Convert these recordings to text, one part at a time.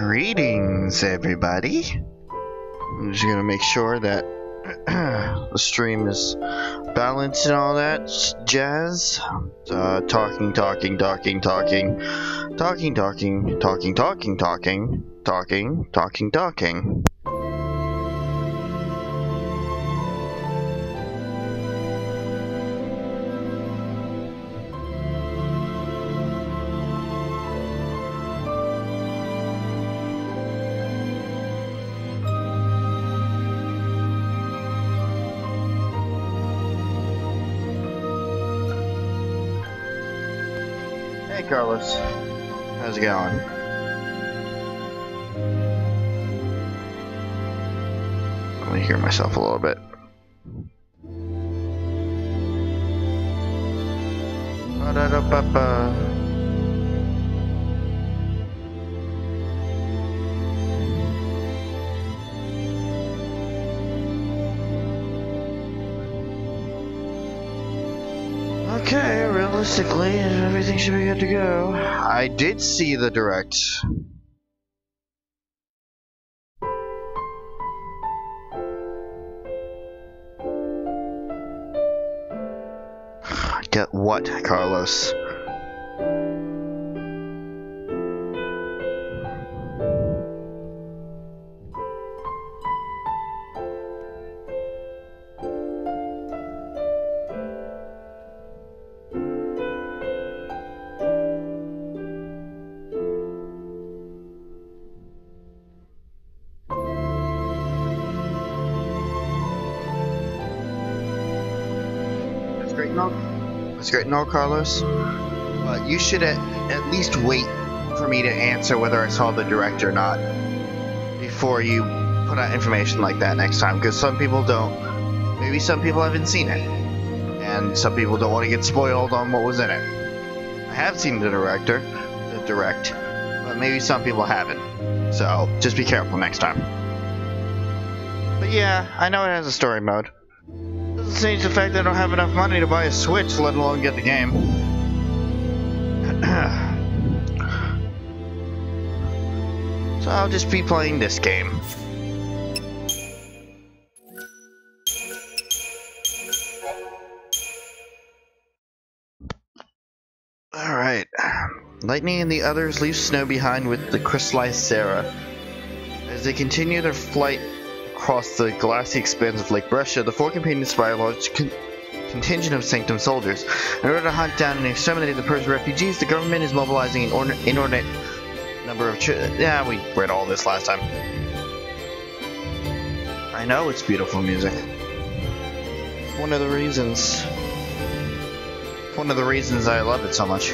Greetings, everybody. I'm just gonna make sure that the stream is balanced and all that jazz. Talking. Hey Carlos, how's it going? Let me hear myself a little bit. Ba-da-da-ba-ba. Okay, realistically, everything should be good to go. I did see the direct. Get what, Carlos? That's great, no, Carlos. But you should at least wait for me to answer whether I saw the direct or not before you put out information like that next time. Because some people don't. Maybe some people haven't seen it, and some people don't want to get spoiled on what was in it. I have seen the direct, but maybe some people haven't. So just be careful next time. But yeah, I know it has a story mode. Doesn't change the fact that I don't have enough money to buy a Switch, let alone get the game. So I'll just be playing this game. Alright. Lightning and the others leave Snow behind with the crystallized Sarah. As they continue their flight across the glassy expanse of Lake Brescia, the four companions spy a large contingent of Sanctum soldiers. In order to hunt down and exterminate the Purge refugees, the government is mobilizing an inordinate number of yeah, we read all this last time. I know it's beautiful music. One of the reasons I love it so much.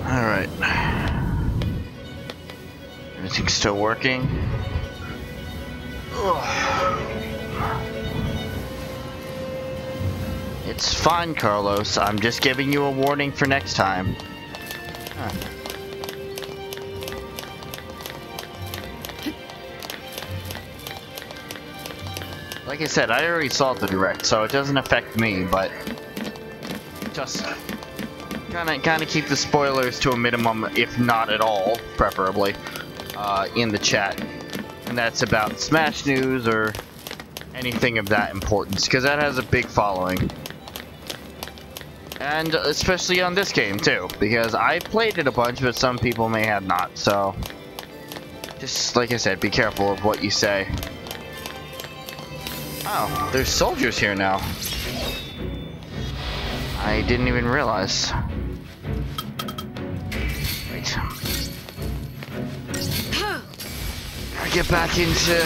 Alright. Everything's still working. Ugh. It's fine, Carlos. I'm just giving you a warning for next time. Huh. Like I said, I already saw the direct, so it doesn't affect me, but just kind of keep the spoilers to a minimum, if not at all, preferably, in the chat. And that's about Smash News or anything of that importance, because that has a big following. And especially on this game, too, because I've played it a bunch, but some people may have not, so just, like I said, be careful of what you say. Oh, there's soldiers here now. I didn't even realize. Wait. Gotta get back into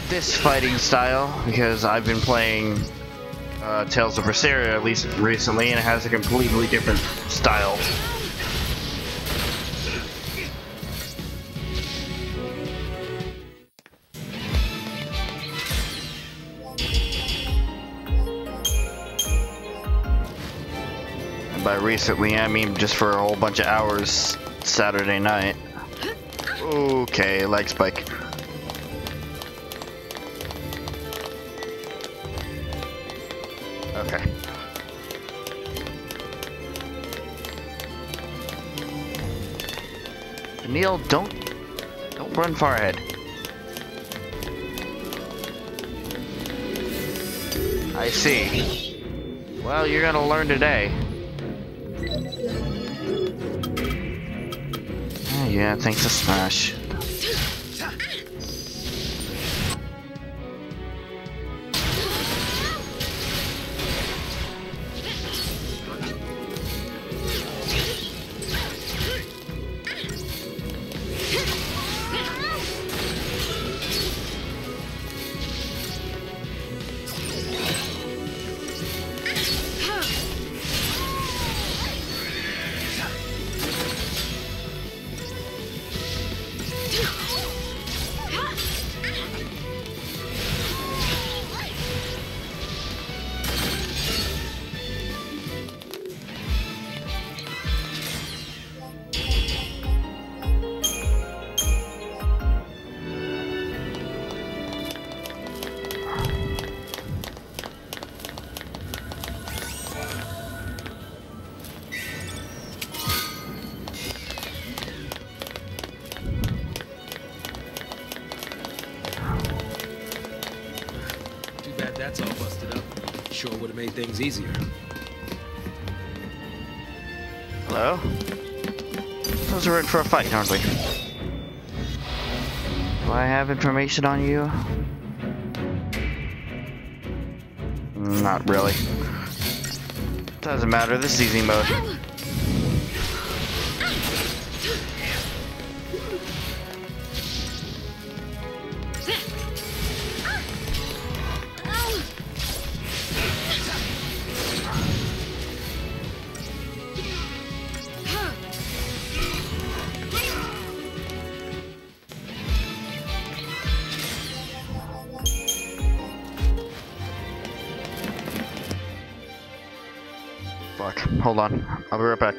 this fighting style, because I've been playing Tales of Berseria at least recently, and it has a completely different style. By recently, I mean just for a whole bunch of hours Saturday night. Okay, leg spike. Okay. Neil, don't run far ahead. I see. Well, you're gonna learn today. Oh, yeah, thanks to Smash. That's all busted up. Sure would have made things easier. Hello? Those are in for a fight, aren't we? Do I have information on you? Not really. Doesn't matter, this is easy mode. Fuck. Hold on. I'll be right back.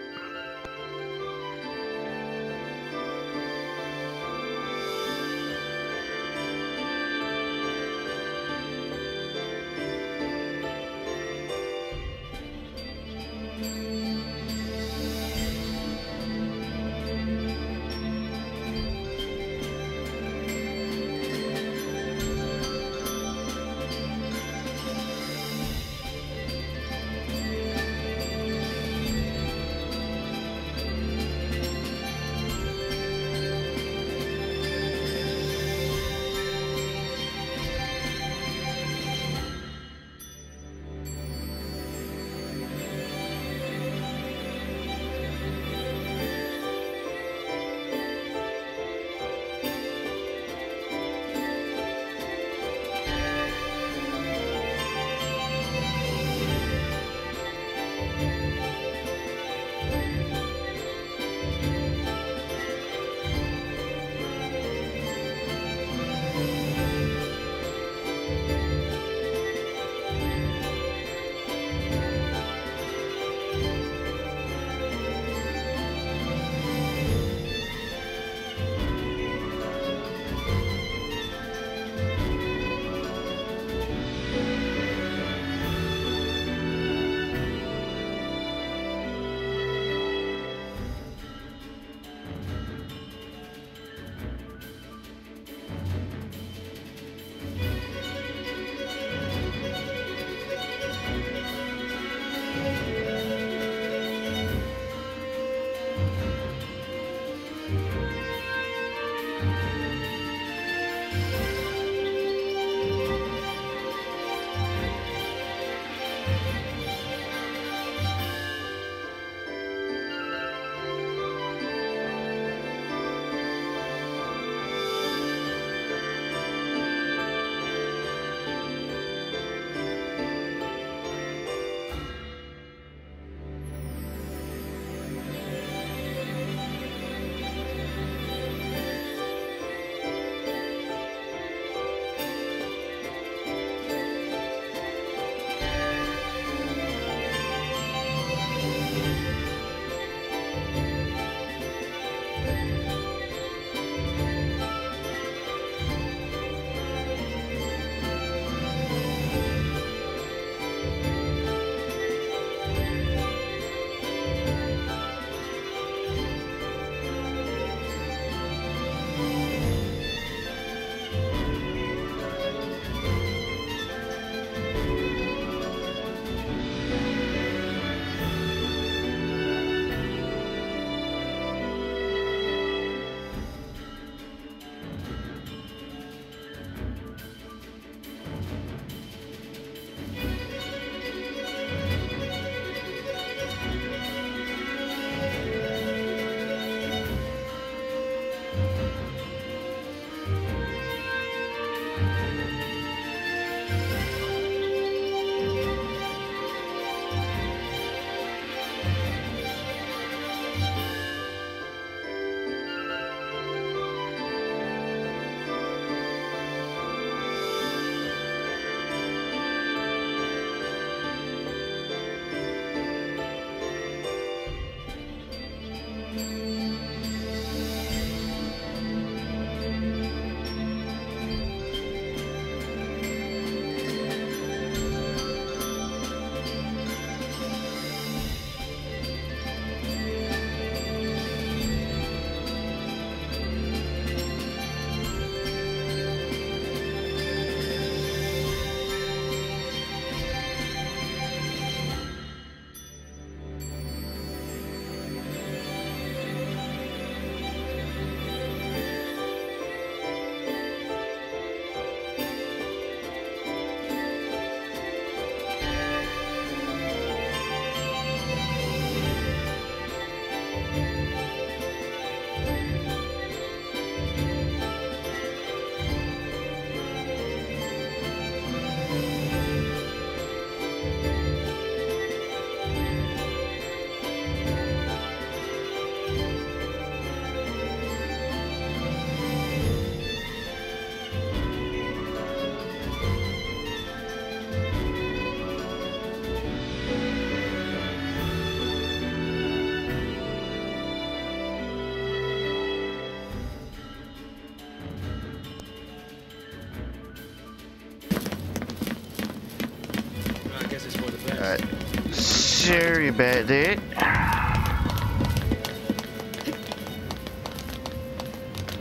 Alright. Sorry about that.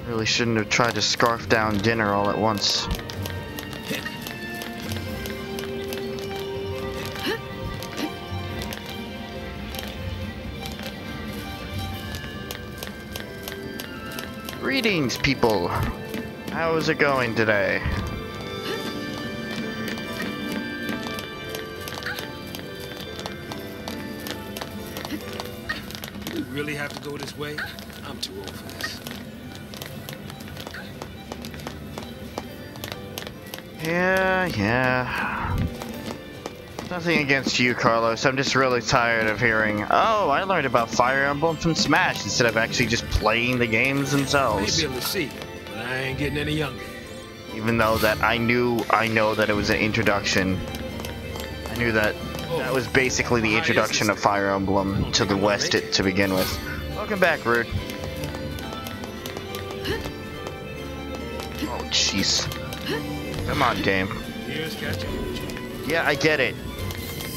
Really shouldn't have tried to scarf down dinner all at once. Greetings, people. How's it going today? Do we really have to go this way? I'm too old for this. Yeah. Nothing against you, Carlos. I'm just really tired of hearing, oh, I learned about Fire Emblem from Smash, instead of actually just playing the games themselves. Maybe able to see, but I ain't getting any younger. Even though that I know that it was an introduction. I knew that that was basically the introduction of Fire Emblem to the West to begin with. Welcome back, Rude. Oh, jeez. Come on, game. Here's catching. Yeah, I get it.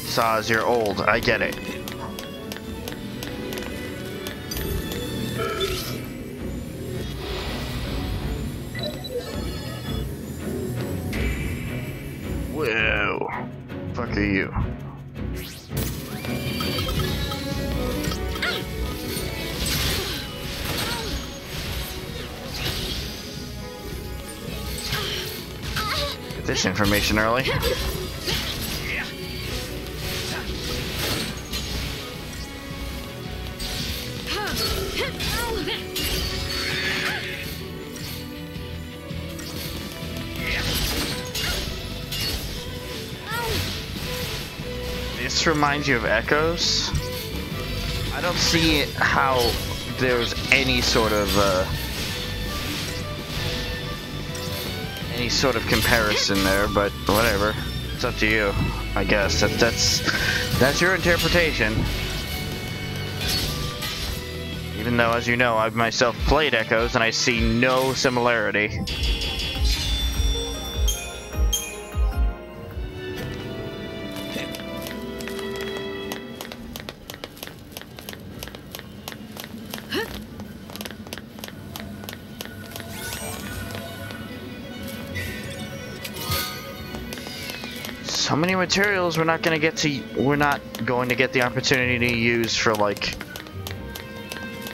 Saz, you're old. I get it. Whoa. Fuck are you? Get this information early. This reminds you of Echoes. I don't see how there's any sort of comparison there, but whatever. It's up to you, I guess. That's your interpretation. Even though, as you know, I've myself played Echoes and I see no similarity. So many materials we're not going to get the opportunity to use for like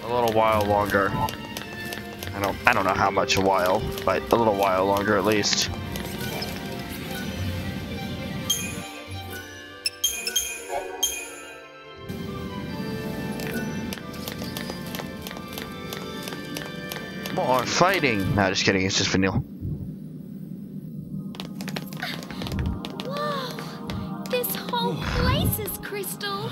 a little while longer. I don't know how much a while, but a little while longer at least. More fighting. No, just kidding. It's just vanilla. Places, Crystal.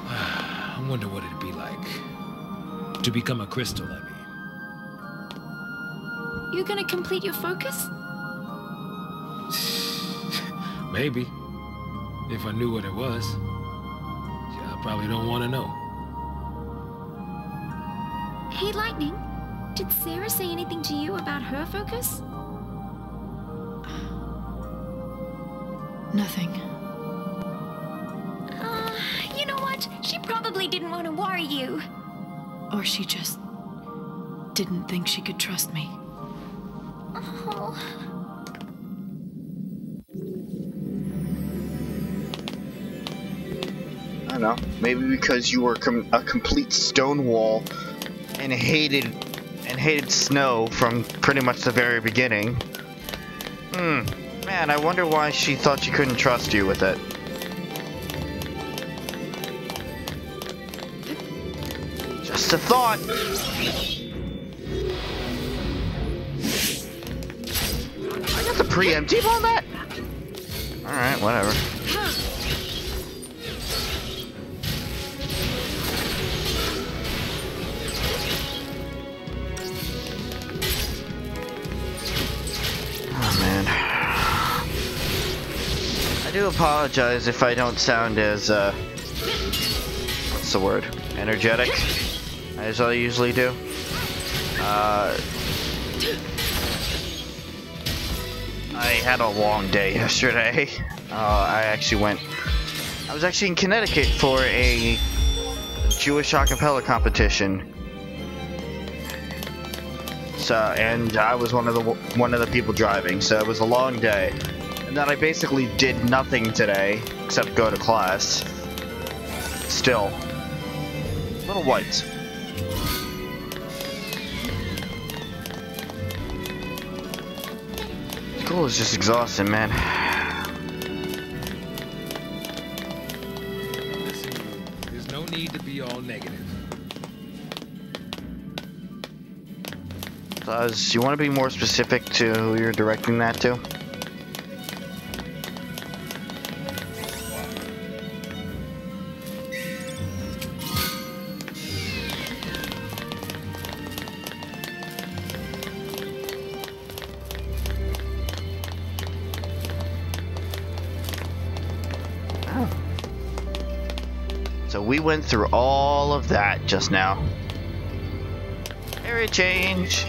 I wonder what it'd be like to become a crystal, I mean. You're gonna complete your focus? Maybe. If I knew what it was. Yeah, I probably don't want to know. Hey, Lightning, did Sarah say anything to you about her focus? Nothing. You know what? She probably didn't want to worry you. Or she just didn't think she could trust me. Oh. I don't know. Maybe because you were a complete stonewall and hated snow from pretty much the very beginning. Man, I wonder why she thought she couldn't trust you with it. Just a thought. I got the preemptive on that? Alright, whatever. I do apologize if I don't sound as, what's the word? Energetic? as I usually do. I had a long day yesterday. I was actually in Connecticut for a Jewish a cappella competition. So, and I was one of the people driving, so it was a long day. And then I basically did nothing today except go to class. Still, little whites. School is just exhausting, man. Listen, there's no need to be all negative. Suzie, you want to be more specific to who you're directing that to? So we went through all of that just now. Area change.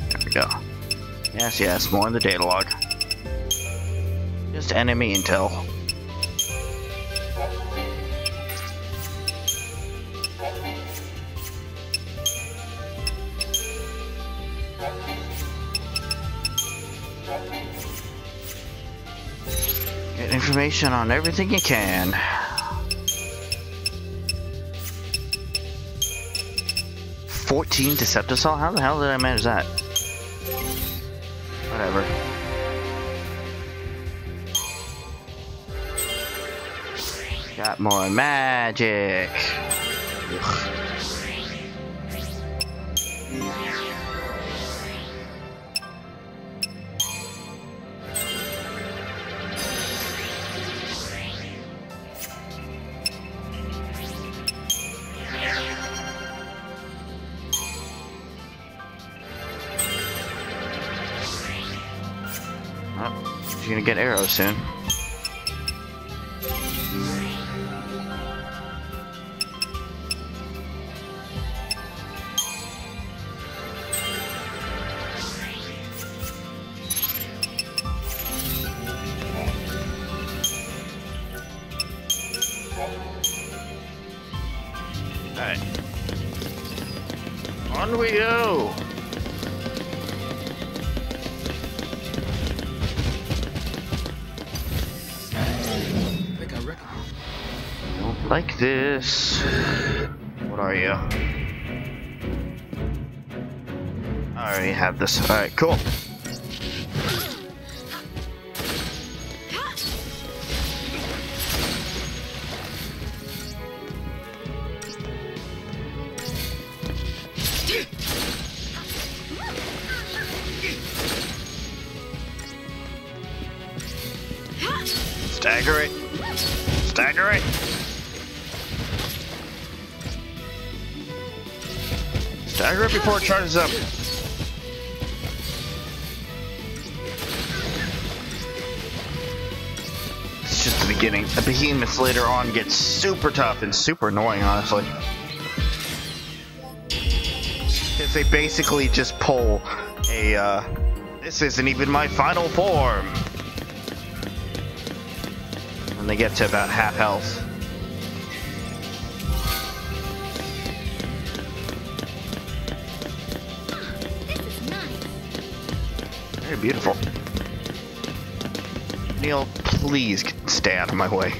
There we go. Yes, yes, more in the data log. Just enemy intel. Get information on everything you can. $14 Decepticol? How the hell did I manage that? Whatever. Got more magic. Ugh. You're gonna get arrows soon. Alright. On we go! Like this. What are you? I already have this. Alright, cool. Stagger it. Stagger it. Stagger it before it charges up. It's just the beginning. The behemoths later on get super tough and super annoying, honestly. Because they basically just pull a, this isn't even my final form. When they get to about half health. Very beautiful. Neil, please stay out of my way.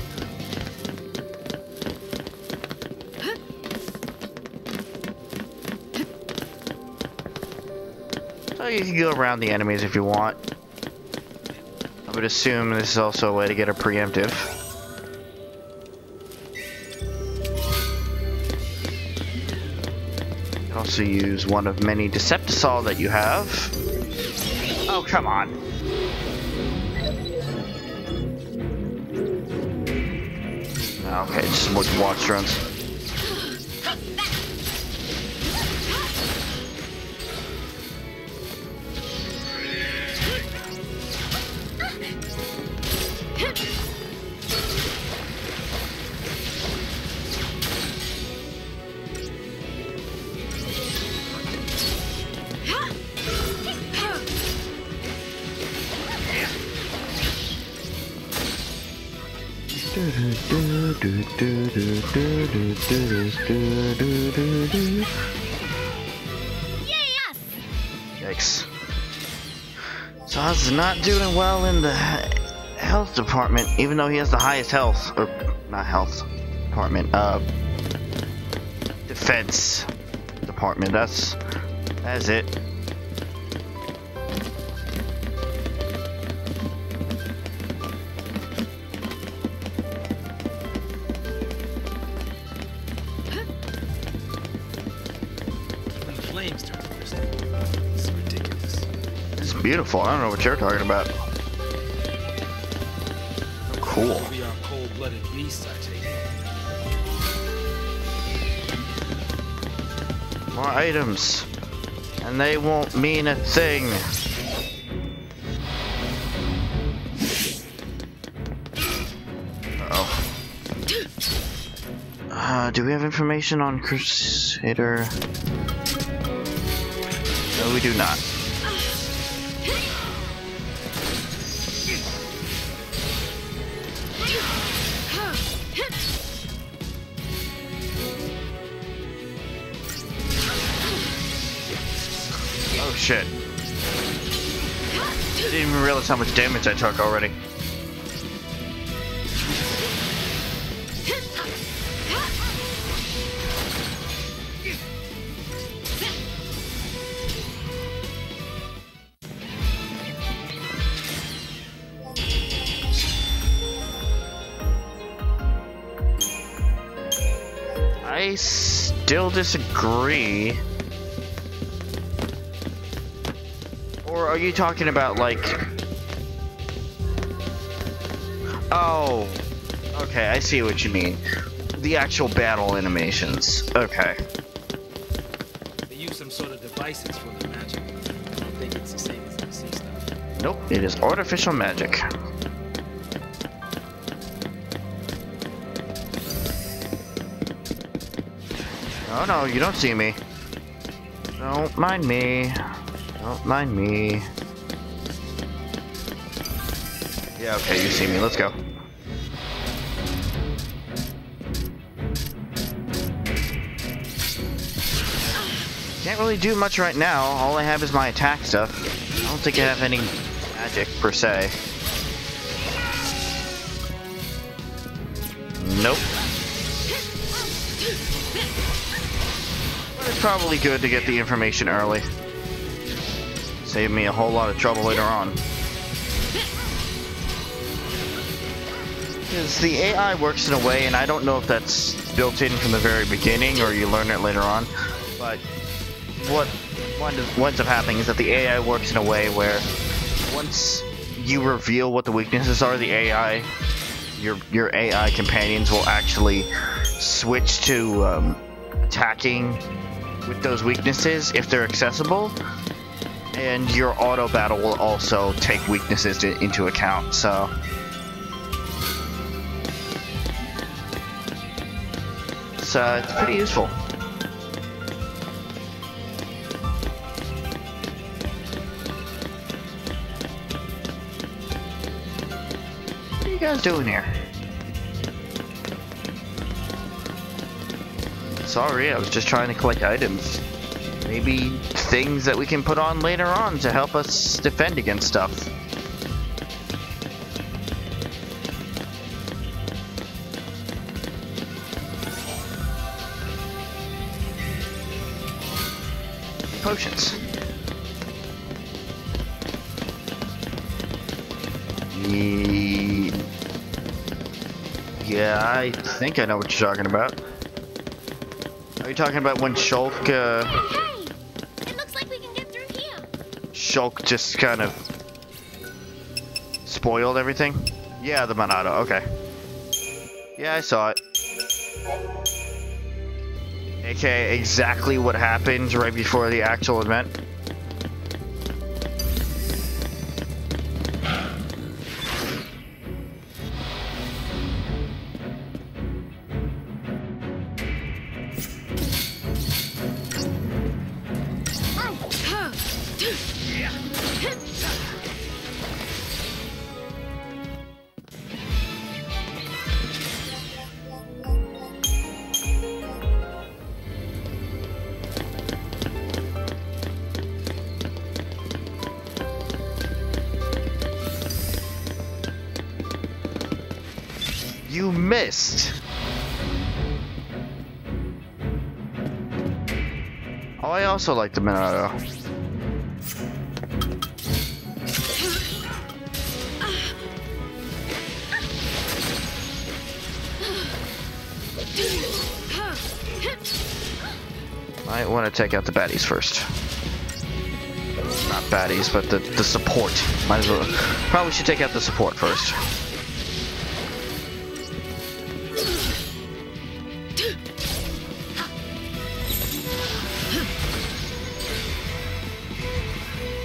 So you can go around the enemies if you want. I would assume this is also a way to get a preemptive. You can also use one of many Decepticol that you have. Oh, come on. Okay, just more watch drones. Yes! Yikes. Suzie is not doing well in the health department, even though he has the highest health. Or, not health department, defense department. That's it. When the flames turn first. It's ridiculous. It's beautiful. I don't know what you're talking about. Cool. We are cold-blooded beasts, I take it. More items. And they won't mean a thing. Uh-oh. Do we have information on Crusader? No, we do not. Oh shit. I didn't even realize how much damage I took already. I still disagree. Or are you talking about like... Oh, okay, I see what you mean. The actual battle animations. Okay. They use some sort of devices for the magic. I don't think it's the same as DC stuff. Nope, it is artificial magic. Oh no, you don't see me. Don't mind me. Don't mind me. Yeah, okay, you see me. Let's go. Can't really do much right now. All I have is my attack stuff. I don't think I have any magic, per se. Nope. But it's probably good to get the information early. Save me a whole lot of trouble later on. Because the AI works in a way, and I don't know if that's built in from the very beginning or you learn it later on, but what ends up happening is that the AI works in a way where once you reveal what the weaknesses are, the AI, your AI companions will actually switch to attacking with those weaknesses if they're accessible, and your auto battle will also take weaknesses into account. So it's pretty useful. What are you guys doing here? Sorry, I was just trying to collect items. Maybe things that we can put on later on to help us defend against stuff. Potions. Yeah, I think I know what you're talking about. Are you talking about when Shulk, Hey! It looks like we can get through here. Shulk just kind of spoiled everything? Yeah, the Minato, okay. Yeah, I saw it. AKA exactly what happened right before the actual event. You missed! Oh, I also like the Minato. Might want to take out the baddies first. Not baddies, but the support. Might as well. Probably should take out the support first.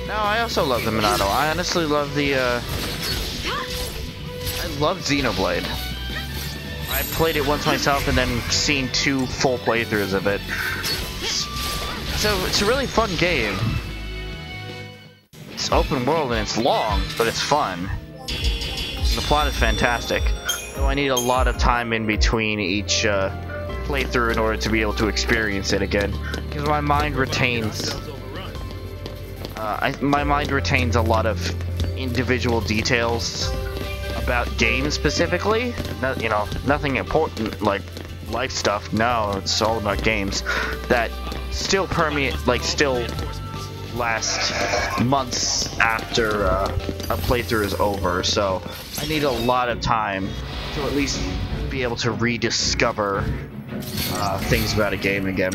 No, I also love the Minato. I honestly love the, I love Xenoblade. I played it once myself and then seen 2 full playthroughs of it. So, it's a really fun game. It's open world and it's long, but it's fun. The plot is fantastic. Though I need a lot of time in between each, playthrough in order to be able to experience it again. Because my mind retains... my mind retains a lot of individual details about games specifically. You know, nothing important like life stuff. No, it's all about games that still permeate, like still last months after a playthrough is over. So I need a lot of time to at least be able to rediscover things about a game again.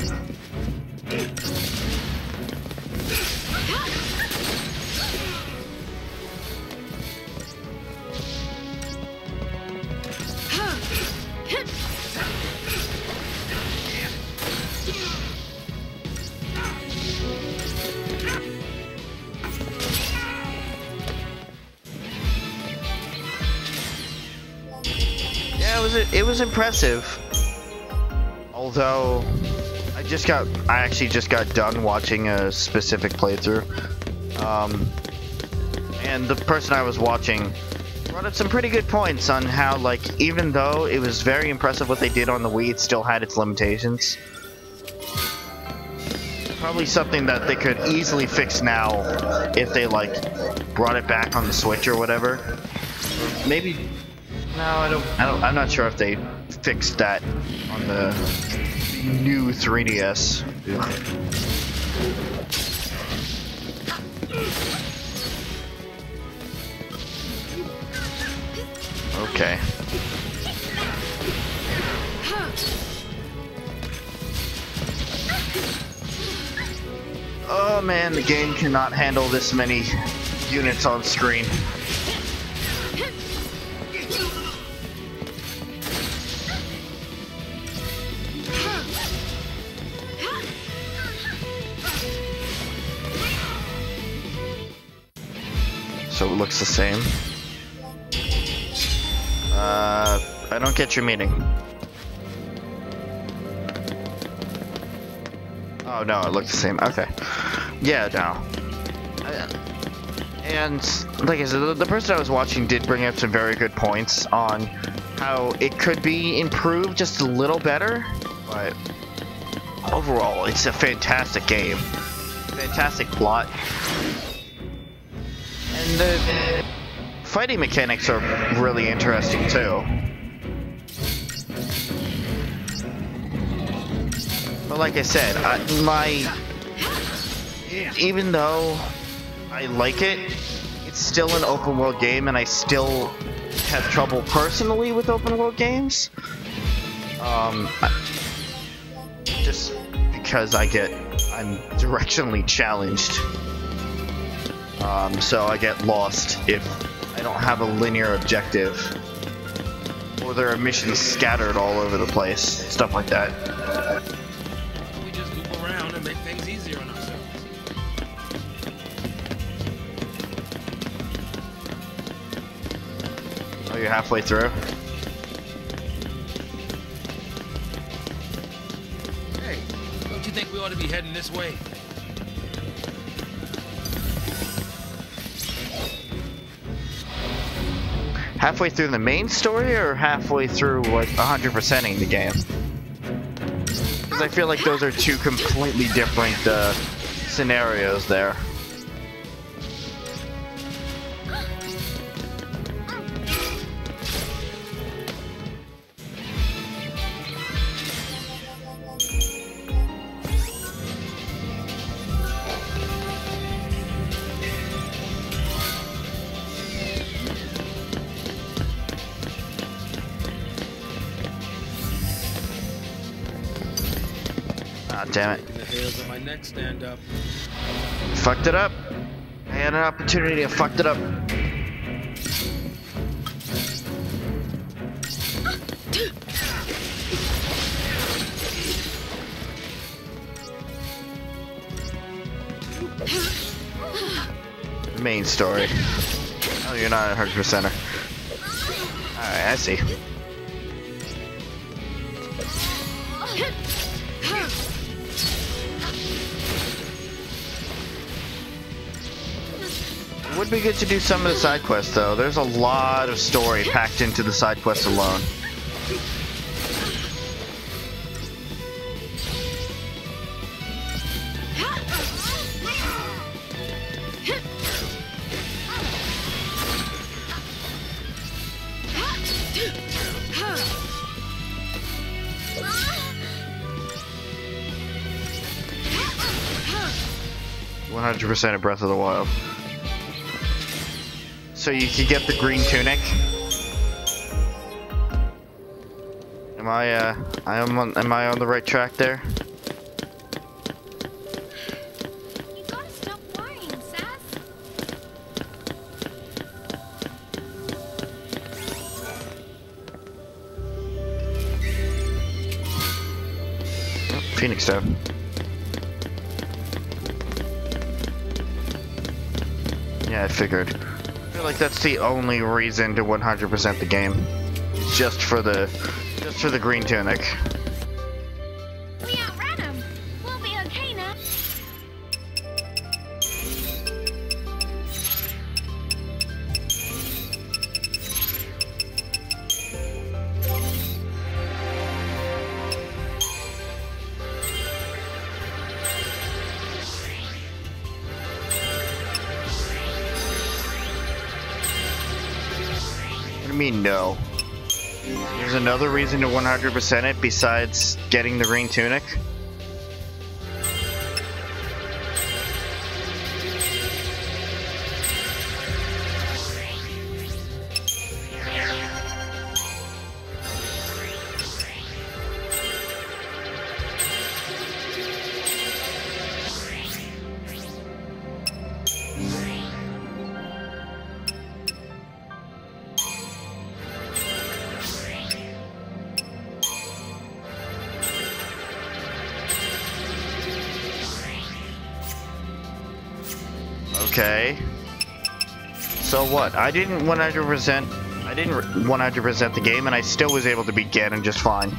It was impressive, although I actually just got done watching a specific playthrough, and the person I was watching brought up some pretty good points on how, like, even though it was very impressive what they did on the Wii, it still had its limitations. Probably something that they could easily fix now if they, like, brought it back on the Switch or whatever. Maybe. No, I'm not sure if they fixed that on the new 3DS. Okay. Oh man, the game cannot handle this many units on screen. So it looks the same. I don't get your meaning. Oh no, it looks the same. Okay. Yeah, no. And like I said, the person I was watching did bring up some very good points on how it could be improved just a little better, but overall, it's a fantastic game. Fantastic plot. And the fighting mechanics are really interesting too. But like I said, even though I like it, it's still an open world game, and I still have trouble personally with open world games. Just because I'm directionally challenged. So I get lost if I don't have a linear objective, or there are missions scattered all over the place, stuff like that. We just loop around and make things easier on ourselves. Oh, you're halfway through? Hey, don't you think we ought to be heading this way? Halfway through the main story, or halfway through, like, 100%ing the game? Because I feel like those are two completely different, scenarios there. Ah, damn it. Making the hairs on my neck stand up. Fucked it up. I had an opportunity, I fucked it up. The main story. Oh, you're not a 100%er. Alright, I see. It would be good to do some of the side quests, though. There's a lot of story packed into the side quests alone. .100% of Breath of the Wild. So you could get the green tunic. Am I on the right track there? You gotta stop worrying, Saz. Oh, Phoenix Stone. Yeah, I figured. I feel like that's the only reason to 100% the game. Just for the green tunic. We outran him. We'll be okay now. What do you mean, no? There's another reason to 100% it besides getting the green tunic? Okay. So what? I didn't 100% the game, and I still was able to beat Ganon just fine.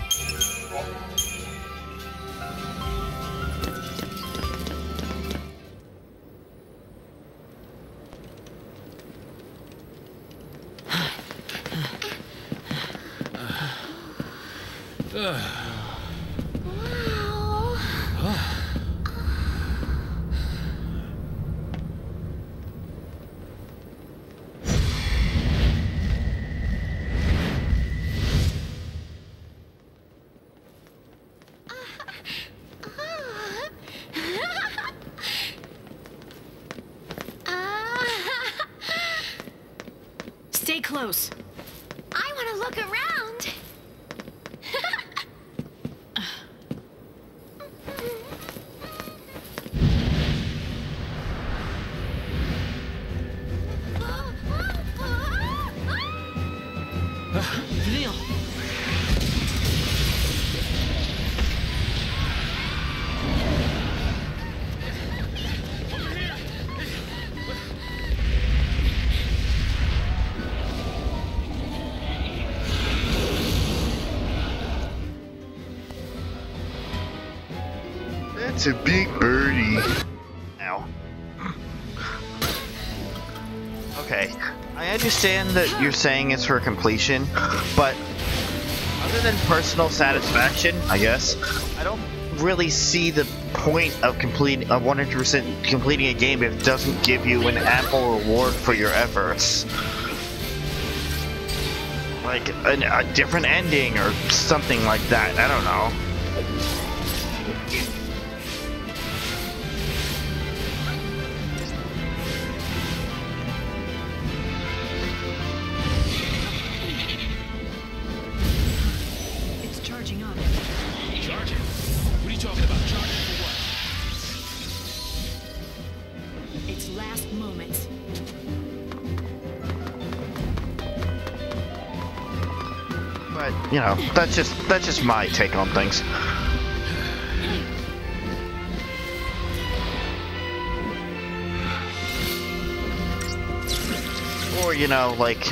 Stay close. I want to look around. Neil. That's a big birdie. Ow. Okay, I understand that you're saying it's for completion, but other than personal satisfaction, I guess, I don't really see the point of 100% completing a game if it doesn't give you an ample reward for your efforts. Like a different ending or something like that, I don't know. It's charging up. Charging? What are you talking about, charging? those last moments. But, you know, that's just my take on things. Or, you know, like,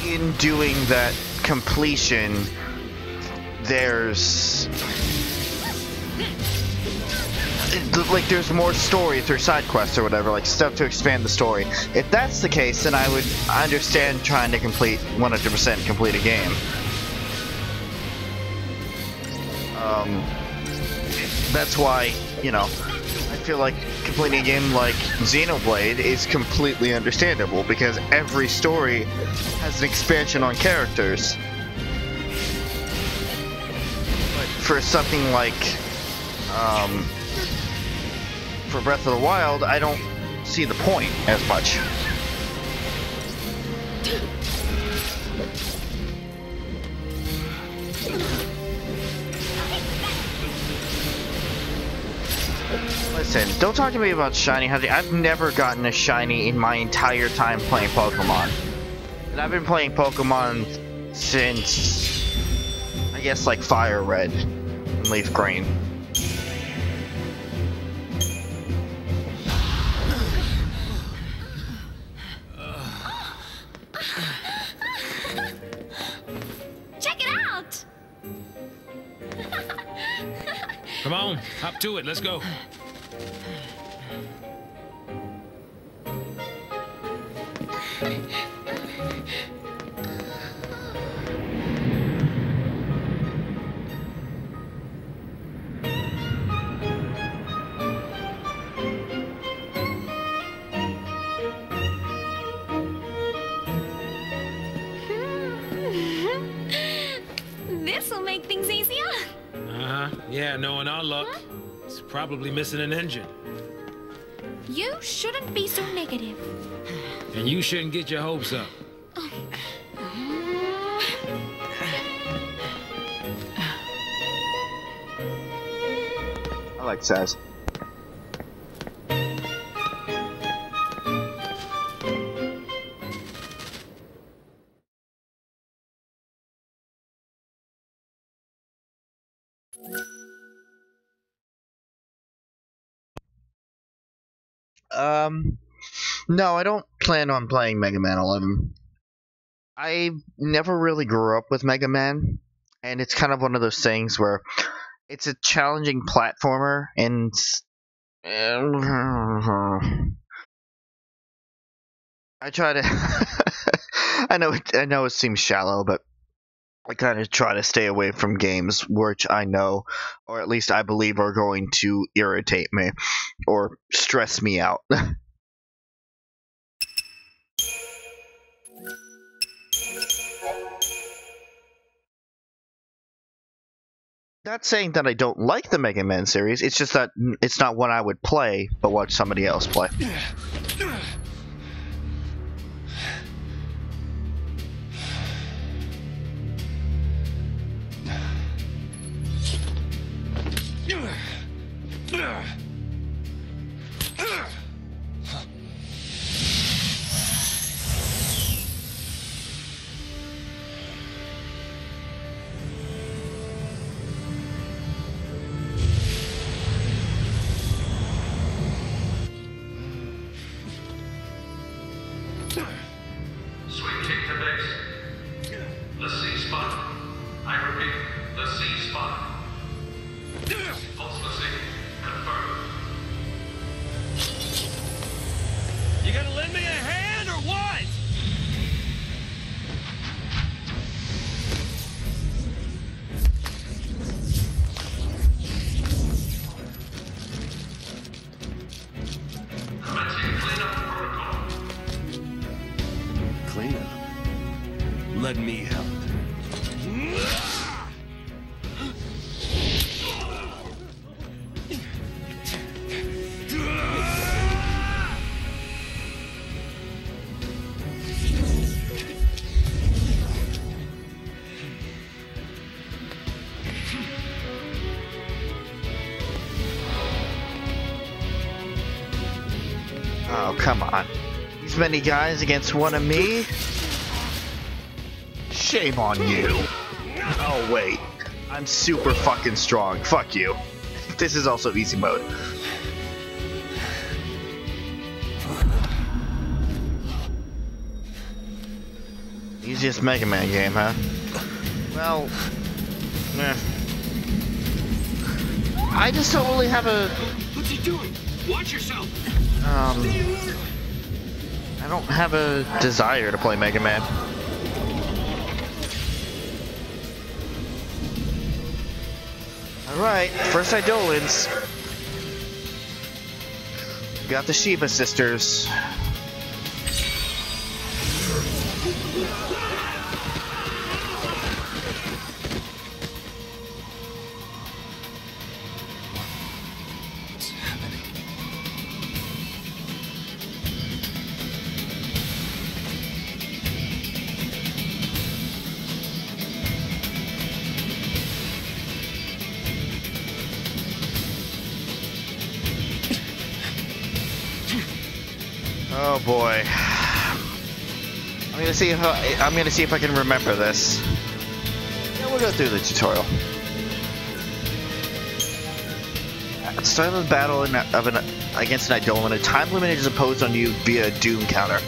in doing that completion, there's there's more story through side quests or whatever, like stuff to expand the story. If that's the case, then I understand trying to 100% complete a game. That's why, you know, I feel like completing a game like Xenoblade is completely understandable, because every story has an expansion on characters. But for something like, for Breath of the Wild, I don't see the point as much. Listen, don't talk to me about shiny hunting. I've never gotten a shiny in my entire time playing Pokemon. And I've been playing Pokemon since, I guess, like Fire Red and Leaf Green. Check it out! Come on, hop to it. Let's go. This'll make things easier. Yeah, knowing our luck, it's probably missing an engine. You shouldn't be so negative. And you shouldn't get your hopes up. I like Saz. No, I don't plan on playing Mega Man 11. I never really grew up with Mega Man, and it's kind of one of those things where it's a challenging platformer, and I try to I know it seems shallow, but I kind of try to stay away from games which I know, or at least I believe, are going to irritate me or stress me out. Not saying that I don't like the Mega Man series, it's just that it's not one I would play, but watch somebody else play. Sweep kick to base. The C spot. I repeat, the C spot. Fallacy confirmed. You gonna lend me a hand or what? Commencing cleanup protocol. Cleanup? Let me help. Oh, come on. These many guys against one of me? Shame on you. Oh, wait. I'm super fucking strong. Fuck you. This is also easy mode. Easiest Mega Man game, huh? Well, I just don't really have a... What's he doing? Watch yourself! I don't have a desire to play Mega Man. Alright, first Eidolons. Got the Sheba Sisters. Oh boy. I'm gonna see if I can remember this. Yeah, we'll go through the tutorial. At the start of the battle against an Eidolon, a time limit is imposed on you via a doom counter.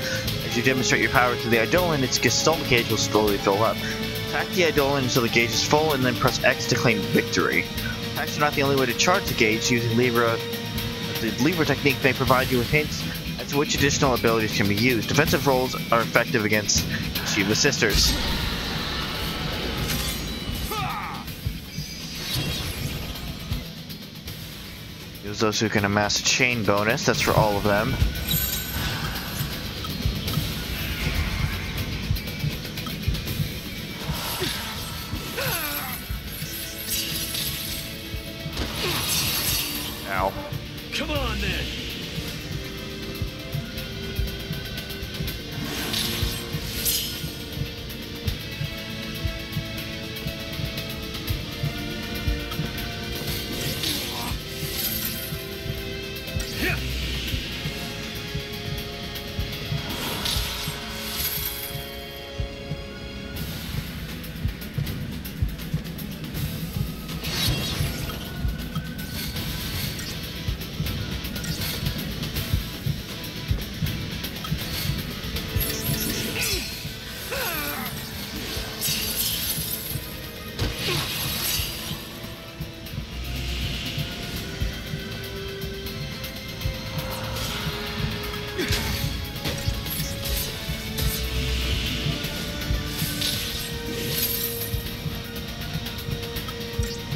As you demonstrate your power to the Eidolon, its Gestalt gauge will slowly fill up. Attack the Eidolon until the gauge is full, and then press X to claim victory. Attacks are not the only way to charge the gauge. Using lever, the lever technique may provide you with hints as to which additional abilities can be used. Defensive rolls are effective against Sheba Sisters. Use those who can amass a chain bonus. That's for all of them. Ow. Come on then!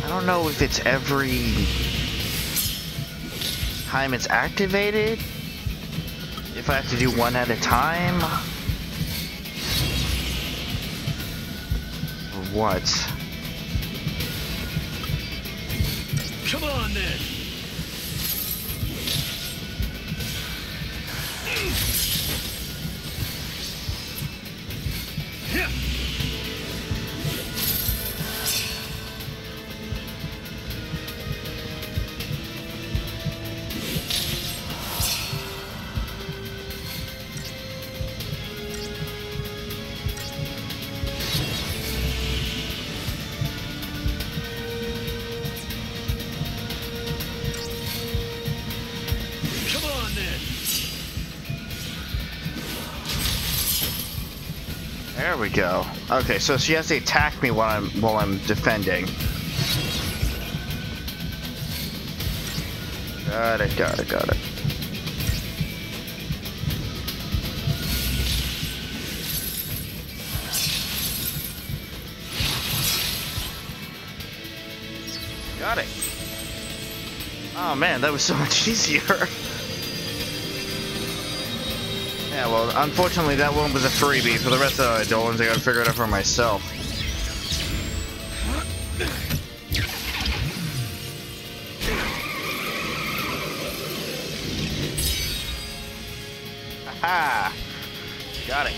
I don't know if it's every time it's activated, if I have to do one at a time, or what. Come on then! There we go. Okay, so she has to attack me while I'm defending. Got it. Got it. Oh man, that was so much easier. Yeah, well, unfortunately that one was a freebie. For the rest of the Eidolons, I gotta figure it out for myself. Aha! Got it.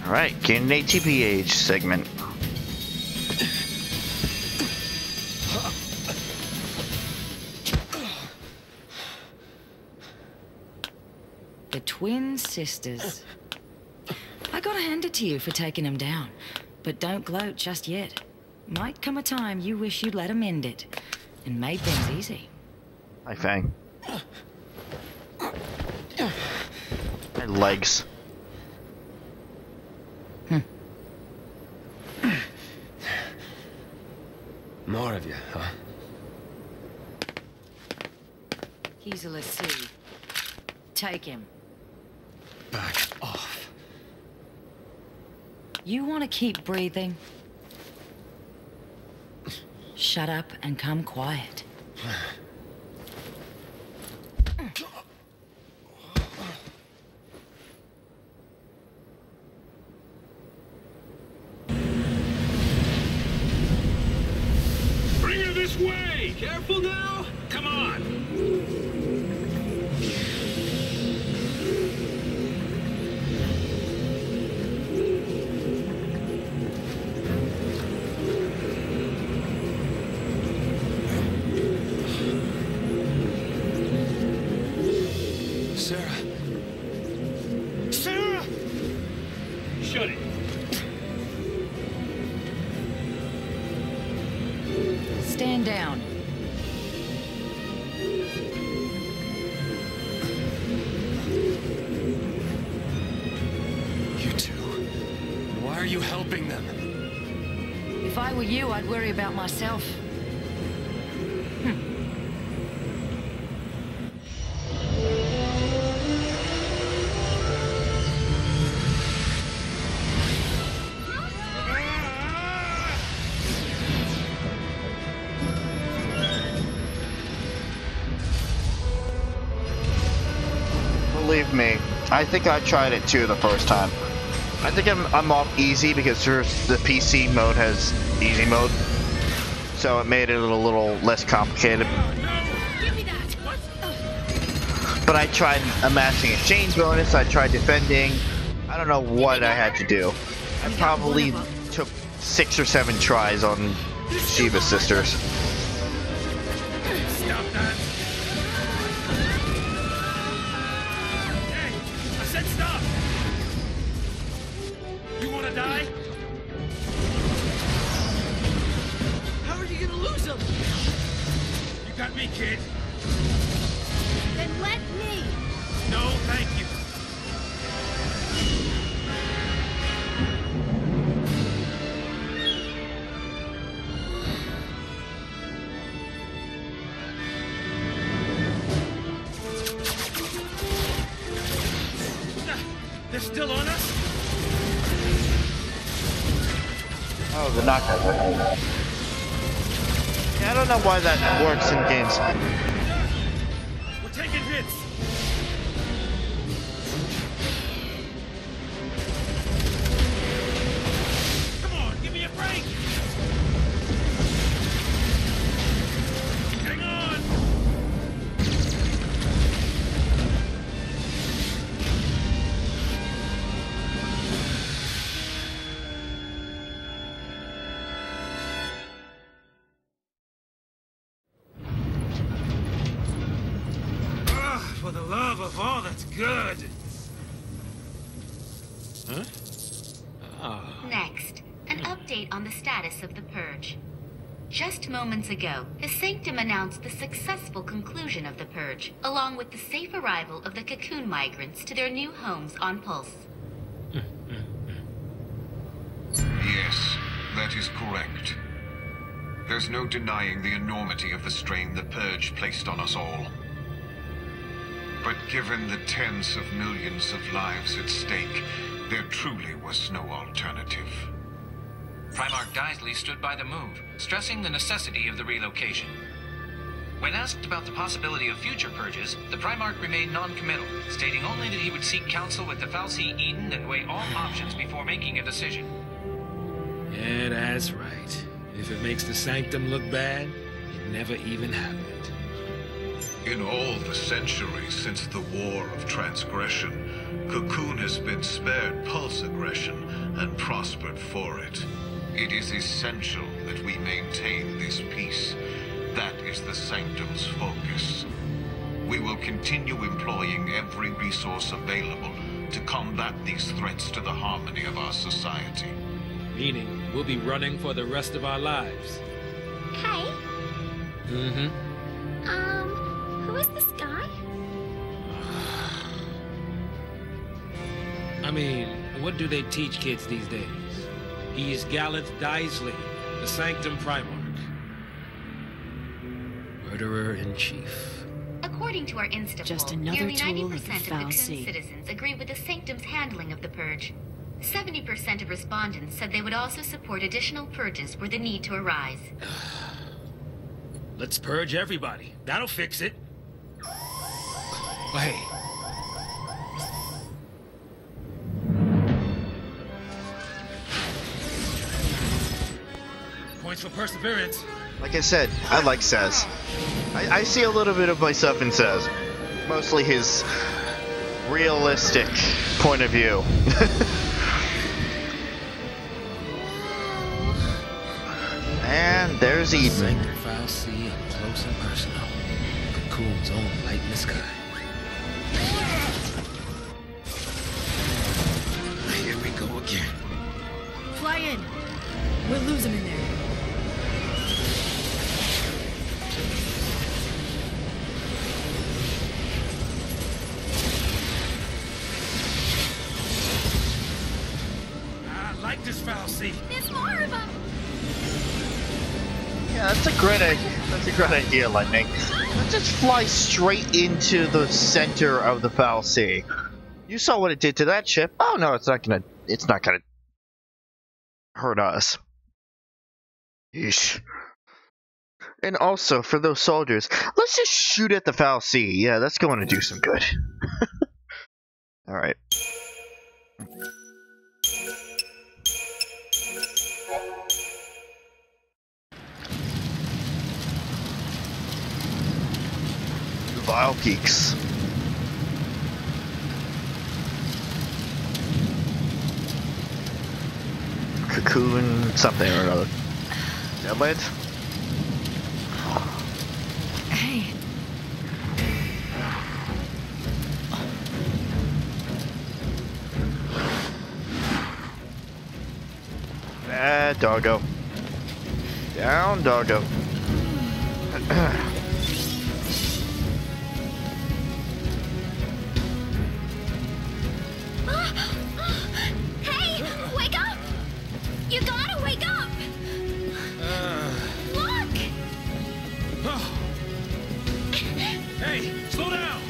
Alright, gain an ATP age segment. The twin sisters. I gotta hand it to you for taking them down. But don't gloat just yet. Might come a time you wish you'd let them end it. And made things easy. Hi, Fang. My legs. More of you, huh? He's a Lassie. Take him. Back off. You want to keep breathing? Shut up and come quiet. Bring her this way! Careful now! Come on! Sarah! Sarah! Shut it! Stand down. You two? Why are you helping them? If I were you, I'd worry about myself. Believe me, I think I tried it too the first time. I think I'm off easy because the PC mode has easy mode, so it made it a little less complicated. But I tried amassing exchange bonus, I tried defending. I don't know what I had to do. I probably took 6 or 7 tries on Sheba Sisters. Stop that! Hey! I said stop! You wanna die? How are you gonna lose him? You got me, kid. Then let me. No, thank you. They're still on us? Oh, the knockout. Yeah, I don't know why that works in games. We're taking hits. Come on, give me a break. Hang on. For the love of all that's good. Huh? Ah. Next, an update on the status of the Purge. Just moments ago, the Sanctum announced the successful conclusion of the Purge, along with the safe arrival of the cocoon migrants to their new homes on Pulse. Yes, that is correct. There's no denying the enormity of the strain the Purge placed on us all. But given the tens of millions of lives at stake, there truly was no alternative. Primarch Daisley stood by the move, stressing the necessity of the relocation. When asked about the possibility of future purges, the Primarch remained non-committal, stating only that he would seek counsel with the Fallacy Eden and weigh all options before making a decision. Yeah, that's right. If it makes the Sanctum look bad, it never even happened. In all the centuries since the War of Transgression, Cocoon has been spared pulse aggression and prospered for it. It is essential that we maintain this peace. That is the Sanctum's focus. we will continue employing every resource available to combat these threats to the harmony of our society. Meaning, we'll be running for the rest of our lives. Hey, Mm-hmm. who is this guy? I mean, what do they teach kids these days? He's Gallant Daisley, the Sanctum Primarch. Murderer-in-Chief. According to our Insta Just poll, another nearly tool 90% of the of the Coon Fallacy. citizens agree with the Sanctum's handling of the Purge. 70% of respondents said they would also support additional purges were the need to arise. Let's purge everybody. That'll fix it. But hey. Points for perseverance. Like I said, I like Sez. I see a little bit of myself in Sez. Mostly his realistic point of view. And there's Eden. Sanctum Fallacy up close and personal. Cocoon's own light in the sky. Here we go again. Fly in. We'll lose him in there. I like this Fallacy. There's more of them. Yeah, that's a great idea. That's a great idea, Lightning. Let's just fly straight into the center of the Fallacy. You saw what it did to that ship. Oh no, it's not gonna hurt us. Yeesh. And also, for those soldiers, let's just shoot at the Fallacy. Yeah, that's going to do some good. Alright. Vile geeks. Cocoon something or another. Deadlight? Hey. Bad doggo. Down, doggo. Hey, wake up! You gotta wake up! Look! Hey, slow down!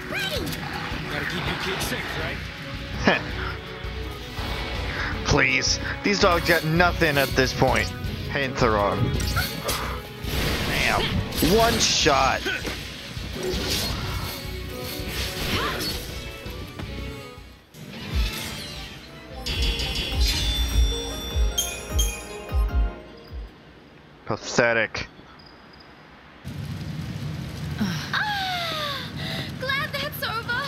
Ready! Gotta keep you kids safe, right? Please. These dogs got nothing at this point. Pantheron. Damn. One shot. Pathetic. Glad that's over.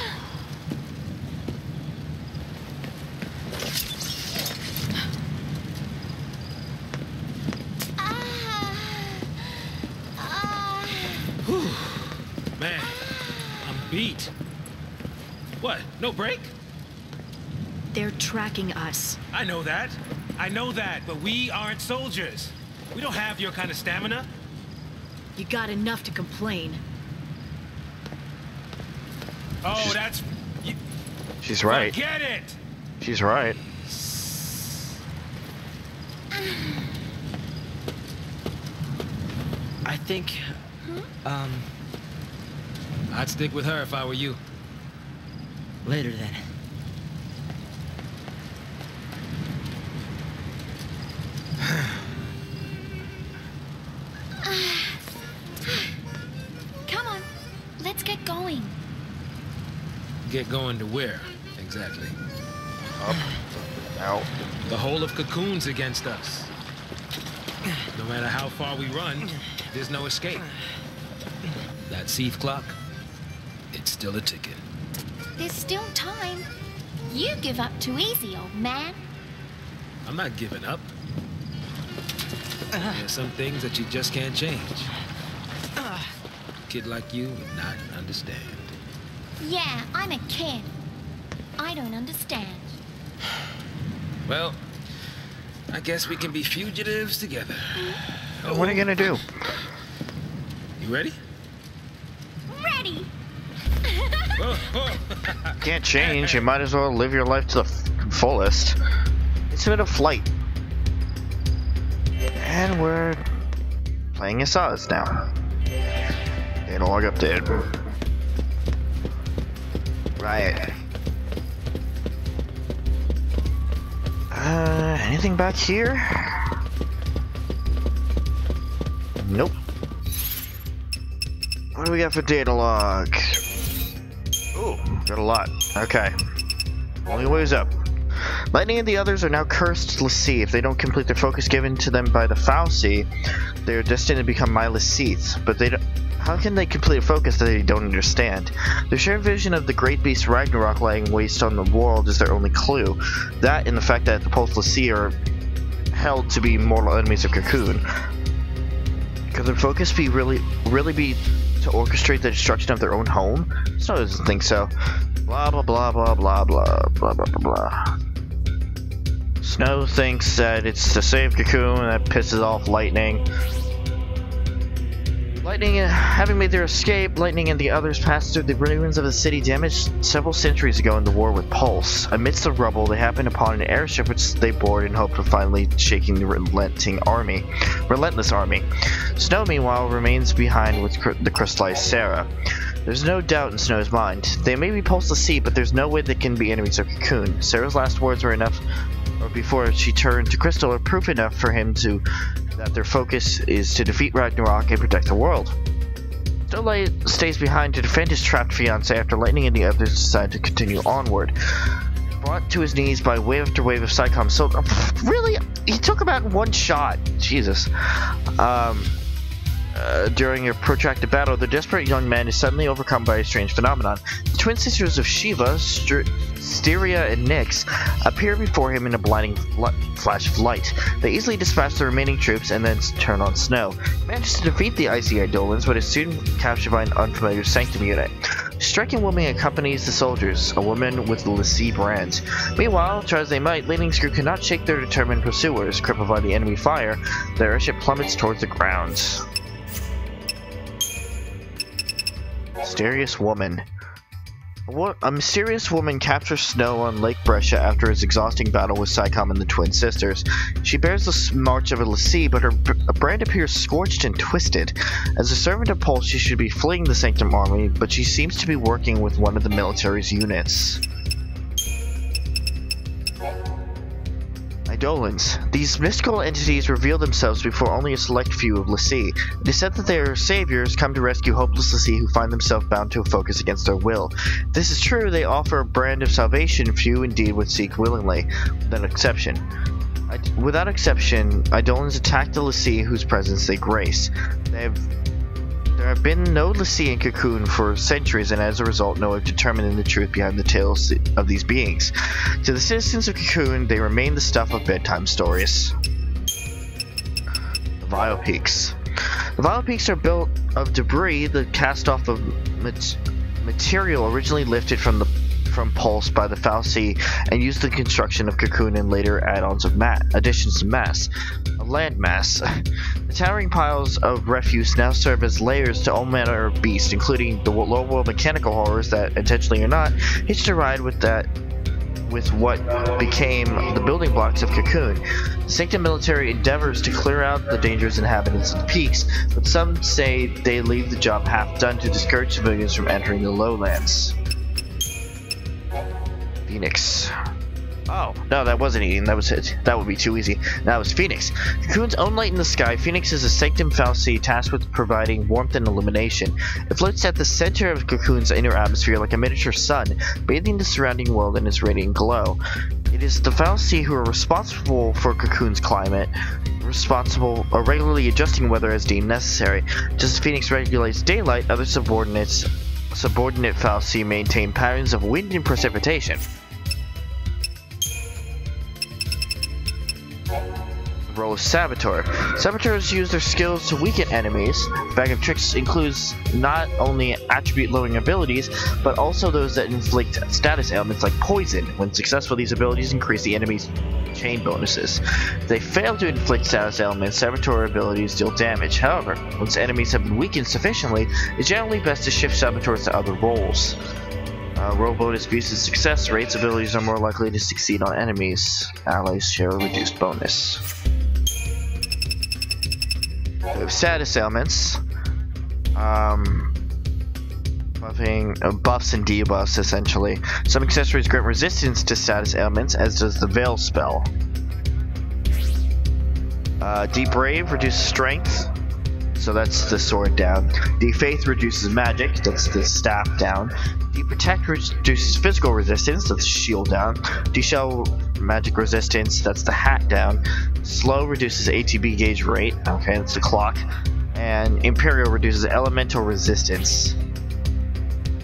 Man, I'm beat. What? No break? They're tracking us. I know that, but we aren't soldiers. We don't have your kind of stamina. You got enough to complain. Oh, that's... She's right. Get it! She's right. I think, I'd stick with her if I were you. later then. Come on, let's get going. Get going to where, exactly? Up. Out. The whole of Cocoon's against us. No matter how far we run, there's no escape. That Seath clock, it's still a ticking. There's still time. You give up too easy, old man. I'm not giving up. There's some things that you just can't change. kid like you would not understand. Yeah, I'm a kid. I don't understand. Well, I guess we can be fugitives together. Oh, what are you gonna do? You ready? Ready! Can't change. You might as well live your life to the fullest. It's been a flight. And we're playing as Suzie now. Data log update. Right. Anything back here? Nope. What do we got for data log? Ooh, got a lot. Okay. Only ways up. Lightning and the others are now cursed Lassie. If they don't complete their focus given to them by the Fallacy, they are destined to become my Lassith. But they don't. How can they complete a focus that they don't understand? Their shared vision of the great beast Ragnarok laying waste on the world is their only clue. That and the fact that the Pulse Lassie are held to be mortal enemies of Cocoon. Could their focus be really be to orchestrate the destruction of their own home? Snow doesn't think so. Blah blah blah blah blah blah blah blah blah. Snow thinks that it's to save Cocoon, and that pisses off Lightning. Lightning, having made their escape, Lightning and the others passed through the ruins of a city damaged several centuries ago in the war with Pulse. Amidst the rubble, they happened upon an airship which they boarded in hope of finally shaking the relentless army. Snow, meanwhile, remains behind with the crystallized Sarah. There's no doubt in Snow's mind. They may be Pulse Lassie, but there's no way they can be enemies of Cocoon. Sarah's last words were enough, or before she turned to Crystal, are proof enough for him that their focus is to defeat Ragnarok and protect the world. Snowlight stays behind to defend his trapped fiancé after Lightning and the others decide to continue onward. Brought to his knees by wave after wave of Psycom Silk. Really? He took him out in one shot. Jesus. During a protracted battle, the desperate young man is suddenly overcome by a strange phenomenon. The twin sisters of Sheba, Styria and Nyx, appear before him in a blinding flash of light. They easily dispatch the remaining troops and then turn on Snow. He manages to defeat the icy Eidolons, but is soon captured by an unfamiliar Sanctum unit. A striking woman accompanies the soldiers, a woman with the Lassie brand. Meanwhile, try as they might, Lightning's crew cannot shake their determined pursuers. Crippled by the enemy fire, their airship plummets towards the ground. Mysterious woman. A mysterious woman captures Snow on Lake Brescia after his exhausting battle with Psycom and the twin sisters. She bears the march of a Lassie, but her brand appears scorched and twisted. As a servant of Pulse, she should be fleeing the Sanctum army, but she seems to be working with one of the military's units. Eidolons. These mystical entities reveal themselves before only a select few of Lassie. It is said that their saviors come to rescue hopeless Lassie who find themselves bound to a focus against their will. If this is true, they offer a brand of salvation few indeed would seek willingly, without exception. Eidolons attack the Lassie whose presence they grace. There have been no Lassie in Cocoon for centuries, and as a result, no one have determined the truth behind the tales of these beings. To the citizens of Cocoon, they remain the stuff of bedtime stories. The Vile Peaks. The Vile Peaks are built of debris that cast off of material originally lifted from Pulse by the Fallacy and used in the construction of Cocoon and later additions to mass. A landmass. The towering piles of refuse now serve as layers to all manner of beasts, including the low-world mechanical horrors that, intentionally or not, hitched a ride with what became the building blocks of Cocoon. The Sanctum military endeavors to clear out the dangerous inhabitants of the peaks, but some say they leave the job half done to discourage civilians from entering the lowlands. Phoenix. Oh, no, that wasn't Eden, that was it. That would be too easy. That was Phoenix. Cocoon's own light in the sky, Phoenix is a Sanctum Fallacy tasked with providing warmth and illumination. It floats at the center of Cocoon's inner atmosphere like a miniature sun, bathing the surrounding world in its radiant glow. It is the Fallacy who are responsible for Cocoon's climate, regularly adjusting weather as deemed necessary. Just as Phoenix regulates daylight, other subordinate Fallacy maintain patterns of wind and precipitation. role is Saboteur. Saboteurs use their skills to weaken enemies. The bag of tricks includes not only attribute-lowering abilities, but also those that inflict status ailments like poison. When successful, these abilities increase the enemy's chain bonuses. If they fail to inflict status ailments, Saboteur abilities deal damage. However, once enemies have been weakened sufficiently, it's generally best to shift Saboteurs to other roles. Roll bonus boosted success rates. Abilities are more likely to succeed on enemies. Allies share a reduced bonus. We have status ailments. Buffs and debuffs, essentially. Some accessories grant resistance to status ailments, as does the Veil spell. Deep Brave reduces strength, so that's the sword down. Deep Faith reduces magic, that's the staff down. Deep Protect reduces physical resistance, that's the shield down. Deshell magic resistance, that's the hat down. Slow reduces ATB gauge rate, okay, that's the clock. And Imperial reduces elemental resistance.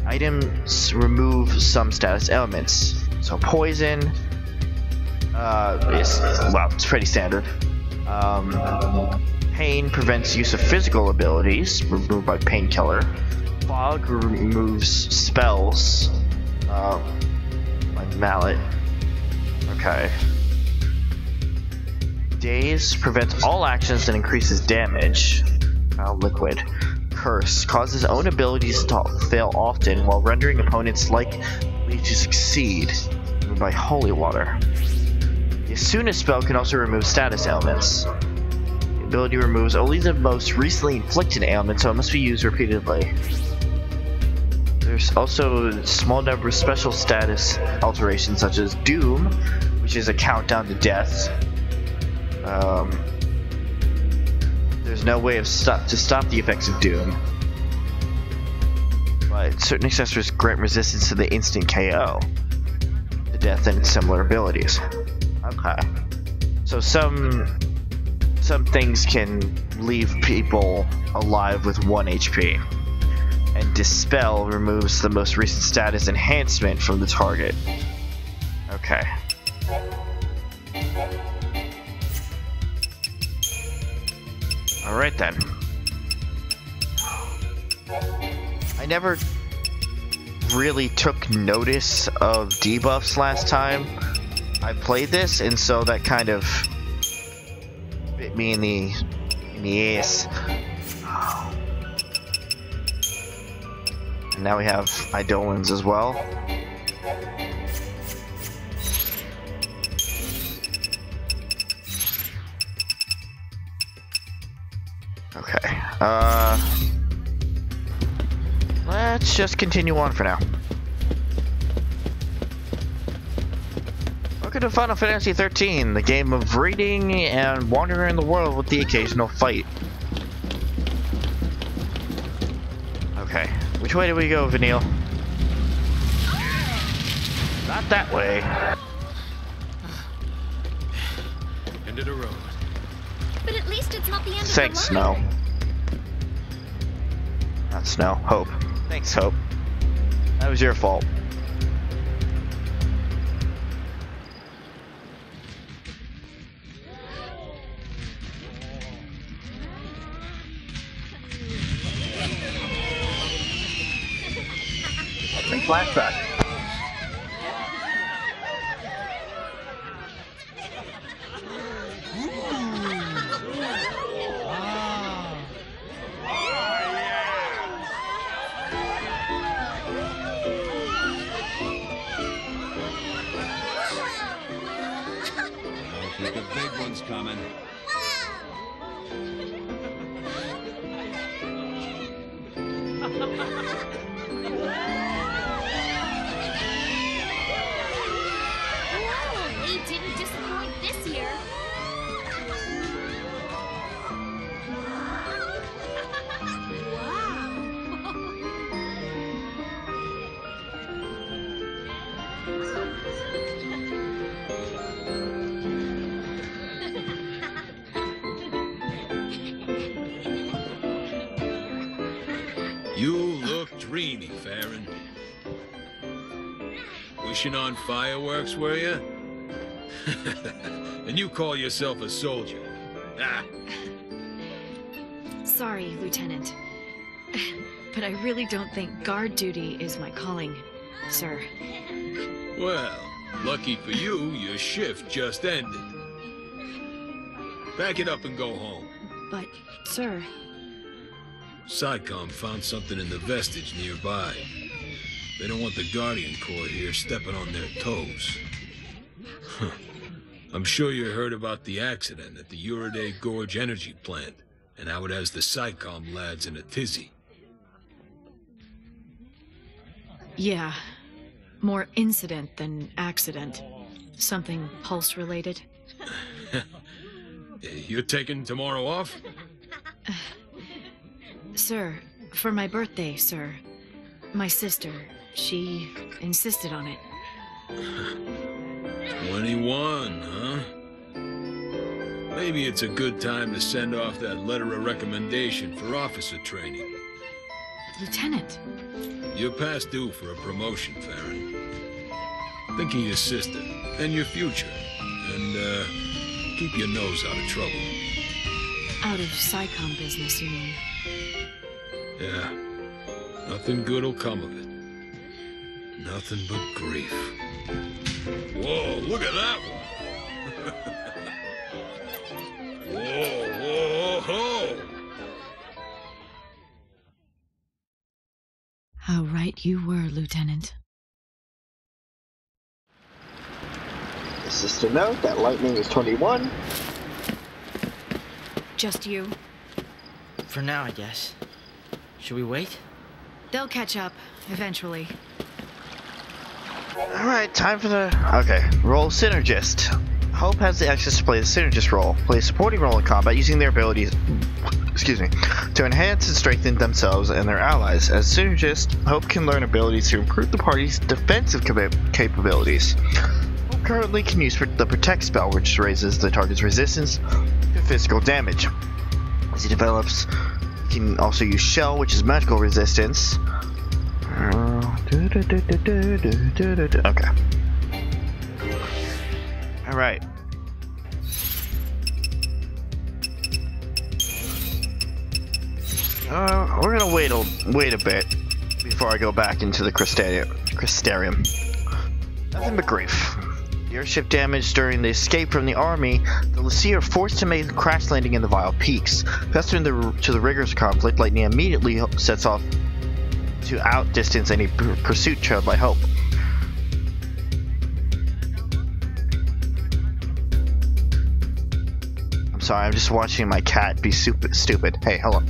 Items remove some status elements. So poison it's pretty standard. Pain prevents use of physical abilities, removed by Painkiller. Fog removes spells, by Mallet. Okay. Daze prevents all actions and increases damage. Liquid. Curse causes own abilities to fail often while rendering opponents likely to succeed. Removed by Holy Water. The Asuna spell can also remove status ailments. The ability removes only the most recently inflicted ailment, so it must be used repeatedly. There's also a small number of special status alterations, such as Doom, which is a countdown to death. There's no way to stop the effects of Doom, but certain accessories grant resistance to the instant KO, to death, and similar abilities. Okay, so some things can leave people alive with 1 HP, and Dispel removes the most recent status enhancement from the target. Okay. Alright then. I never really took notice of debuffs last time I played this, and so that kind of bit me in the ass. And now we have Eidolons as well. Okay, let's just continue on for now. Welcome to Final Fantasy XIII, the game of reading and wandering in the world with the occasional fight. Okay, which way do we go, Vanille? Not that way. End of the road. But at least it's not the end Thanks, of the line. Snow. Not Snow, Hope. Thanks, Hope. That was your fault. Flashback. I think a big one's coming. He didn't disappoint this year. You look dreamy, Farron. Wishing on fireworks, were you? And you call yourself a soldier? Sorry, Lieutenant. But I really don't think guard duty is my calling, sir. Well, lucky for you, your shift just ended. Pack it up and go home. But, sir... SciComm found something in the vestige nearby. They don't want the Guardian Corps here stepping on their toes. Huh. I'm sure you heard about the accident at the Uriday Gorge energy plant, and how it has the SciComm lads in a tizzy. Yeah. More incident than accident. Something pulse-related. You're taking tomorrow off? Sir, for my birthday, sir. My sister, she insisted on it. 21, huh? Maybe it's a good time to send off that letter of recommendation for officer training. Lieutenant. You're past due for a promotion, Farron. Think of your sister and your future, and keep your nose out of trouble. Out of SciComm business, you mean? Yeah. Nothing good'll come of it. Nothing but grief. Whoa, look at that one! Whoa, whoa, whoa! How right you were, Lieutenant. This is to note that Lightning is 21. Just you? For now, I guess. Should we wait? They'll catch up, eventually. Alright, time for the... Okay, roll Synergist. Hope has the access to play the Synergist role. Play a supporting role in combat using their abilities... excuse me, to enhance and strengthen themselves and their allies. As Synergist, Hope can learn abilities to improve the party's defensive capabilities. Hope currently can use the Protect spell, which raises the target's resistance to physical damage. As he develops, he can also use Shell, which is magical resistance. Okay. Alright. We're gonna wait a bit before I go back into the Crystarium. Nothing but grief. The airship damaged during the escape from the army, the Lassie are forced to make a crash landing in the Vile Peaks. Festering to the rigorous conflict, Lightning immediately sets off to outdistance any pursuit trailed by Hope. I'm sorry, I'm just watching my cat be stupid. Hey, hello.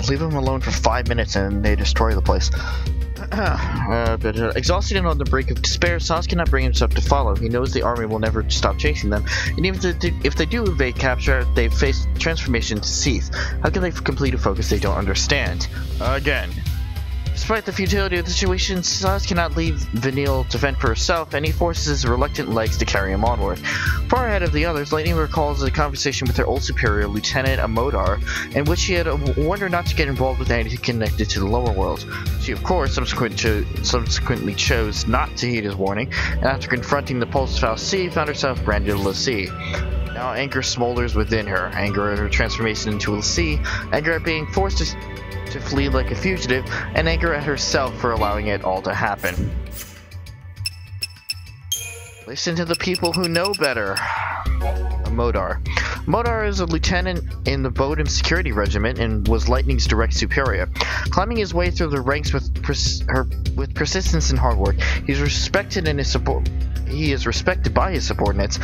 Leave them alone for 5 minutes and they destroy the place. Exhausted and on the brink of despair, Saz cannot bring himself to follow. He knows the army will never stop chasing them, and even if they do evade capture, they face transformation to Seath. How can they complete a focus they don't understand? Again. Despite the futility of the situation, Saz cannot leave Vanille to fend for herself, and he forces his reluctant legs to carry him onward. Far ahead of the others, Lightning recalls a conversation with her old superior, Lieutenant Amodar, in which she had warned her not to get involved with anything connected to the lower world. She, of course, subsequently chose not to heed his warning, and after confronting the pulse Fallacy, found herself branded Lassie. Now anger smolders within her, anger at her transformation into Lassie, anger at being forced to flee like a fugitive, and anger at herself for allowing it all to happen. Listen to the people who know better. Modar. Modar is a lieutenant in the Bodham Security Regiment and was Lightning's direct superior. Climbing his way through the ranks with persistence and hard work, he is respected by his subordinates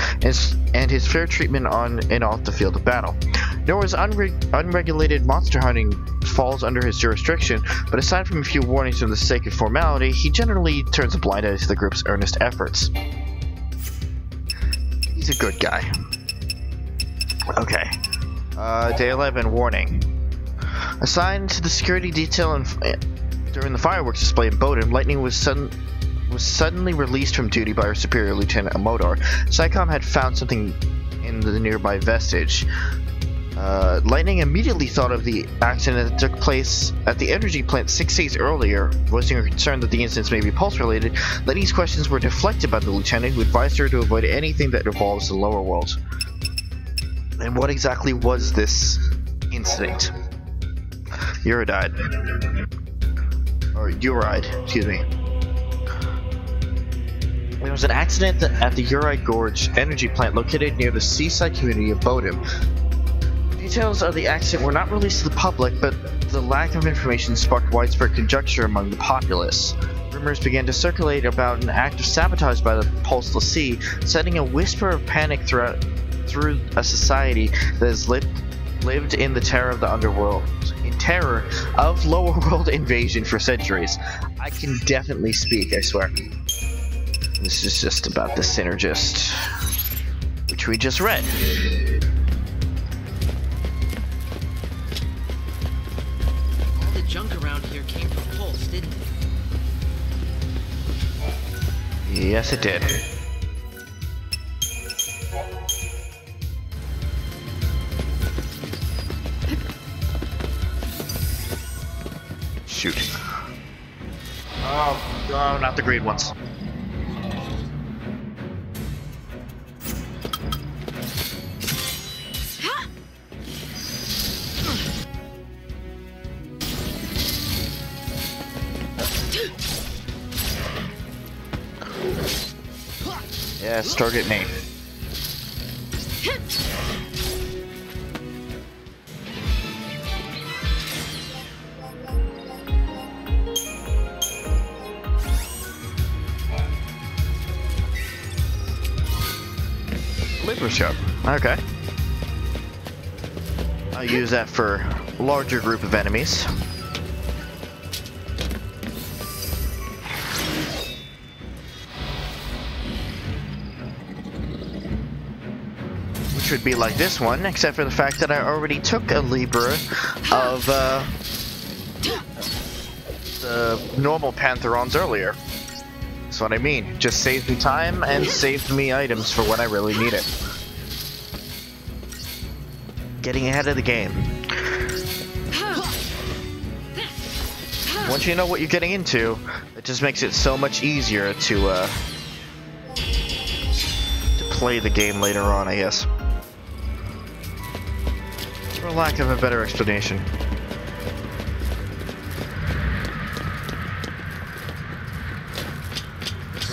and his fair treatment on and off the field of battle. Nora's unregulated monster hunting falls under his jurisdiction, but aside from a few warnings for the sake of formality, he generally turns a blind eye to the group's earnest efforts. He's a good guy. Okay. Day 11, warning. Assigned to the security detail during the fireworks display in Bodin, Lightning was suddenly released from duty by her superior, Lieutenant Amodar. SciComm had found something in the nearby vestige. Lightning immediately thought of the accident that took place at the energy plant 6 days earlier, voicing her concern that the incidents may be pulse-related. Lightning's questions were deflected by the lieutenant, who advised her to avoid anything that involves the lower world. And what exactly was this incident? Uridide. Or Uride, excuse me. There was an accident at the Uride Gorge energy plant located near the seaside community of Bodin. Details of the accident were not released to the public, but the lack of information sparked widespread conjecture among the populace. Rumors began to circulate about an act of sabotage by the Pulseless Sea, setting a whisper of panic through a society that has lived in the terror of the underworld, in terror of lower world invasion for centuries. I can definitely speak, I swear. This is just about the Synergist, which we just read. All the junk around here came from Pulse, didn't it? Yes, it did. Shoot. Oh, not the green ones. Yes, target me. Liver shop. Okay. I'll use that for a larger group of enemies. Which would be like this one, except for the fact that I already took a Libra of the normal Pantherons earlier. That's what I mean. Just saved me time and saved me items for when I really need it. Getting ahead of the game. Once you know what you're getting into, it just makes it so much easier to play the game later on, I guess. For lack of a better explanation.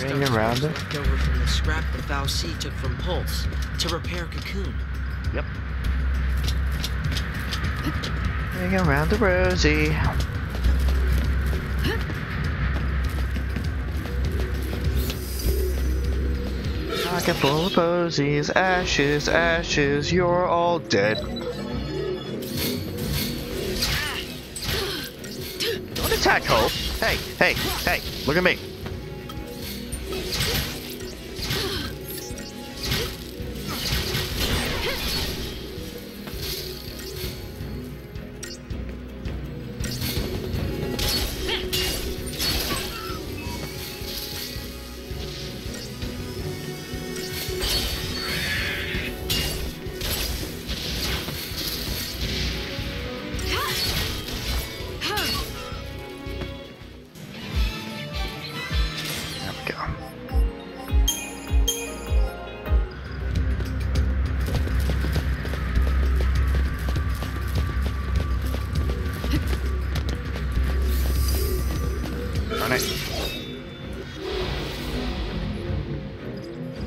Ring around it. Left over from the scrap the Fallacy took from Pulse to repair Cocoon. Yep. Ring around the rosy. Pocket full of posies, ashes, ashes, you're all dead. Don't attack Hope. Hey, hey, hey, look at me.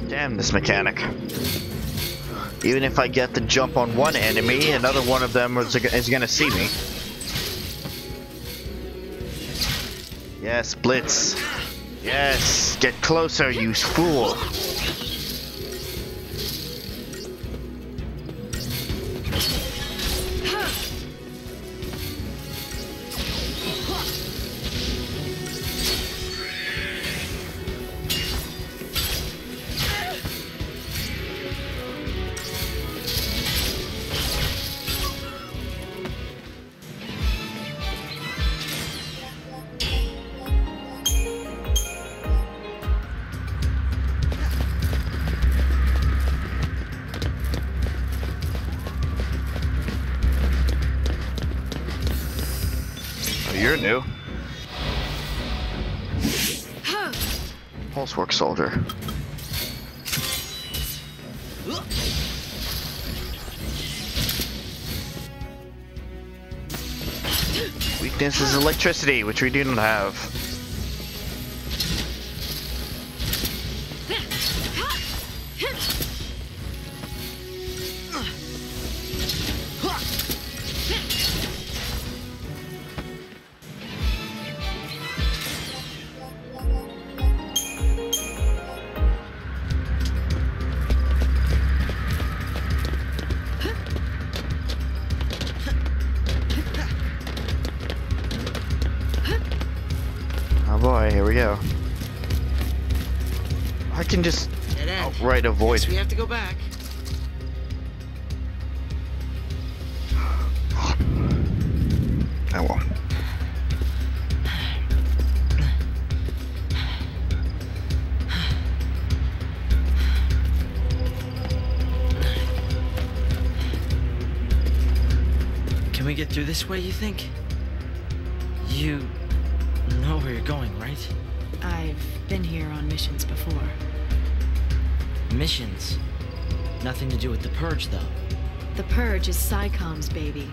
Damn this mechanic. Even if I get the jump on one enemy, another one of them is gonna see me. Yes, Blitz. Yes, get closer, you fool. you're new. Pulsework soldier. Weakness is electricity, which we do not have. Boy, here we go. I can just outright avoid. Guess we have to go back. I won't. Can we get through this way, you think? You know where you're going, right? I've been here on missions before. Missions? Nothing to do with the Purge, though. The Purge is PSICOM's baby.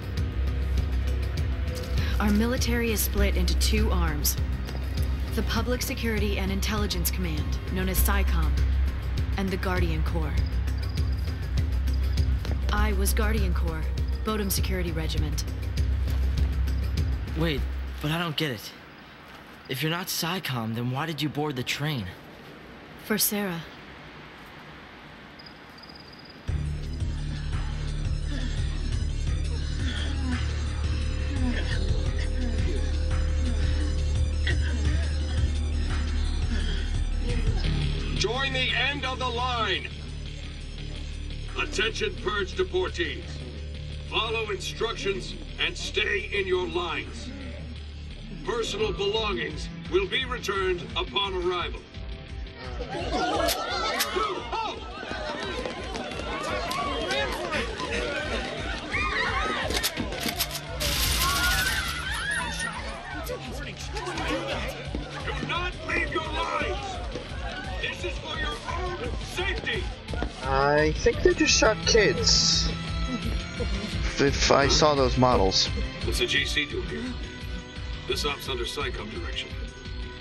Our military is split into two arms. The Public Security and Intelligence Command, known as PSICOM, and the Guardian Corps. I was Guardian Corps, Bodum Security Regiment. Wait, but I don't get it. If you're not PSICOM, then why did you board the train? For Sarah. Join the end of the line! Attention Purge deportees. Follow instructions and stay in your lines. Personal belongings will be returned upon arrival. Do not leave your lines! This is for your own safety! I think they just shot kids. If I saw those models. What's the GC doing here? This op's under PSICOM direction.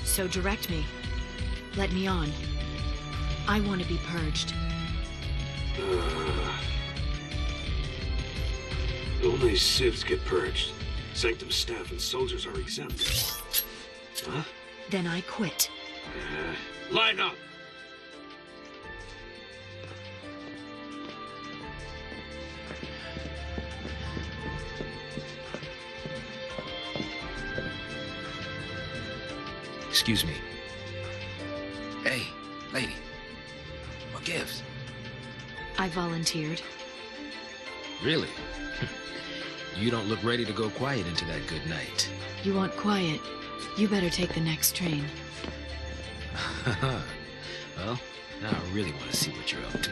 So direct me. Let me on. I want to be purged. Only civs get purged. Sanctum staff and soldiers are exempt. Huh? Then I quit. Line up! Excuse me. Hey, lady. What gives? I volunteered. Really? You don't look ready to go quiet into that good night. You want quiet? You better take the next train. Well, now I really want to see what you're up to.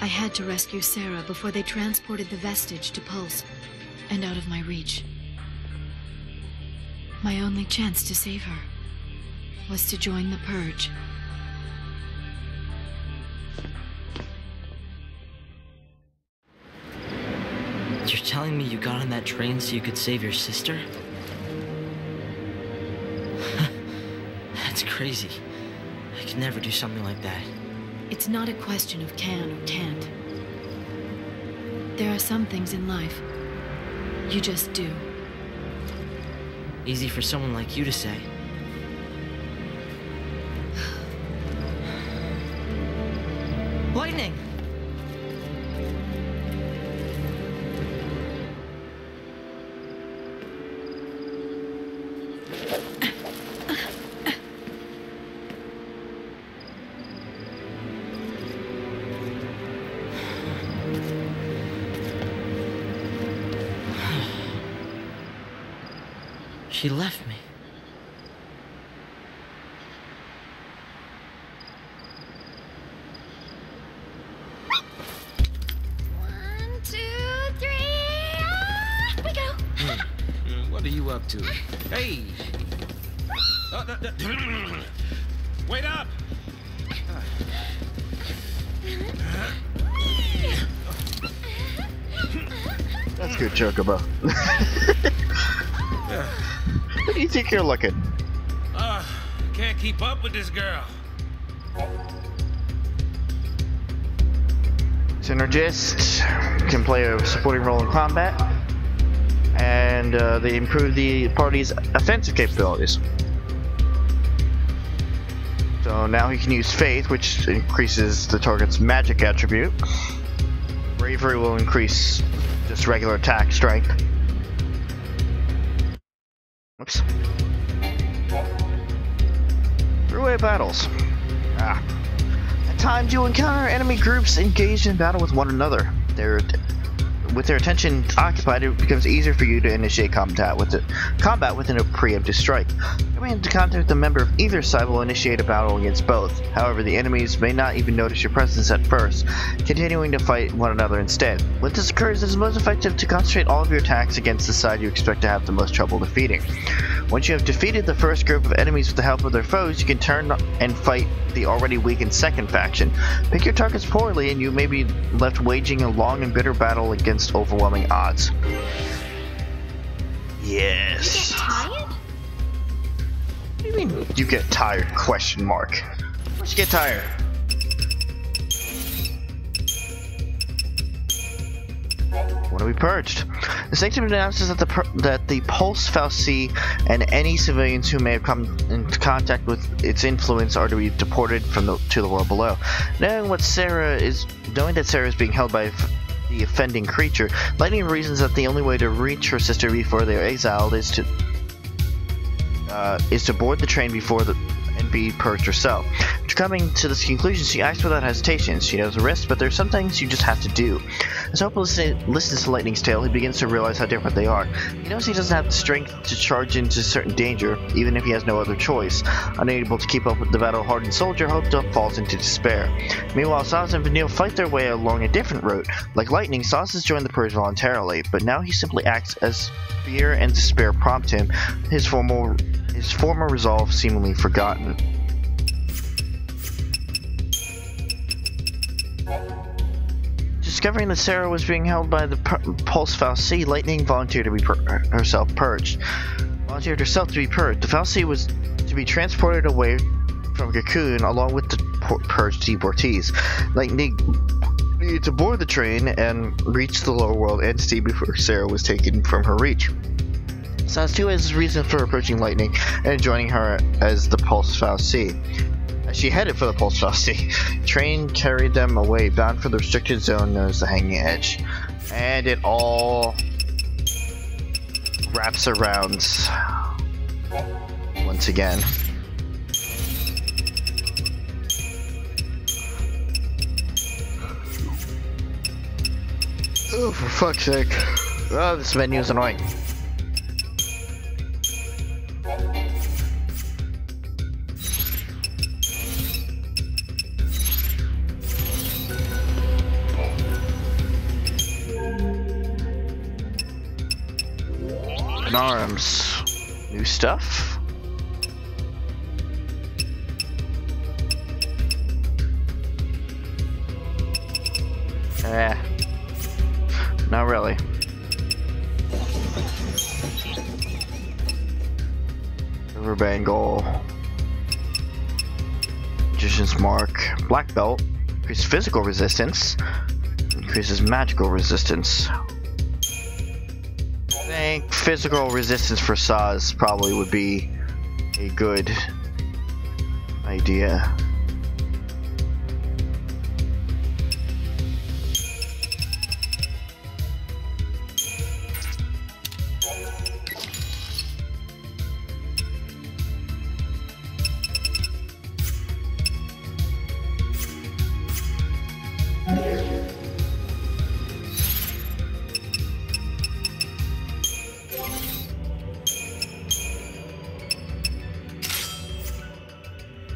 I had to rescue Sarah before they transported the vestige to Pulse, and out of my reach. My only chance to save her was to join the Purge. You're telling me you got on that train so you could save your sister? That's crazy. I could never do something like that. It's not a question of can or can't. There are some things in life you just do. Easy for someone like you to say. Lightning! She left me. One, two, three. Ah! We got What are you up to? Hey! Oh, wait up! That's good, Chocobo. What do you think you're looking? Can't keep up with this girl. Synergist can play a supporting role in combat, and they improve the party's offensive capabilities. So now he can use Faith, which increases the target's magic attribute. Bravery will increase just regular attack strength. Oops. Three-way battles. At times you encounter enemy groups engaged in battle with one another. With their attention occupied, it becomes easier for you to initiate combat within a preemptive strike. Coming into contact with a member of either side will initiate a battle against both. However, the enemies may not even notice your presence at first, continuing to fight one another instead. When this occurs, it is most effective to concentrate all of your attacks against the side you expect to have the most trouble defeating. Once you have defeated the first group of enemies with the help of their foes, you can turn and fight the already weakened second faction. Pick your targets poorly and you may be left waging a long and bitter battle against overwhelming odds. Yes. You get tired? What do you mean you get tired? Question mark. Where'd you get tired? Want to be purged. The Sanctum announces that the Pulse Fallacy and any civilians who may have come into contact with its influence are to be deported to the world below. Knowing that Sarah is being held by the offending creature, Lightning reasons that the only way to reach her sister before they are exiled is to board the train and be purged herself. After coming to this conclusion, she acts without hesitation. She knows the risk, but there are some things you just have to do. As Hope listens to Lightning's tale, he begins to realize how different they are. He knows he doesn't have the strength to charge into certain danger, even if he has no other choice. Unable to keep up with the battle-hardened soldier, Hope falls into despair. Meanwhile, Suzie and Vanille fight their way along a different route. Like Lightning, Suzie has joined the Purge voluntarily, but now he simply acts as fear and despair prompt him, his former resolve seemingly forgotten. Discovering that Sarah was being held by the Pulse Fallacy, Lightning volunteered herself to be purged. The Fallacy was to be transported away from Cocoon along with the purged deportees. Lightning needed to board the train and reach the lower world entity before Sarah was taken from her reach. Suzie too has his reason for approaching Lightning and joining her as the Pulse Fallacy. As she headed for the Pulse Fallacy, train carried them away, bound for the restricted zone known as the Hanging Edge. And it all wraps around once again. Oh, for fuck's sake. Oh, this menu is annoying. Arms. New stuff? Not really. River Bangle. Magician's Mark. Black Belt. Increases physical resistance. Increases magical resistance. I think physical resistance for Suzie probably would be a good idea.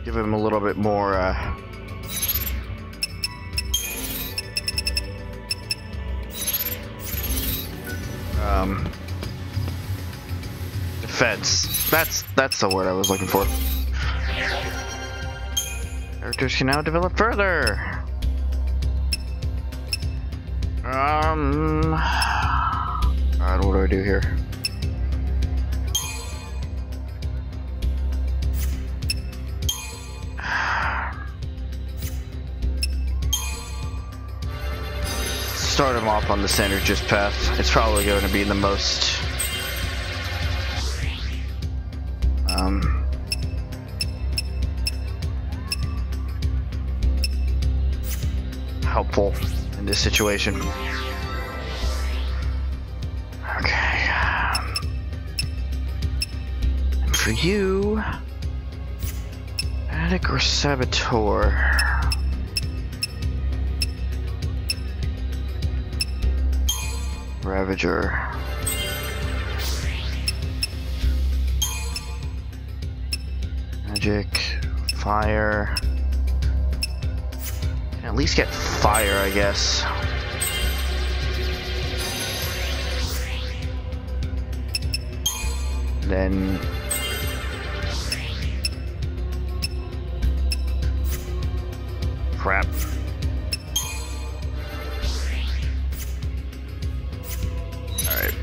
Give him a little bit more, Feds. That's the word I was looking for. Characters can now develop further. God, what do I do here? Start him off on the synergist path. It's probably going to be the most helpful in this situation. Okay. And for you, Attic or Saboteur? Ravager. Magic. Fire. Can at least get fire, I guess. Then crap. Alright.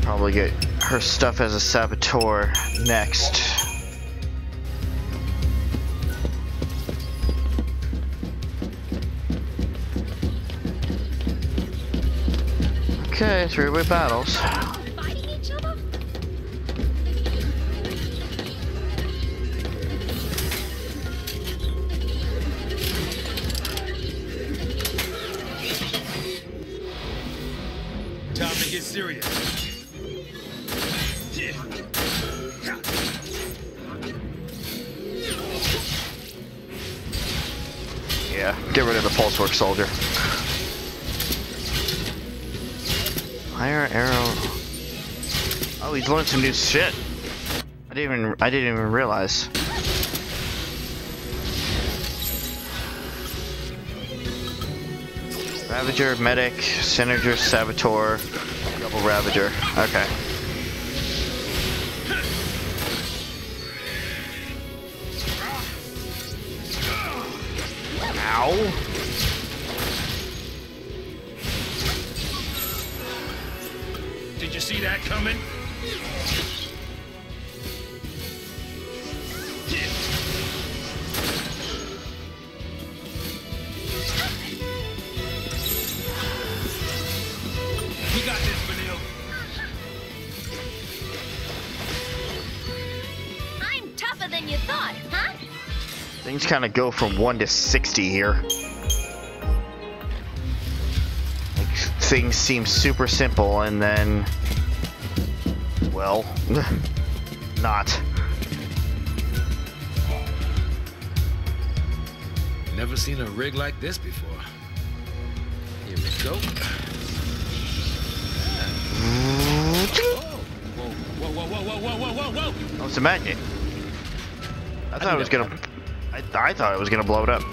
Probably get her stuff as a saboteur next. Okay, three-way battles. Fighting each other? Time to get serious. Yeah, get rid of the pulse work soldier. Fire arrow. Oh, he's learned some new shit. I didn't even realize. Ravager, medic, synergist, saboteur, double ravager. Okay. Ow. Did you see that coming? We got this, Vanille. I'm tougher than you thought, huh? Things kind of go from 1 to 60 here. Like, things seem super simple and then, well, not. Never seen a rig like this before. Here we go. Whoa, whoa, whoa, whoa, whoa, whoa, whoa, whoa! Oh, it's a magnet. I thought it was gonna. I thought it was gonna blow it up.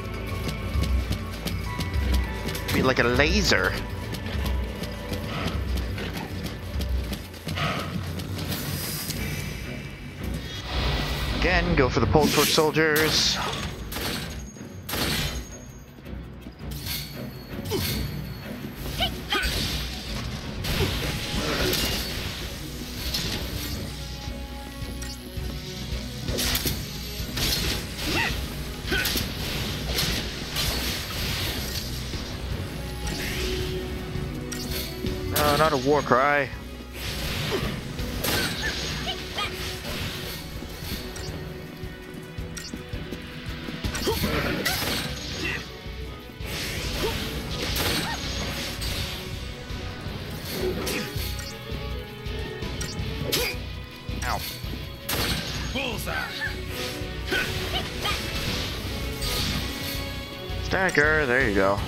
Be like a laser. Again, go for the pulse torch soldiers. No, not a war cry. Ow. Bullseye. Stagger, there you go.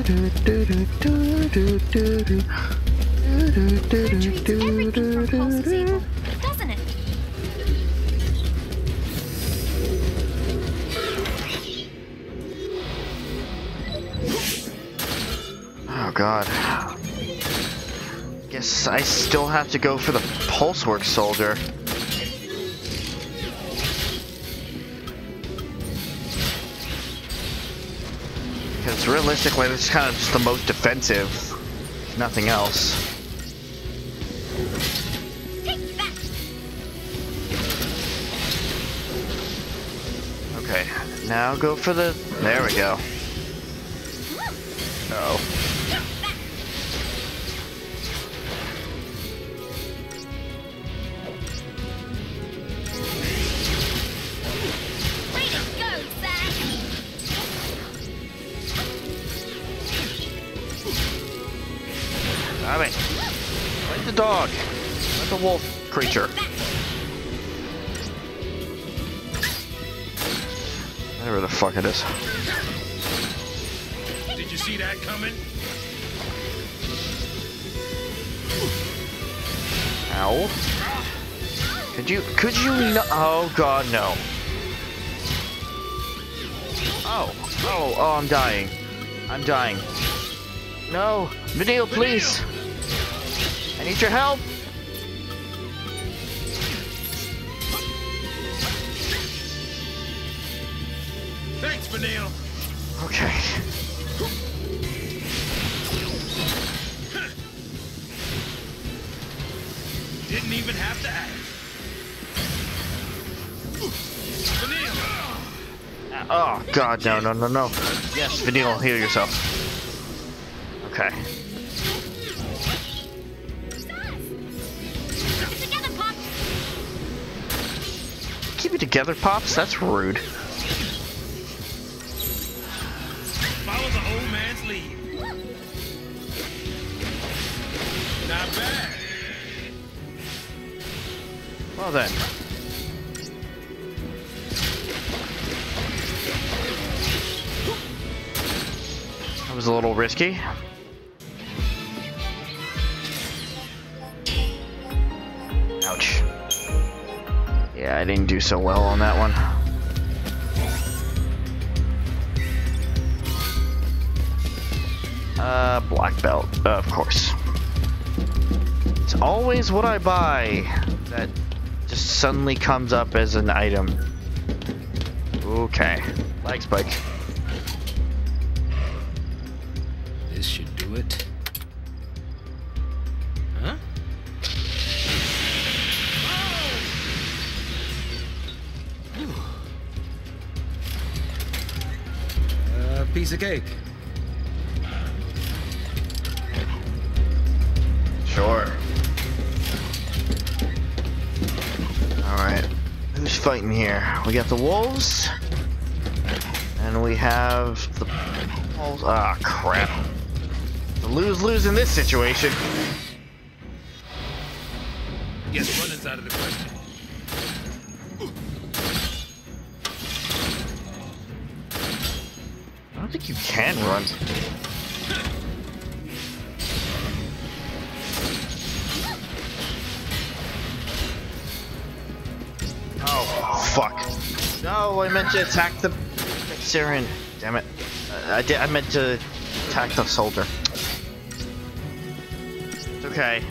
Everything from Pulse is evil, doesn't it? Oh god. Guess I still have to go for the Pulsework soldier. Because realistically, it's kind of just the most defensive. Nothing else. Okay, now go for the... There we go. Uh-oh. Damn it. Let the dog. Let the wolf creature. Whatever the fuck it is. Did you see that coming? Ow. Could you no- oh god, no. Oh, I'm dying. I'm dying. No, Vanille, please. I need your help. Thanks, Vanille. Okay. Didn't even have to ask. Vanille. Oh god, no. Yes, Vanille, heal yourself. Okay. Keep it together, Pops? That's rude. Follow the old man's lead. Not bad. Well then. That was a little risky. Ouch. Yeah, I didn't do so well on that one. Black belt, of course. It's always what I buy that just suddenly comes up as an item. Okay. Lag spike. This should do it. Huh? Piece of cake. Sure. Alright. Who's fighting here? We got the wolves. And we have the wolves. Ah, crap. The lose-lose in this situation. Guess running's out of the question. I don't think you can run. Oh, fuck. No, I meant to attack the Syrian. Damn it. I meant to attack the soldier. It's okay.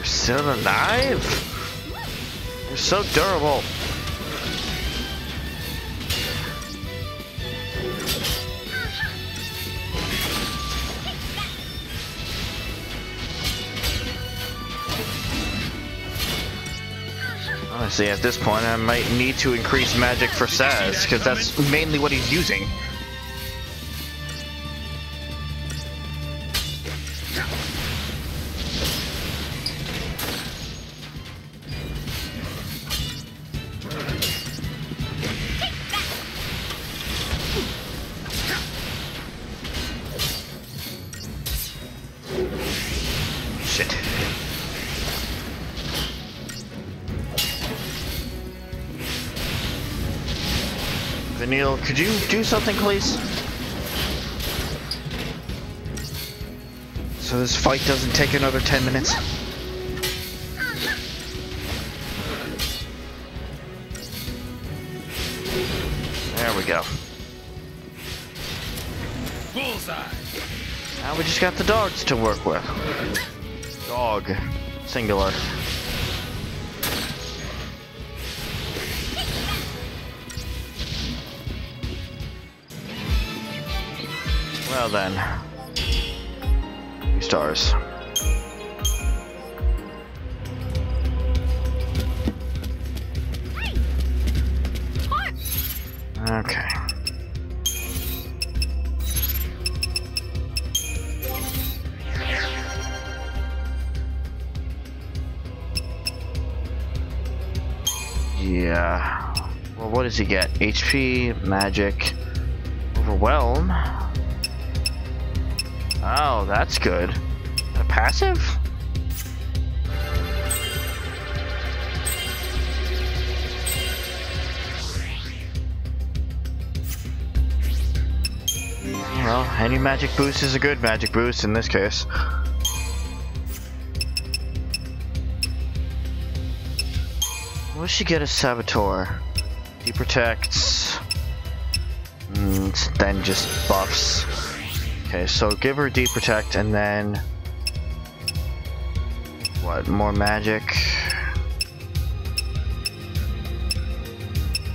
Still alive? They're so durable. Honestly, at this point, I might need to increase magic for Saz, because that's mainly what he's using. Vanille, could you do something, please? So this fight doesn't take another 10 minutes. There we go. Bullseye. Now we just got the dogs to work with. Dog. Singular. Well then. 2 stars. Okay. Yeah. Well, what does he get? HP, magic, overwhelm. Oh, that's good. A passive? Well, any magic boost is a good magic boost in this case. What does she get as Saboteur? He protects. Then just buffs. Okay, so give her Deep Protect and then... What, more magic?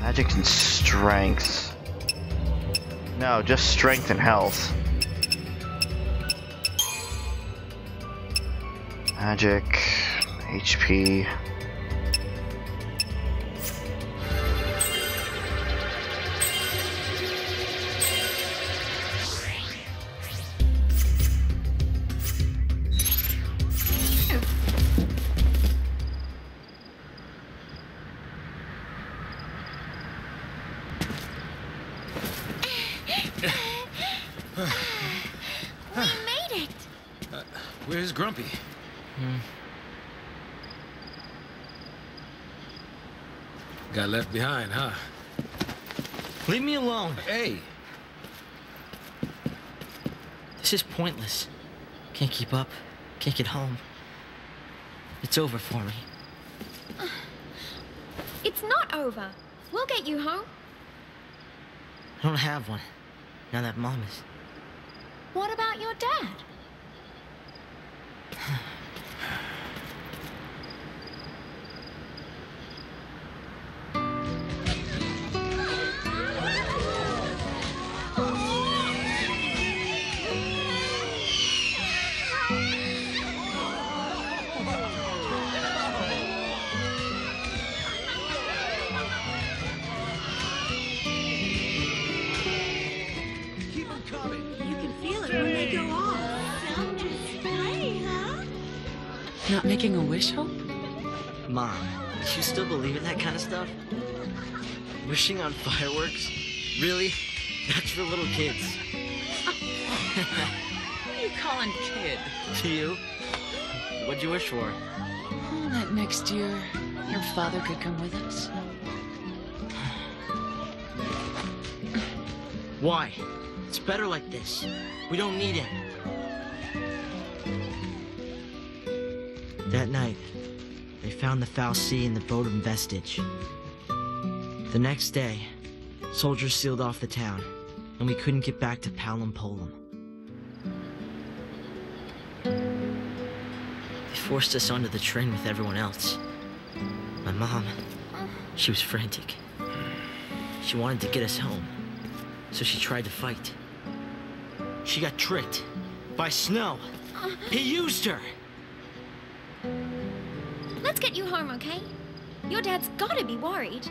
Magic and strength. No, just strength and health. Magic, HP. Where's Grumpy? Got left behind, huh? Leave me alone. Hey. This is pointless. Can't keep up. Can't get home. It's over for me. It's not over. We'll get you home. I don't have one. Now that Mom is... What about your dad? Keep them coming. You can feel it when they go off. Not making a wish, Hope? Mom, do you still believe in that kind of stuff? Wishing on fireworks? Really? That's for little kids. Who are you calling kid? You? What'd you wish for? Oh, that next year, your father could come with us. Why? It's better like this. We don't need him. That night, they found the Fallacy in the Destotim vestige. The next day, soldiers sealed off the town, and we couldn't get back to Palom. They forced us onto the train with everyone else. My mom, she was frantic. She wanted to get us home, so she tried to fight. She got tricked by Snow. He used her. Let's get you home, okay? Your dad's gotta be worried.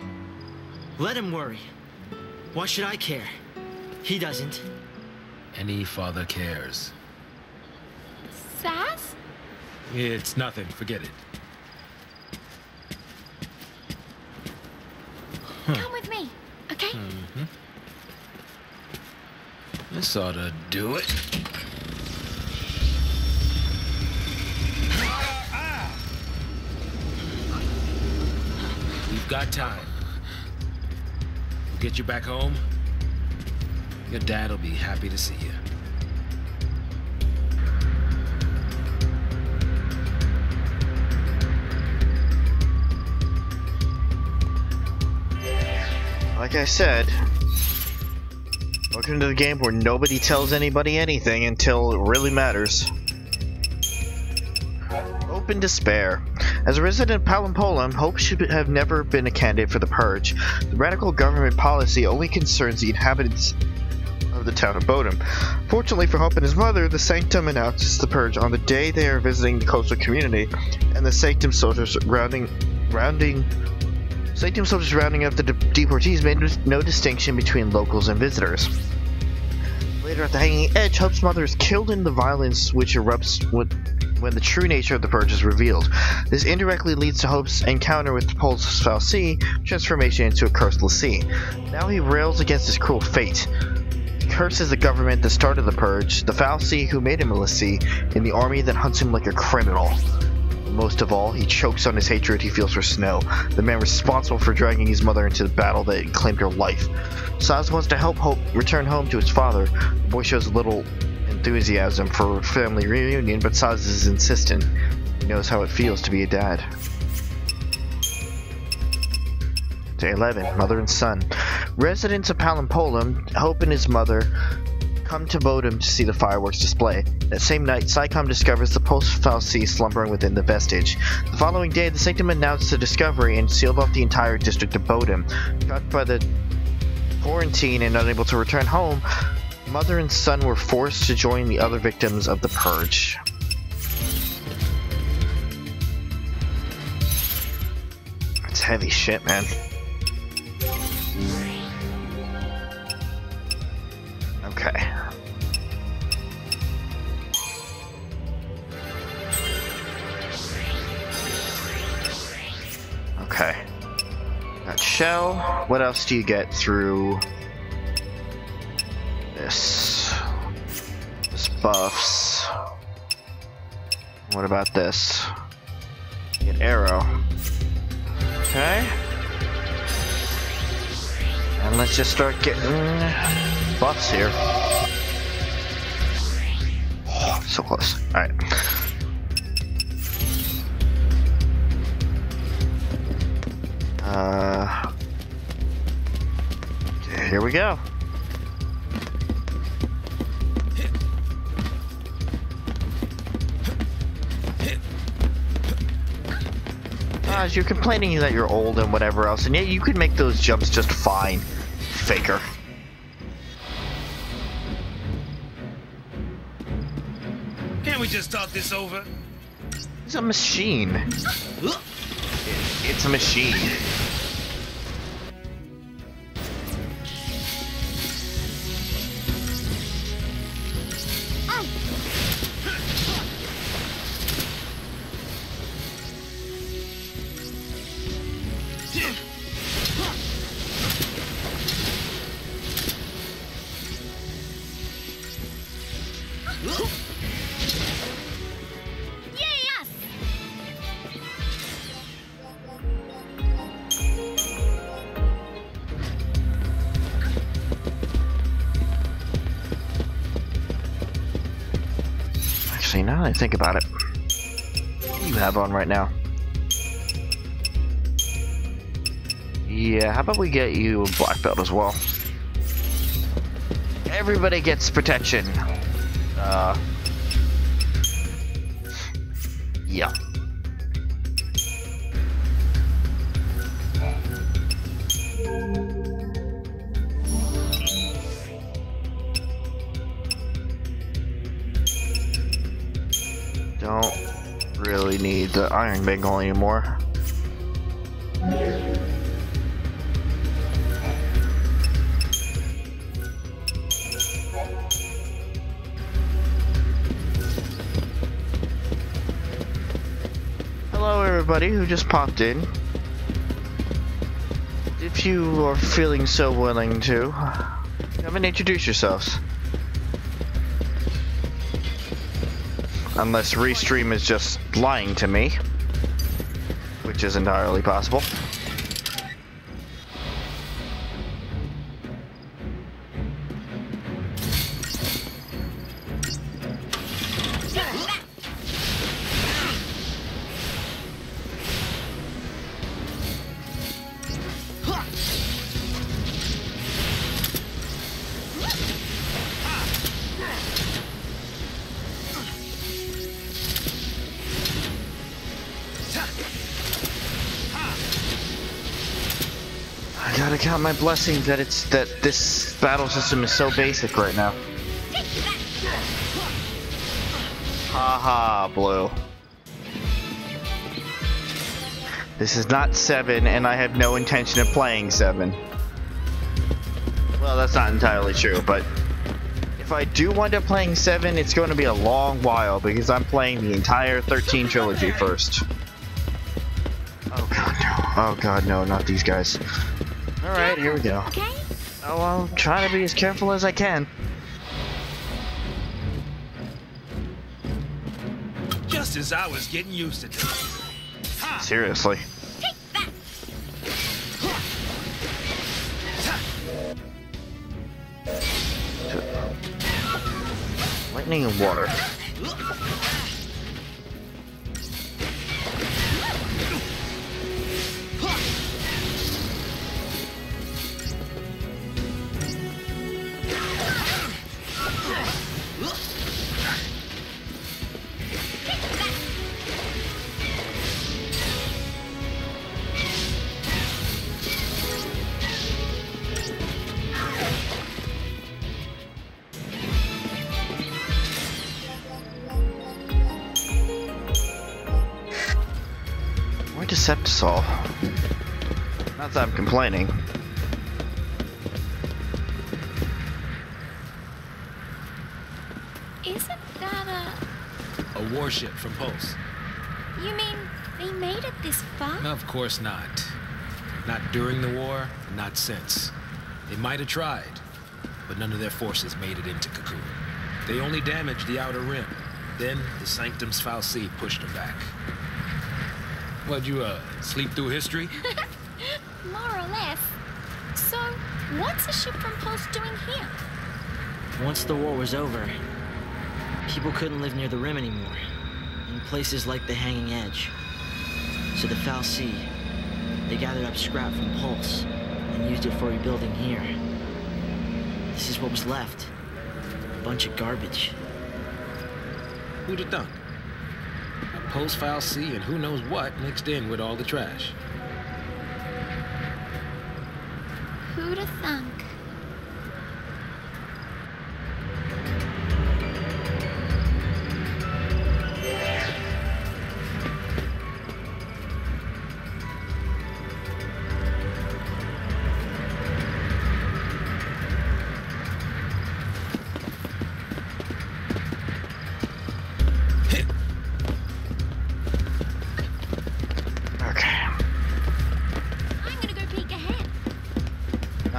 Let him worry. Why should I care? He doesn't. Any father cares. Sass? It's nothing. Forget it. Come with me, okay? This ought to do it. We've got time. We'll get you back home. Your dad'll be happy to see you. Like I said, welcome to the game where nobody tells anybody anything until it really matters. Hope and despair. As a resident of Palampolam, Hope should have never been a candidate for the Purge. The radical government policy only concerns the inhabitants of the town of Bodum. Fortunately for Hope and his mother, the Sanctum announces the Purge on the day they are visiting the coastal community, and the Sanctum soldiers rounding up the deportees made no distinction between locals and visitors. Later at the Hanging Edge, Hope's mother is killed in the violence which erupts when the true nature of the Purge is revealed. This indirectly leads to Hope's encounter with the Pole's Fallacy, transformation into a cursed Lassie. Now he rails against his cruel fate. He curses the government that started the Purge, the Fallacy who made him a Lassie, and the army that hunts him like a criminal. Most of all, he chokes on his hatred he feels for Snow, the man responsible for dragging his mother into the battle that claimed her life. Saz wants to help Hope return home to his father. The boy shows little enthusiasm for family reunion, but Saz is insistent. He knows how it feels to be a dad. Day 11, Mother and Son. Residents of Palampolam, Hope and his mother come to Bodum to see the fireworks display. That same night, Psycom discovers the post-Fallacy slumbering within the vestige. The following day, the Sanctum announced the discovery and sealed off the entire district of Bodum. Caught by the quarantine and unable to return home, Mother and Son were forced to join the other victims of the Purge. That's heavy shit, man. Okay. Okay. Got shell. What else do you get through this? This buffs. What about this? Get arrow. Okay. And let's just start getting buffs here. Oh, so close. Alright. Okay, here we go. You're complaining that you're old and whatever else, and yet you could make those jumps just fine. Faker. Can't we just talk this over? It's a machine. It's a machine. Now that I think about it, what do you have on right now? Yeah, how about we get you a black belt as well? Everybody gets protection. Yeah. Don't really need the iron bangle anymore. Hello everybody who just popped in. If you are feeling so willing to, come and introduce yourselves. Unless Restream is just lying to me, which is entirely possible. I gotta count my blessings that this battle system is so basic right now. Haha, Blue. This is not 7, and I have no intention of playing 7. Well, that's not entirely true, but if I do wind up playing 7, it's going to be a long while because I'm playing the entire 13 trilogy first. Oh god, no. Oh god, no, not these guys. Alright, here we go. Oh, I'll try to be as careful as I can. Just as I was getting used to this. Seriously. Lightning and water. Deceptisol. Not that I'm complaining. Isn't that a warship from Pulse? You mean they made it this far? Of course not. Not during the war, not since. They might have tried, but none of their forces made it into Cocoon. They only damaged the outer rim. Then the Sanctum's Fallacy pushed them back. What'd you, sleep through history? More or less. So, what's a ship from Pulse doing here? Once the war was over, people couldn't live near the rim anymore, in places like the Hanging Edge. So the Fallacy, they gathered up scrap from Pulse and used it for rebuilding here. This is what was left. A bunch of garbage. Who'd have thunk? A Pulse Fallacy and who knows what mixed in with all the trash. Who'd have thunk?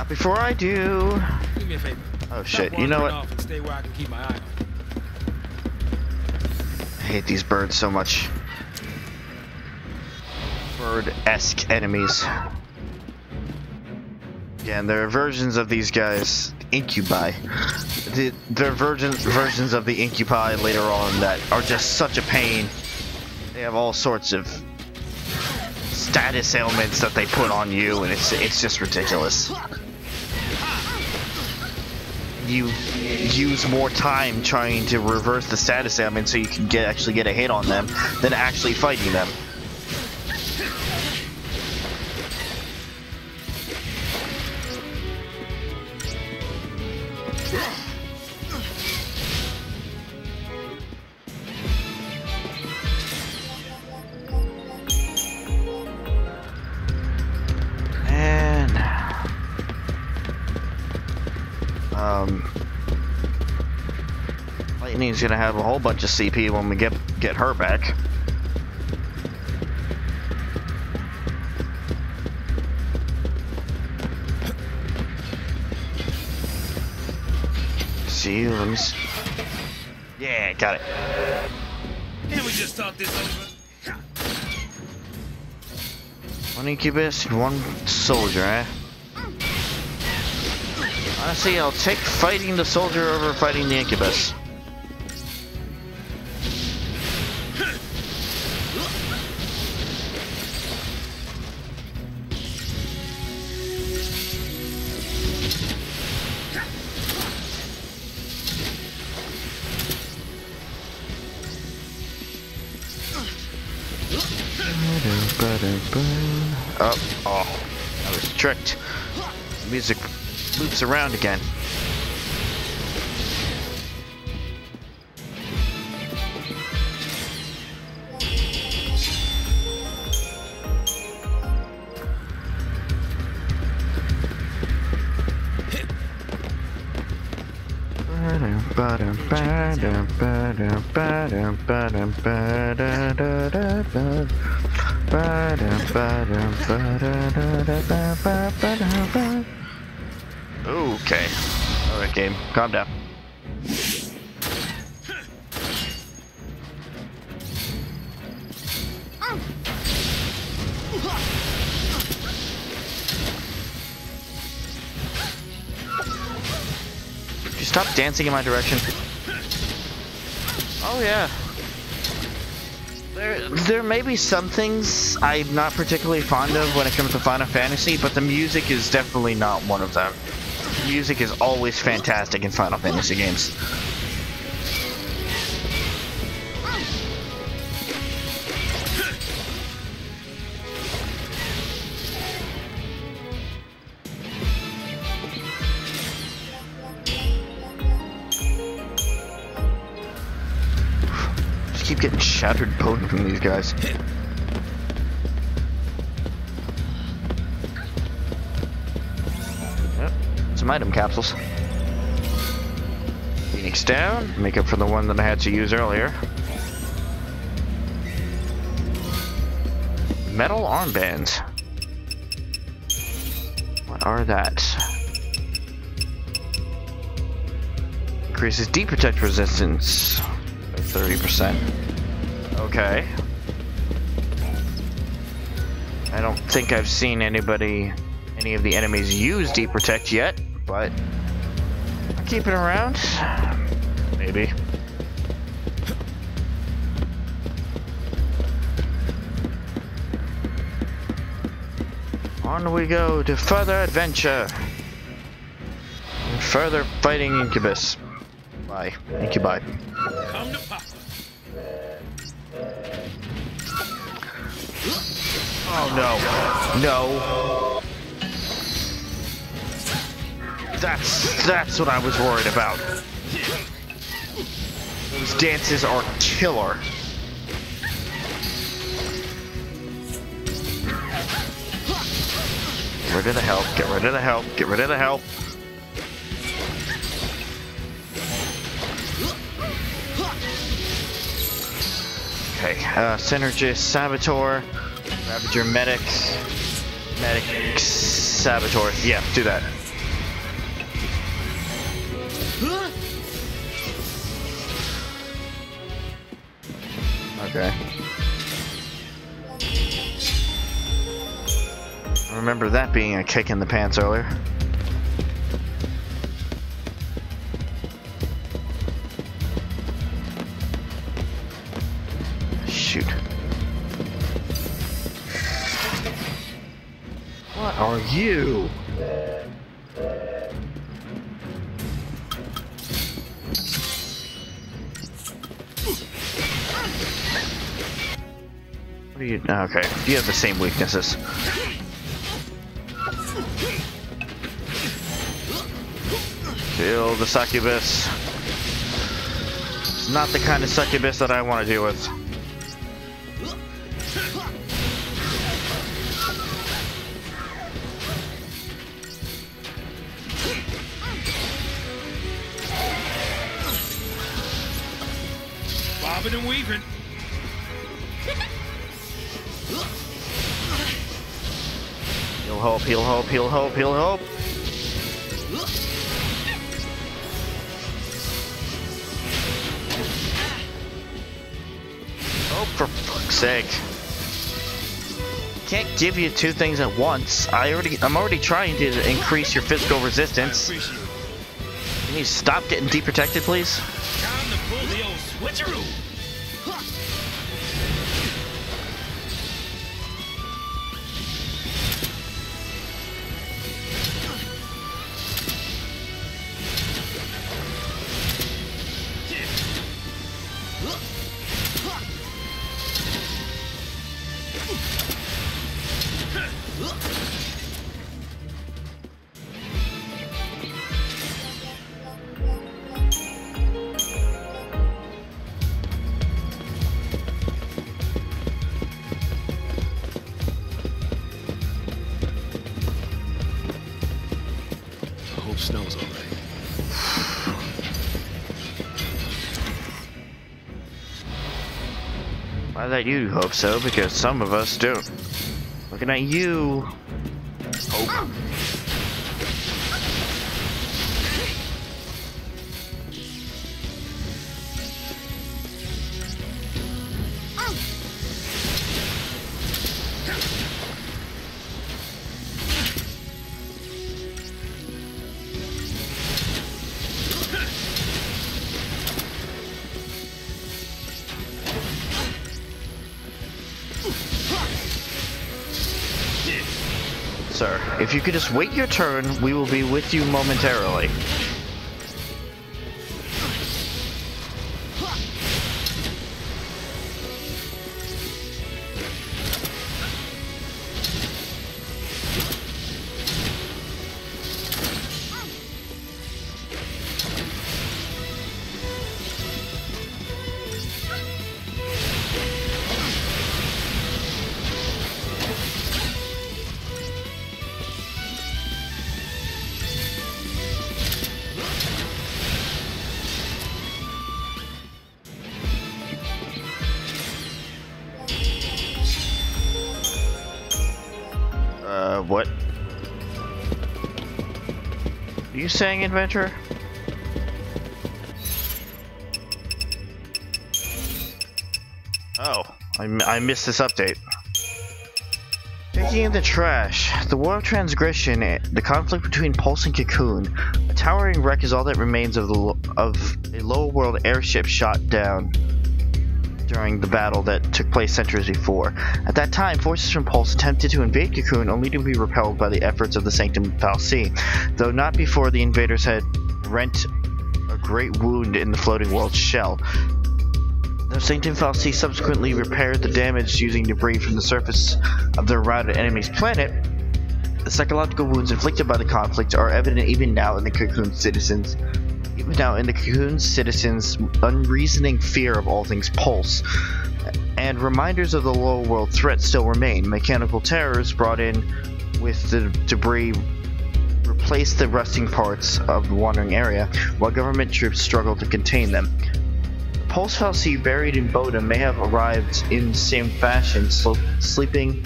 Before I do, do me a favor. Oh shit! You know what? Off and stay where I can keep my eye on. I hate these birds so much. Bird-esque enemies. Yeah, and there are versions of these guys, incubi. There are versions of the incubi later on that are just such a pain. They have all sorts of status ailments that they put on you, and it's just ridiculous. You use more time trying to reverse the status ailment so you can actually get a hit on them than actually fighting them. Lightning's gonna have a whole bunch of CP when we get her back. See, let me see. Yeah, got it. Can't we just talk this over? One incubus and one soldier, eh? Honestly, I'll take fighting the soldier over fighting the incubus. Oh, that was tricked. The music loops around again. Okay. Alright, game. Calm down. Could you stop dancing in my direction? Oh yeah. There may be some things I'm not particularly fond of when it comes to Final Fantasy, but the music is definitely not one of them. The music is always fantastic in Final Fantasy games. Keep getting shattered potent from these guys. Yep, some item capsules. Phoenix down, make up for the one that I had to use earlier. Metal armbands. What are that? Increases deep protect resistance. 30%. Okay. I don't think I've seen any of the enemies use Deep Protect yet, but I'll keep it around. Maybe. On we go to further adventure. And further fighting Incubus. Bye. Incubi. Come to Papa. Oh no. No. That's what I was worried about. Those dances are killer. Get rid of the help, get rid of the help, get rid of the help. Okay, Synergist, Saboteur, Ravager, Medic, Saboteur. Yeah, do that. Okay. I remember that being a kick in the pants earlier. Shoot. What are you? What are you? Okay, you have the same weaknesses. Kill the succubus. It's not the kind of succubus that I want to deal with. Bobbing and weaving. He'll hope, he'll hope, he'll hope, he'll hope. Oh, for fuck's sake. Can't give you two things at once. I'm already trying to increase your physical resistance. Can you stop getting deprotected, please? Time to pull the old switcheroo. I hope snow's all right. Why that you hope so? Because some of us don't. Looking at you. Hope. Sir, if you could just wait your turn, we will be with you momentarily. What? Are you saying, adventurer? Oh, I missed this update. Taking in the trash, the War of Transgression, the conflict between Pulse and Cocoon. A towering wreck is all that remains of a lower world airship shot down during the battle that took place centuries before. At that time, forces from Pulse attempted to invade Cocoon, only to be repelled by the efforts of the Sanctum Fallacy, though not before the invaders had rent a great wound in the floating world's shell. The Sanctum Fallacy subsequently repaired the damage using debris from the surface of their routed enemy's planet. The psychological wounds inflicted by the conflict are evident even now in the Cocoon citizens. Unreasoning fear of all things Pulse, and reminders of the lower world threat still remain. Mechanical terrors brought in with the debris replaced the rusting parts of the wandering area, while government troops struggle to contain them. The Pulse Fallacy buried in Bodom may have arrived in the same fashion, sleeping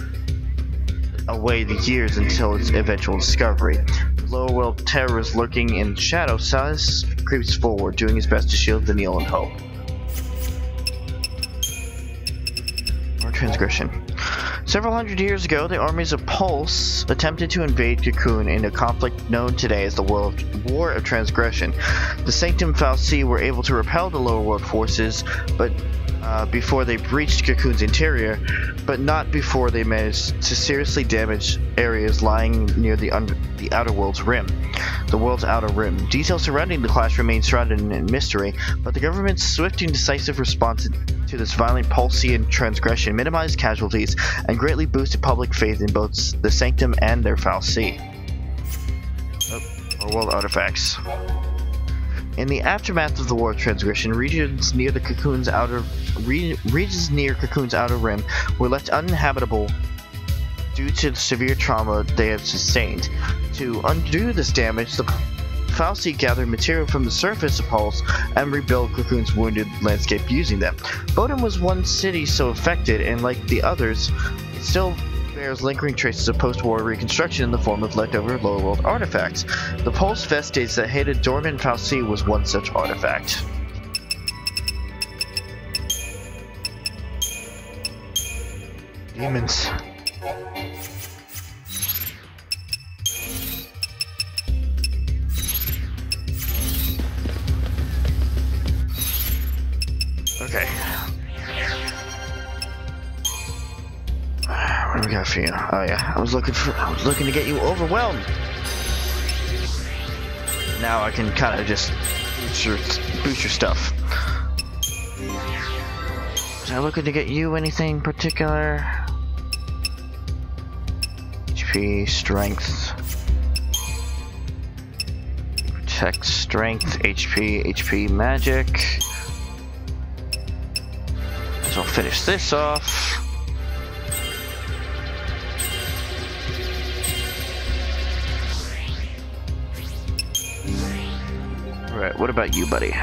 away the years until its eventual discovery. Lower world terrors lurking in shadow, Suzie creeps forward, doing his best to shield the Neil and Hope. Or transgression. Several hundred years ago, the armies of Pulse attempted to invade Cocoon in a conflict known today as the War of Transgression. The Sanctum Fallacy were able to repel the lower world forces, but before they breached Cocoon's interior, but not before they managed to seriously damage areas lying near the outer world's rim. The world's outer rim. Details surrounding the clash remain shrouded in mystery, but the government's swift and decisive response to this violent Pulsean transgression minimized casualties and greatly boosted public faith in both the Sanctum and their Fallacy. Or world artifacts. In the aftermath of the War of Transgression, regions near Cocoon's outer rim were left uninhabitable due to the severe trauma they had sustained. To undo this damage, the Fallacy gathered material from the surface of Pulse and rebuilt Cocoon's wounded landscape using them. Bodom was one city so affected, and like the others, it still bears lingering traces of post-war reconstruction in the form of leftover lower world artifacts. The Pulse Vestates that hated dormant Fallacy was one such artifact. Demons. Okay. What do we got for you? Oh yeah, I was looking to get you overwhelmed. Now I can kind of just boost your stuff. Was I looking to get you anything particular? HP, strength, protect, strength, HP, magic. So I'll finish this off. Alright, what about you, buddy?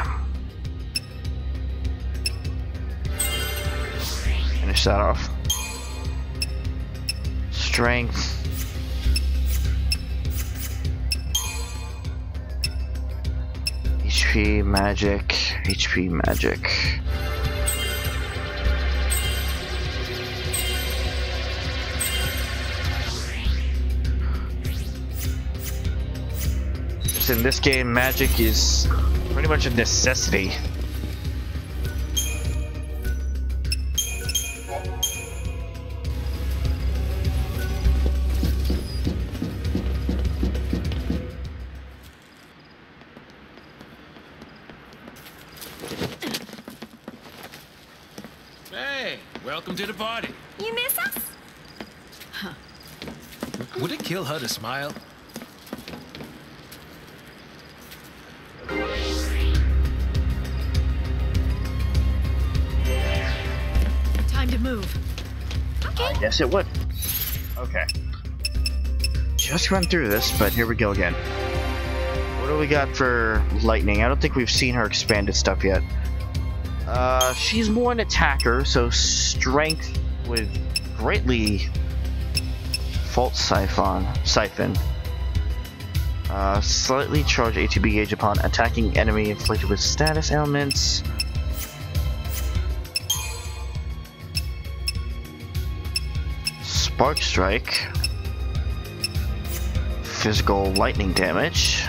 Finish that off. Strength. HP, magic. HP, magic. In this game, magic is pretty much a necessity. Hey, welcome to the party. You miss us? Huh. Would it kill her to smile? Time to move. Okay. Yes, it would. Okay. Just run through this, but here we go again. What do we got for lightning? I don't think we've seen her expanded stuff yet. She's more an attacker, so strength would greatly fault siphon. Slightly charge ATB gauge upon attacking enemy inflicted with status ailments. Spark strike. Physical lightning damage.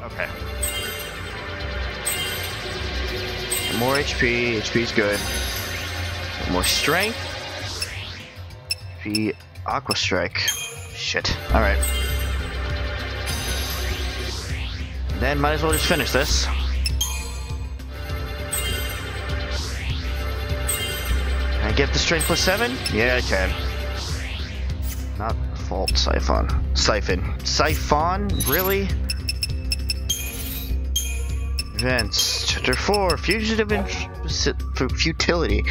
Okay. More HP. HP's good. More strength. HP. Aqua strike. Shit. Alright. Then might as well just finish this. Can I get the strength plus 7? Yeah, I can. Not fault siphon. Siphon? Really? Events. Chapter 4. Fugitive for futility.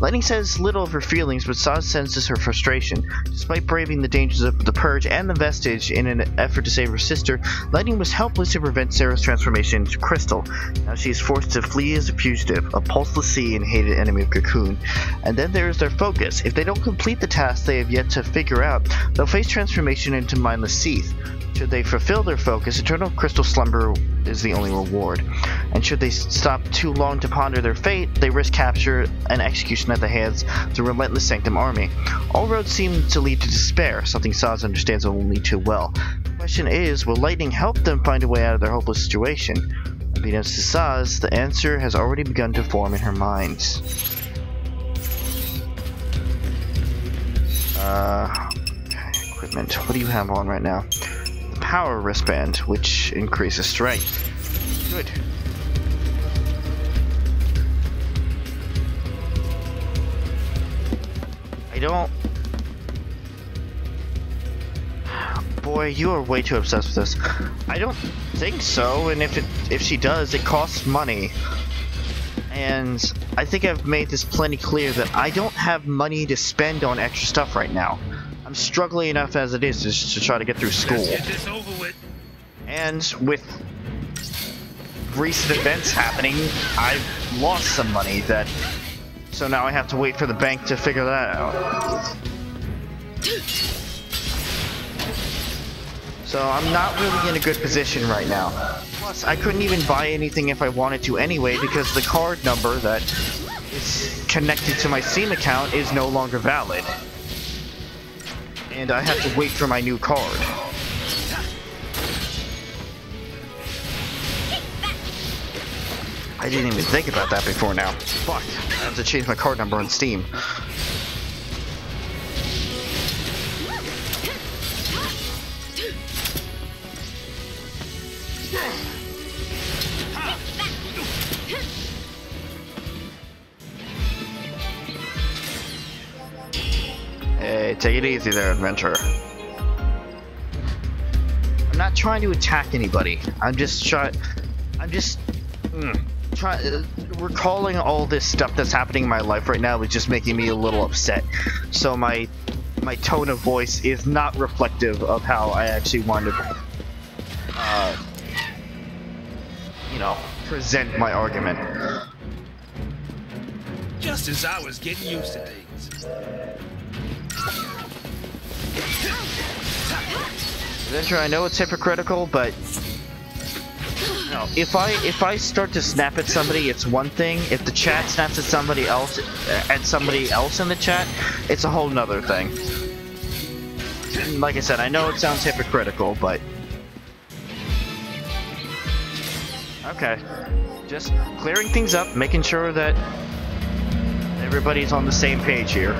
Lightning says little of her feelings, but Suzie senses her frustration. Despite braving the dangers of the Purge and the Vestige in an effort to save her sister, Lightning was helpless to prevent Sarah's transformation into Crystal. Now she is forced to flee as a fugitive, a pulseless sea and hated enemy of Cocoon. And then there is their focus. If they don't complete the task they have yet to figure out, they'll face transformation into mindless Seath. Should they fulfill their focus, eternal crystal slumber is the only reward. And should they stop too long to ponder their fate, they risk capture and execution at the hands of the relentless Sanctum army. All roads seem to lead to despair, something Suzie understands only too well. The question is, will Lightning help them find a way out of their hopeless situation? Unbeknownst to Suzie, the answer has already begun to form in her mind. Okay, equipment. What do you have on right now? Power wristband, which increases strength. Good. I don't... Boy, you are way too obsessed with this. I don't think so, and if she does, it costs money. And I think I've made this plenty clear that I don't have money to spend on extra stuff right now. I'm struggling enough as it is just to try to get through school. Let's get this over with. And with recent events happening, I've lost some money so now I have to wait for the bank to figure that out. So I'm not really in a good position right now. Plus, I couldn't even buy anything if I wanted to anyway because the card number that is connected to my Steam account is no longer valid. And I have to wait for my new card. I didn't even think about that before now. Fuck, I have to change my card number on Steam. Hey, take it easy there, adventurer. I'm not trying to attack anybody. Recalling all this stuff that's happening in my life right now is just making me a little upset. So my my tone of voice is not reflective of how I actually want to, you know, present my argument. Just as I was getting used to things. Adventure, I know it's hypocritical, but you know, if I start to snap at somebody, it's one thing. If the chat snaps at somebody else in the chat, it's a whole nother thing. And like I said, I know it sounds hypocritical, but okay, just clearing things up, making sure that everybody's on the same page here.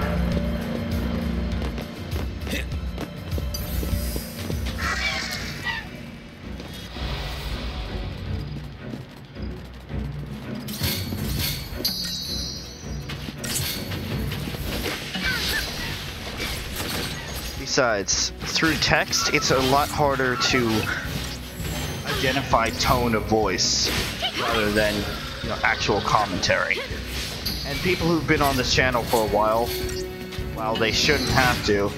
Besides, through text, it's a lot harder to identify tone of voice rather than, you know, actual commentary. And people who've been on this channel for a while they shouldn't have to,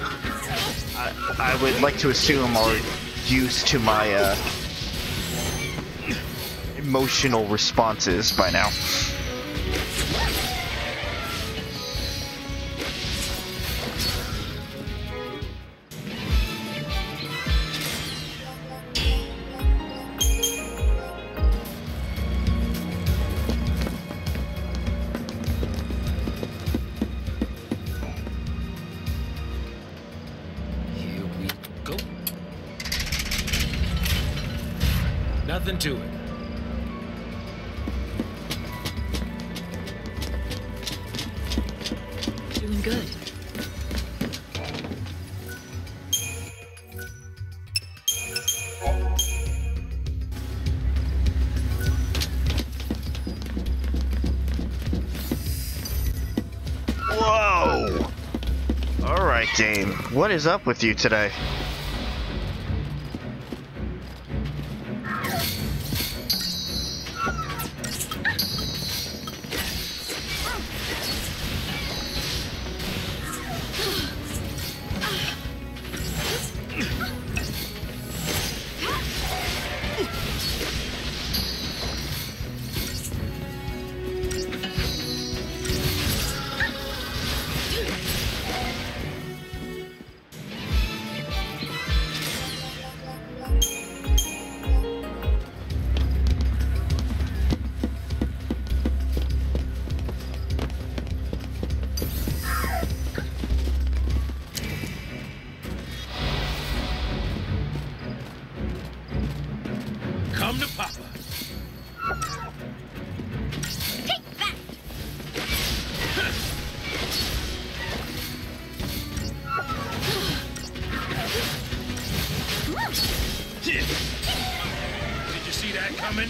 I would like to assume are used to my emotional responses by now. Nothing to it. Doing good. Whoa! Alright, Dame. What is up with you today? Come to Papa. Take that! Did you see that coming?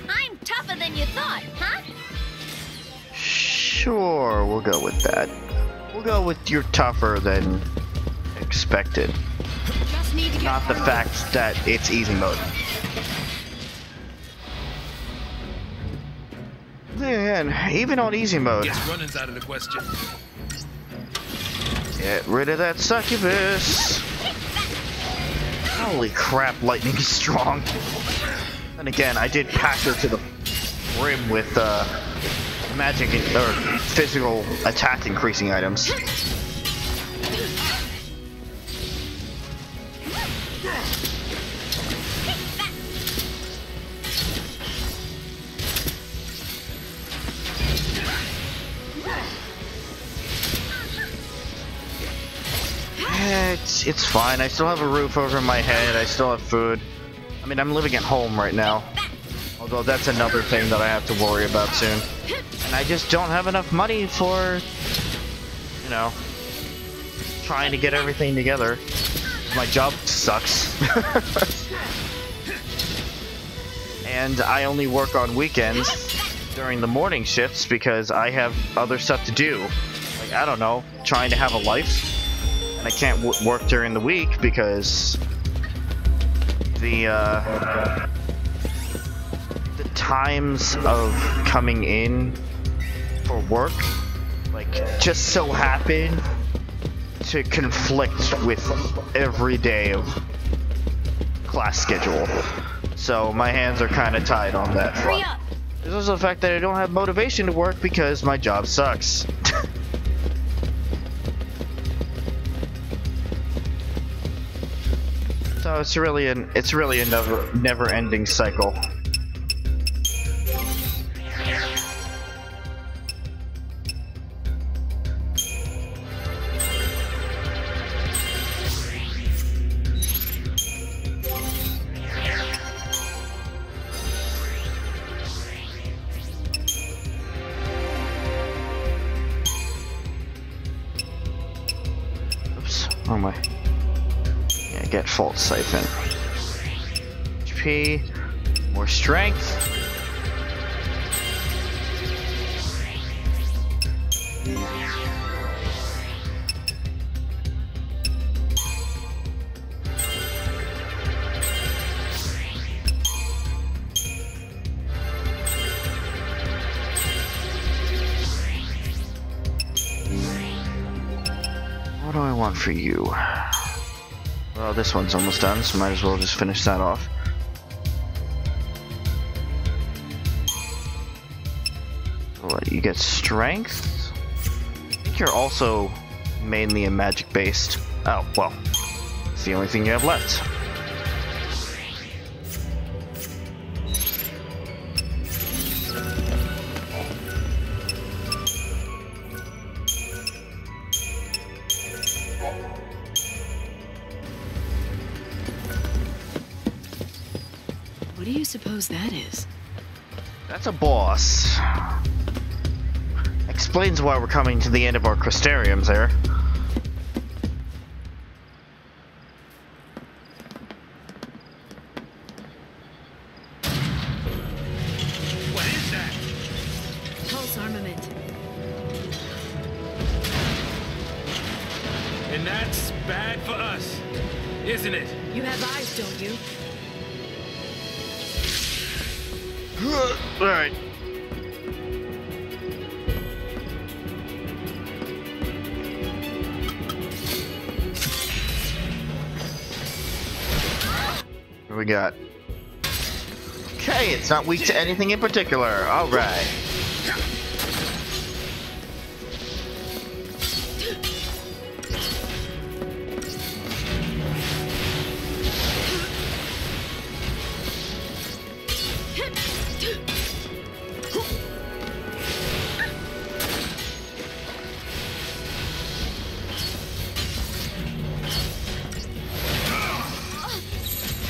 I'm tougher than you thought, huh? Sure, we'll go with that. We'll go with you're tougher than expected. Just need to get Not the fact that it's easy mode. Man, even on easy mode. Guess running's out of the question. Get rid of that succubus. Holy crap, lightning is strong. And again, I did pack her to the rim with magic or physical attack increasing items. It's fine. I still have a roof over my head. I still have food. I mean, I'm living at home right now. Although that's another thing that I have to worry about soon. And I just don't have enough money for, you know, trying to get everything together. My job sucks. And I only work on weekends during the morning shifts because I have other stuff to do. Like, I don't know, trying to have a life. And I can't work during the week because the times of coming in for work, like, just so happen to conflict with every day of class schedule. So my hands are kind of tied on that front. There's also the fact that I don't have motivation to work because my job sucks. So it's really a never-ending cycle. Oops, where am I? Yeah, get fault siphon. HP, more strength. What do I want for you? Well, this one's almost done, so might as well just finish that off. What, you get strength? I think you're also mainly a magic based. Oh, well, it's the only thing you have left. What do you suppose that is? That's a boss. Explains why we're coming to the end of our crystariums there. What is that? Pulse armament. And that's bad for us, isn't it? You have eyes, don't you? Alright. What do we got? Okay, it's not weak to anything in particular. Alright.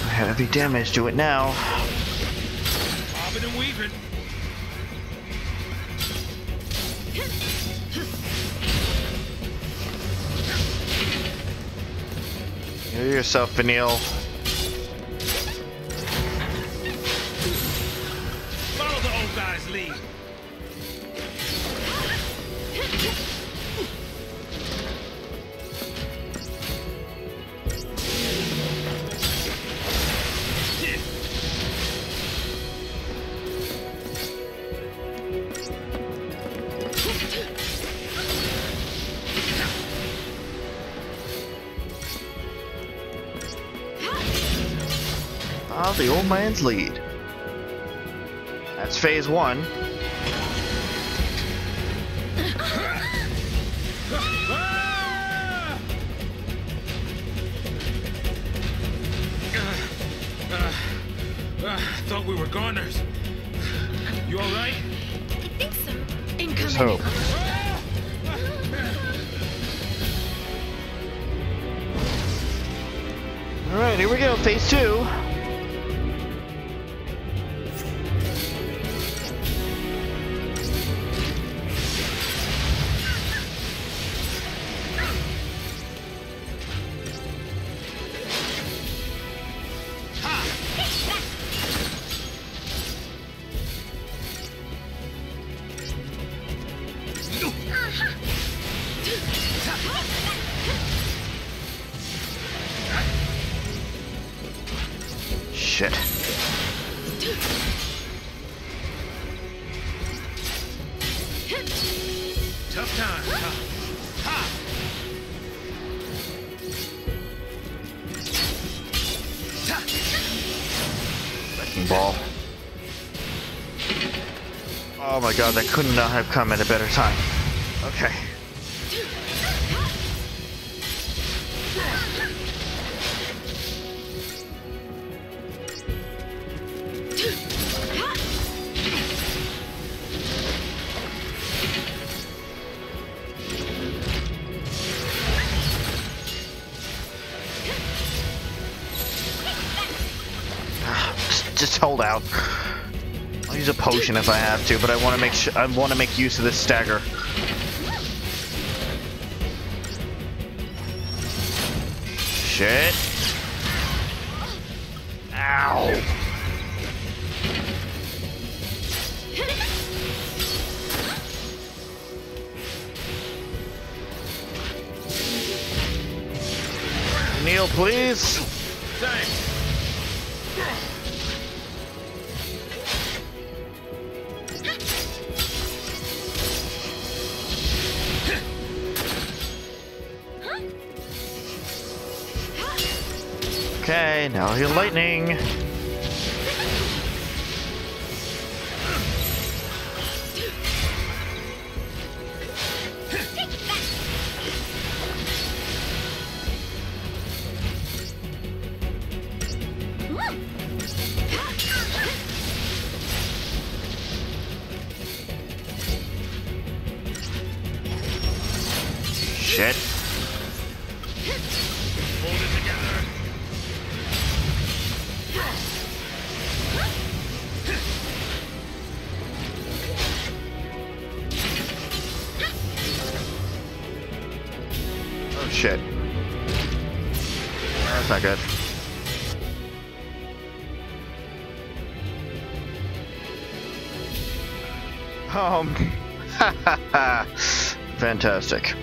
Heavy damage to it now. Bobbing and weaving. Heal yourself, Vanille. Follow the old guy's lead. Follow the old man's lead. That's phase one. Thought we were goners. You all right? I think so. There's hope. Alright, here we go, phase two. shit. Tough time. Ha! Wrecking ball. Oh my god, that could not have come at a better time. Okay. Just hold out. I'll use a potion if I have to, but I want to make use of this stagger. Shit. Ow. Kneel, please. Thanks. Okay, now heal lightning. Shit. Hold it together. Oh shit. That's not good. Fantastic.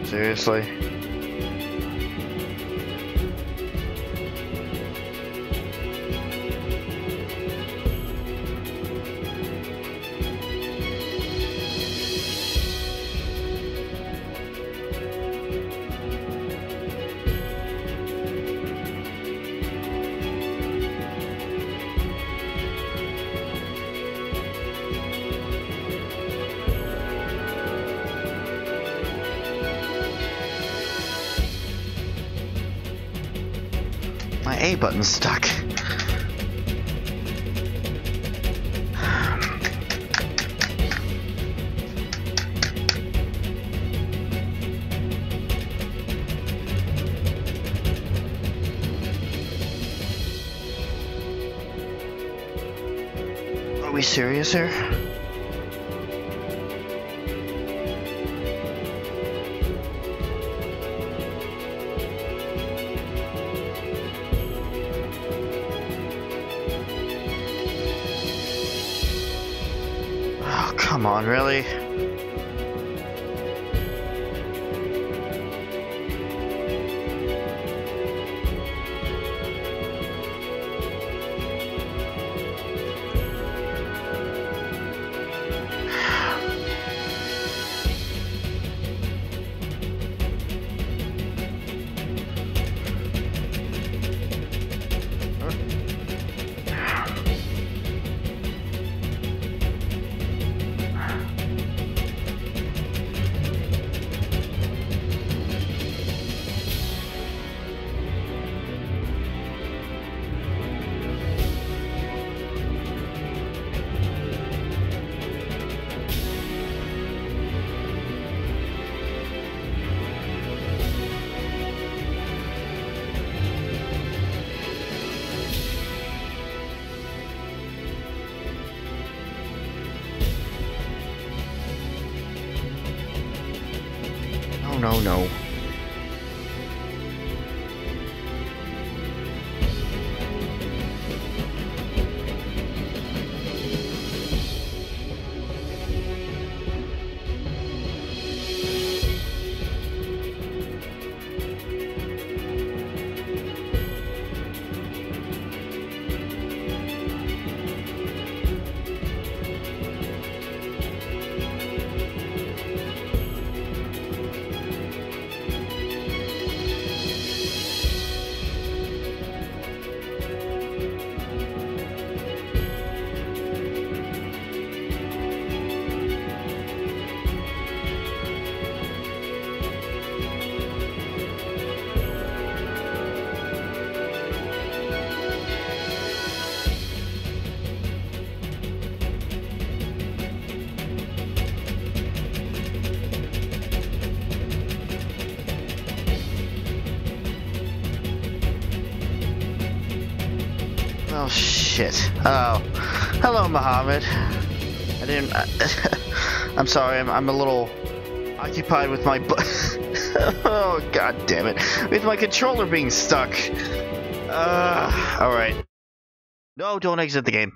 Seriously? My A button's stuck. Are we serious here? Come on, really? no, no. Oh, shit. Oh. Hello, Muhammad. I didn't... I'm sorry, I'm a little occupied with my... oh, god damn it. With my controller being stuck. Alright. No, don't exit the game.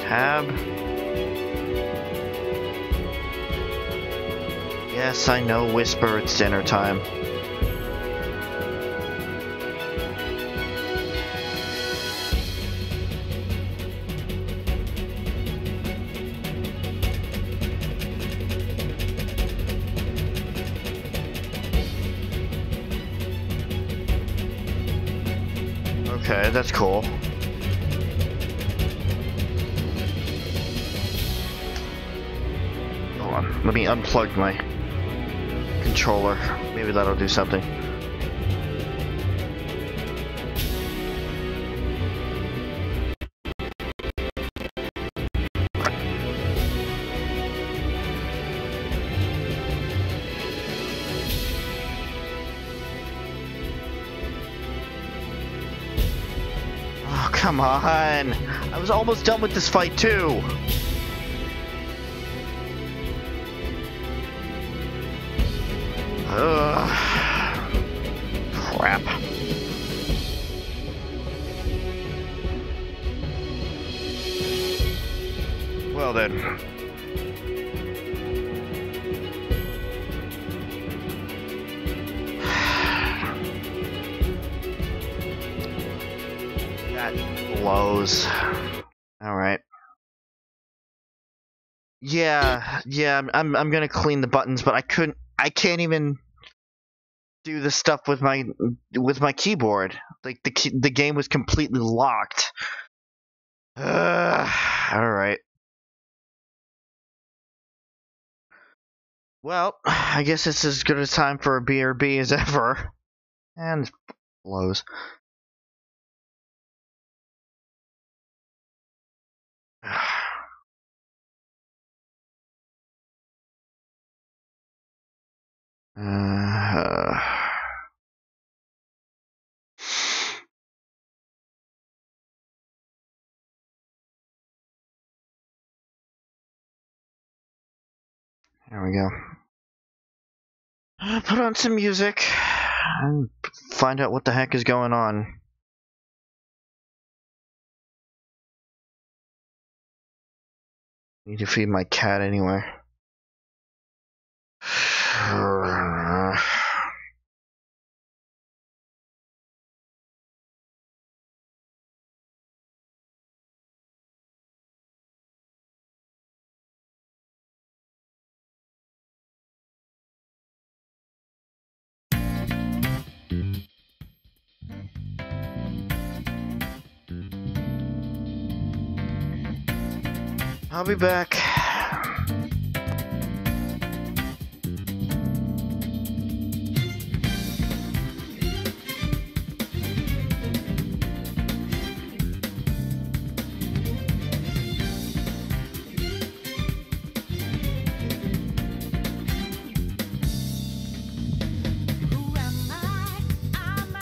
Tab. Yes, I know, Whisper, it's dinner time. Okay, that's cool. Let me unplug my controller. Maybe that'll do something. Oh, come on! I was almost done with this fight too! Crap. Well then. That blows. Alright. Yeah, I'm gonna clean the buttons, but I can't even do the stuff with my keyboard. Like the game was completely locked. All right. Well, I guess it's as good a time for a BRB as ever. And blows. There we go. Put on some music and find out what the heck is going on. Need to feed my cat anyway. I'll be back. Who am I? I'm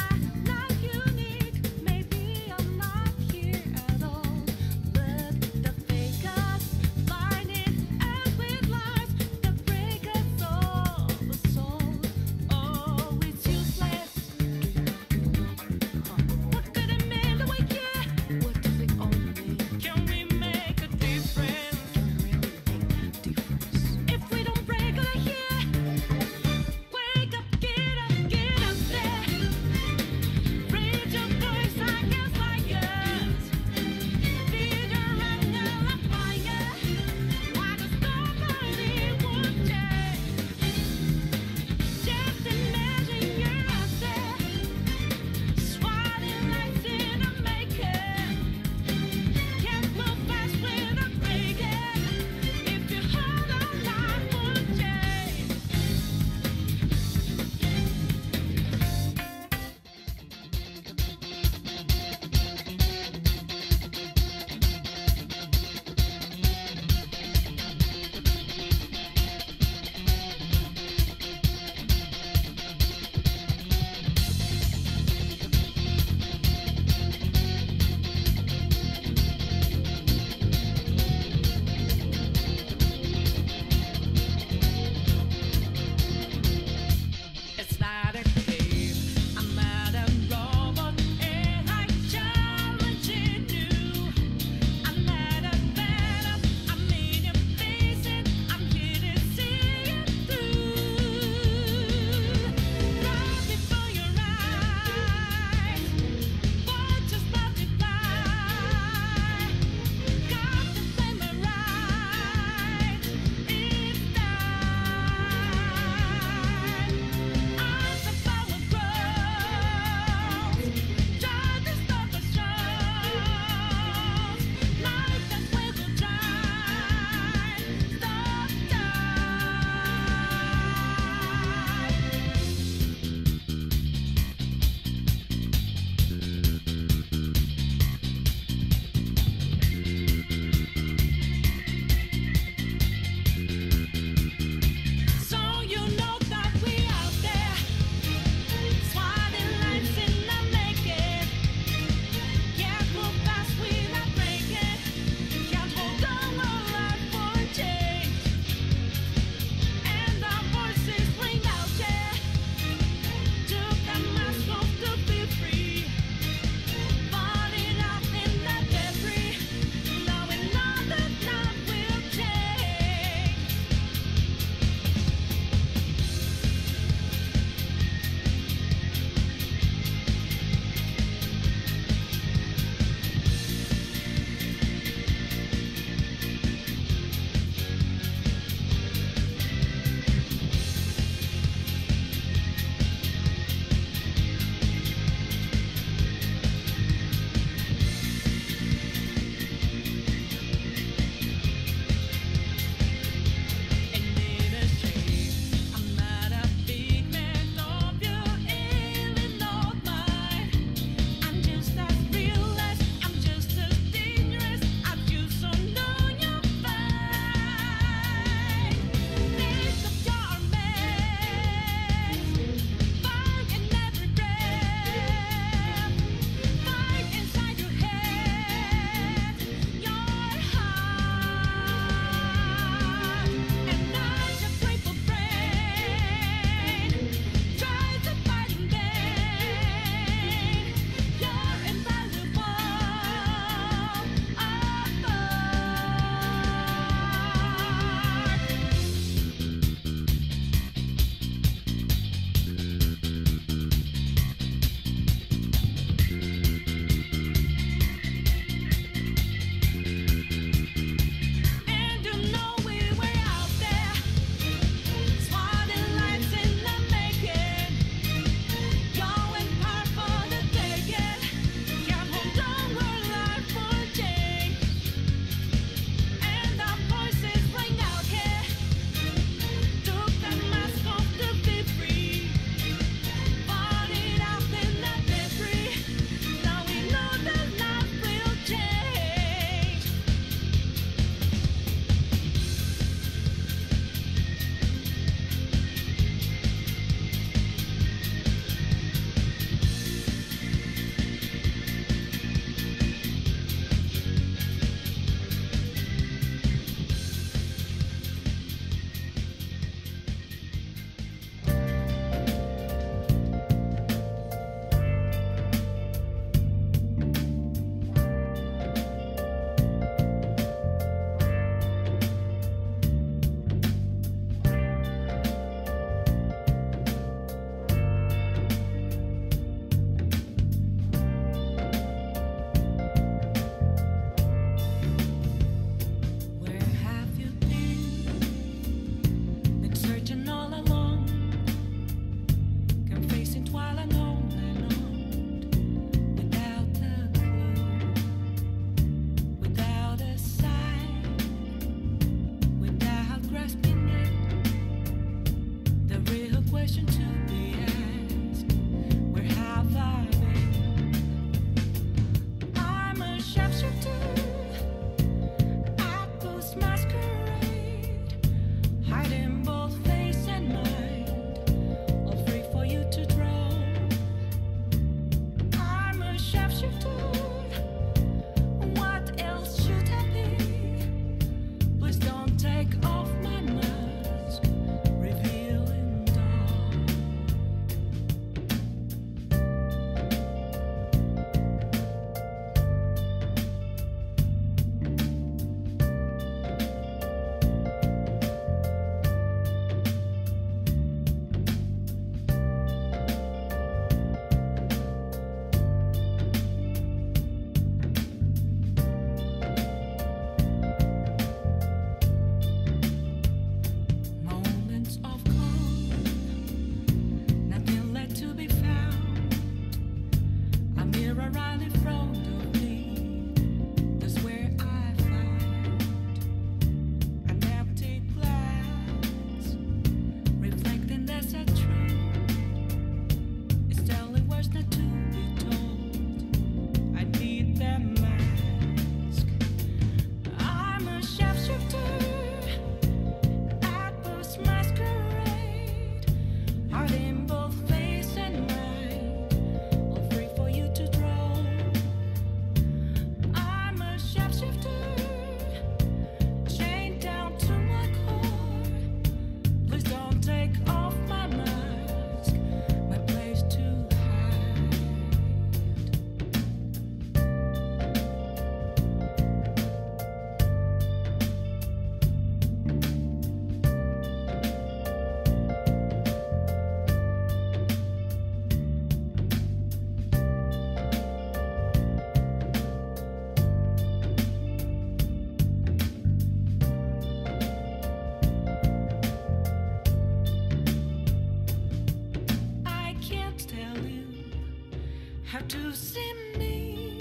how to see me.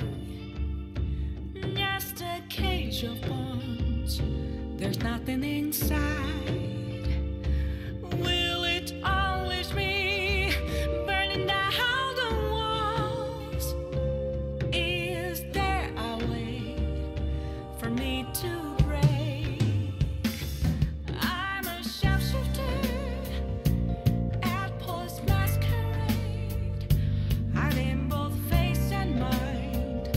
Just a cage of bones. There's nothing inside. Will it always be burning down the walls? Is there a way for me to break? I'm a sharpshooter at Paul's masquerade. I'm in both face and mind,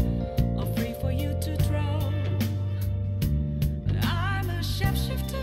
all free for you to draw. I'm a sharpshooter.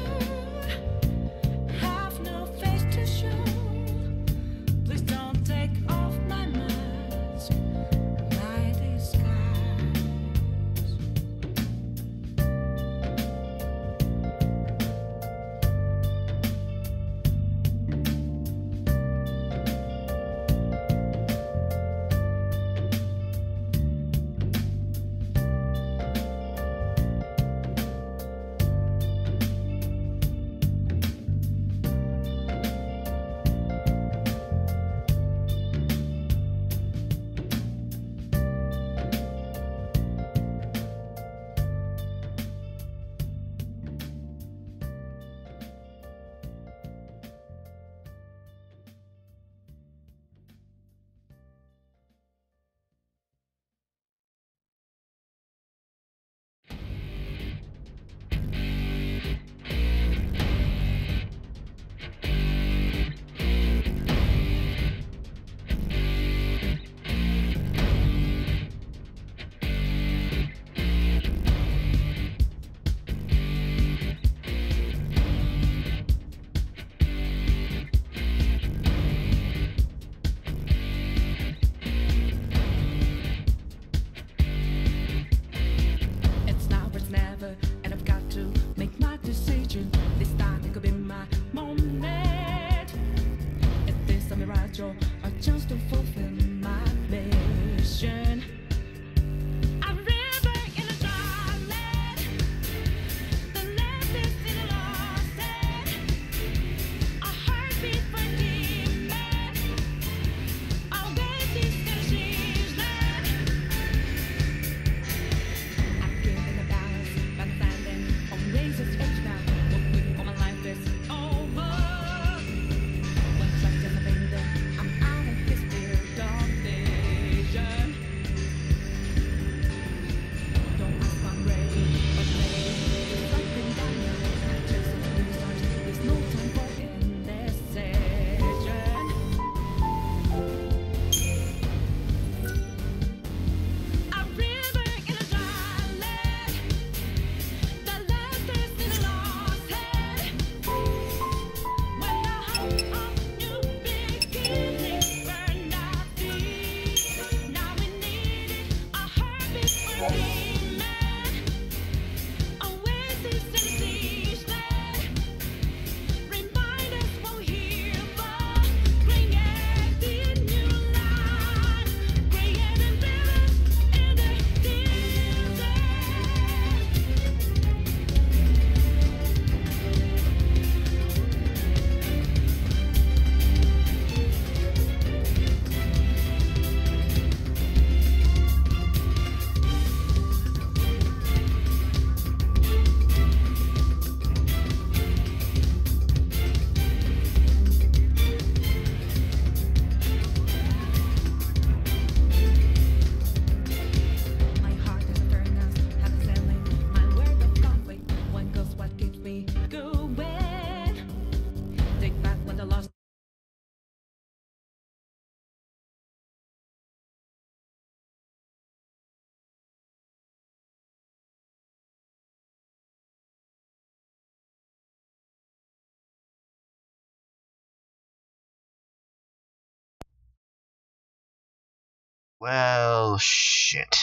Well, shit.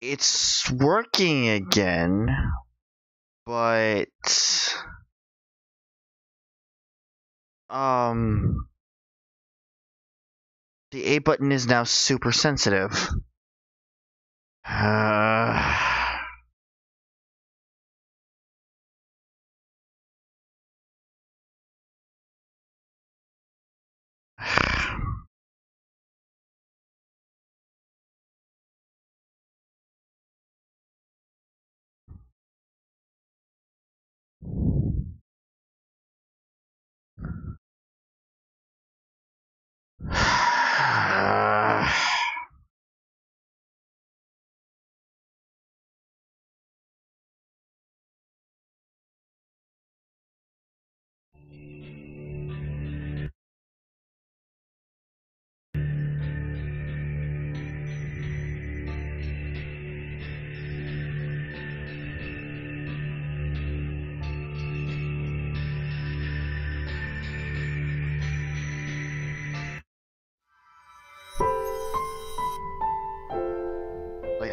It's working again, but the A button is now super sensitive.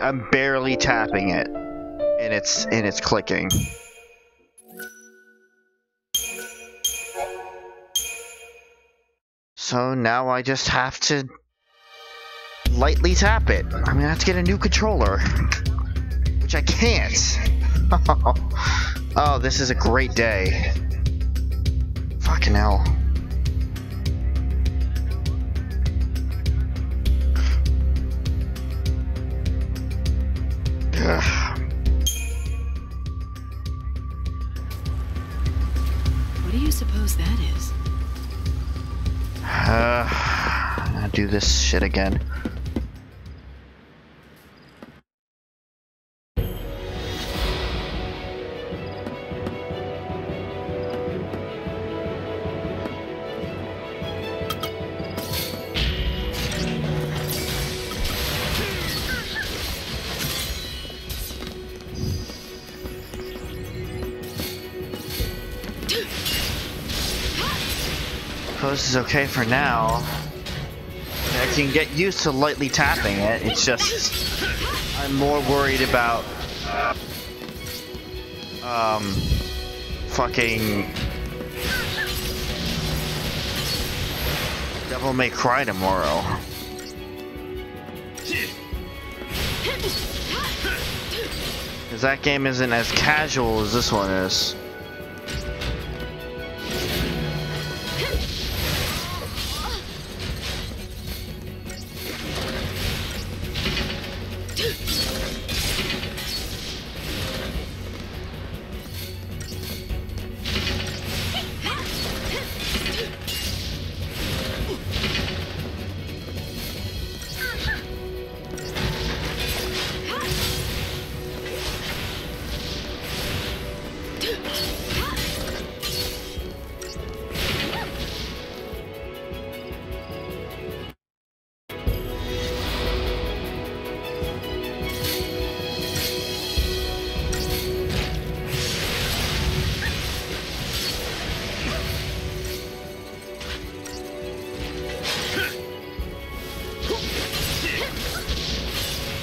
I'm barely tapping it, and it's clicking. So now I just have to lightly tap it. I'm gonna have to get a new controller, which I can't. Oh, this is a great day. Fucking hell. What do you suppose that is? I'm gonna do this shit again. This is okay for now. I can get used to lightly tapping it. It's just I'm more worried about fucking Devil May Cry tomorrow. Because that game isn't as casual as this one is.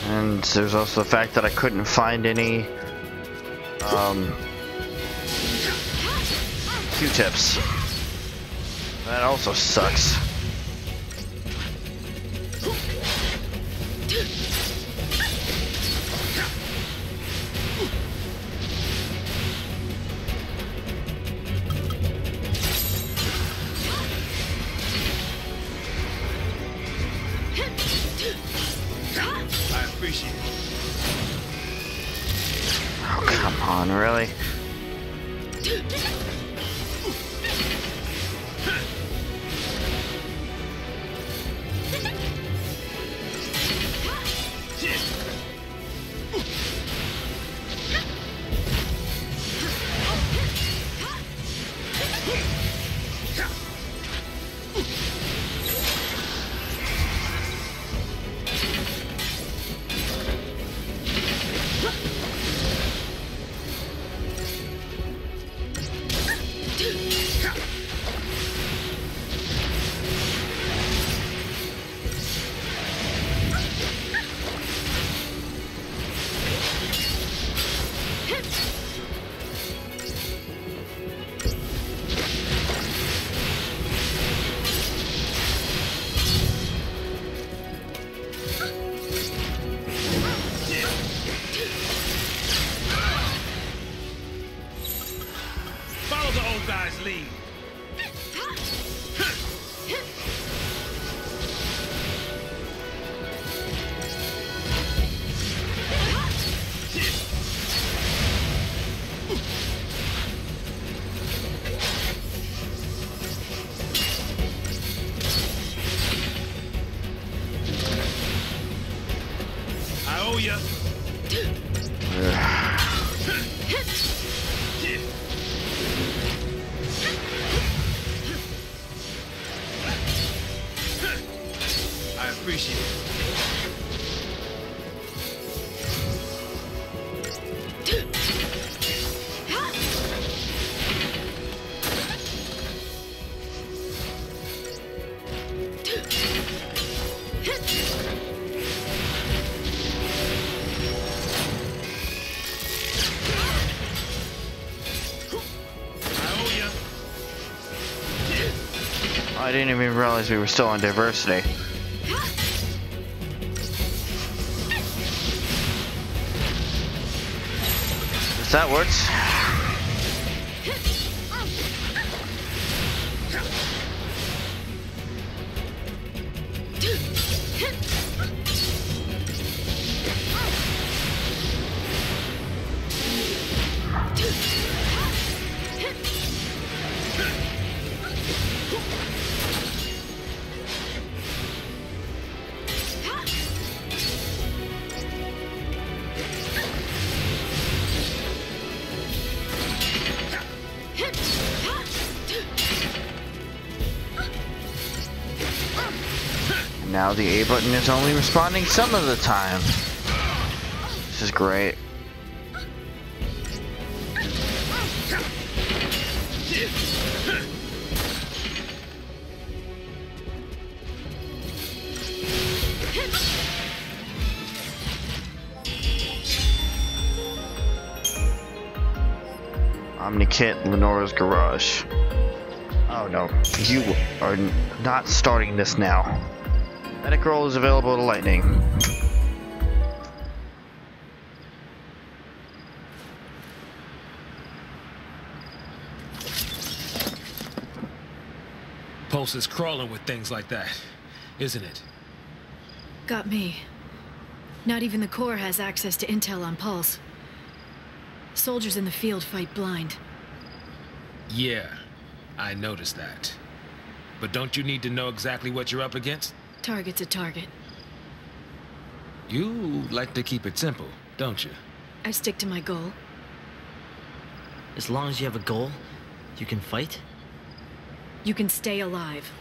And there's also the fact that I couldn't find any Q-tips. That also sucks. Oh, come on, really? Follow the old guy's lead. I owe ya. I appreciate it. I didn't even realize we were still on diversity. If that works. Now the A button is only responding some of the time. This is great. Omnikit Lenora's garage. Oh no, you are not starting this now. Medic roll is available to Lightning. Pulse is crawling with things like that, isn't it? Got me. Not even the Corps has access to intel on Pulse. Soldiers in the field fight blind. Yeah, I noticed that. But don't you need to know exactly what you're up against? Target's a target. You like to keep it simple, don't you? I stick to my goal. As long as you have a goal, you can fight? You can stay alive.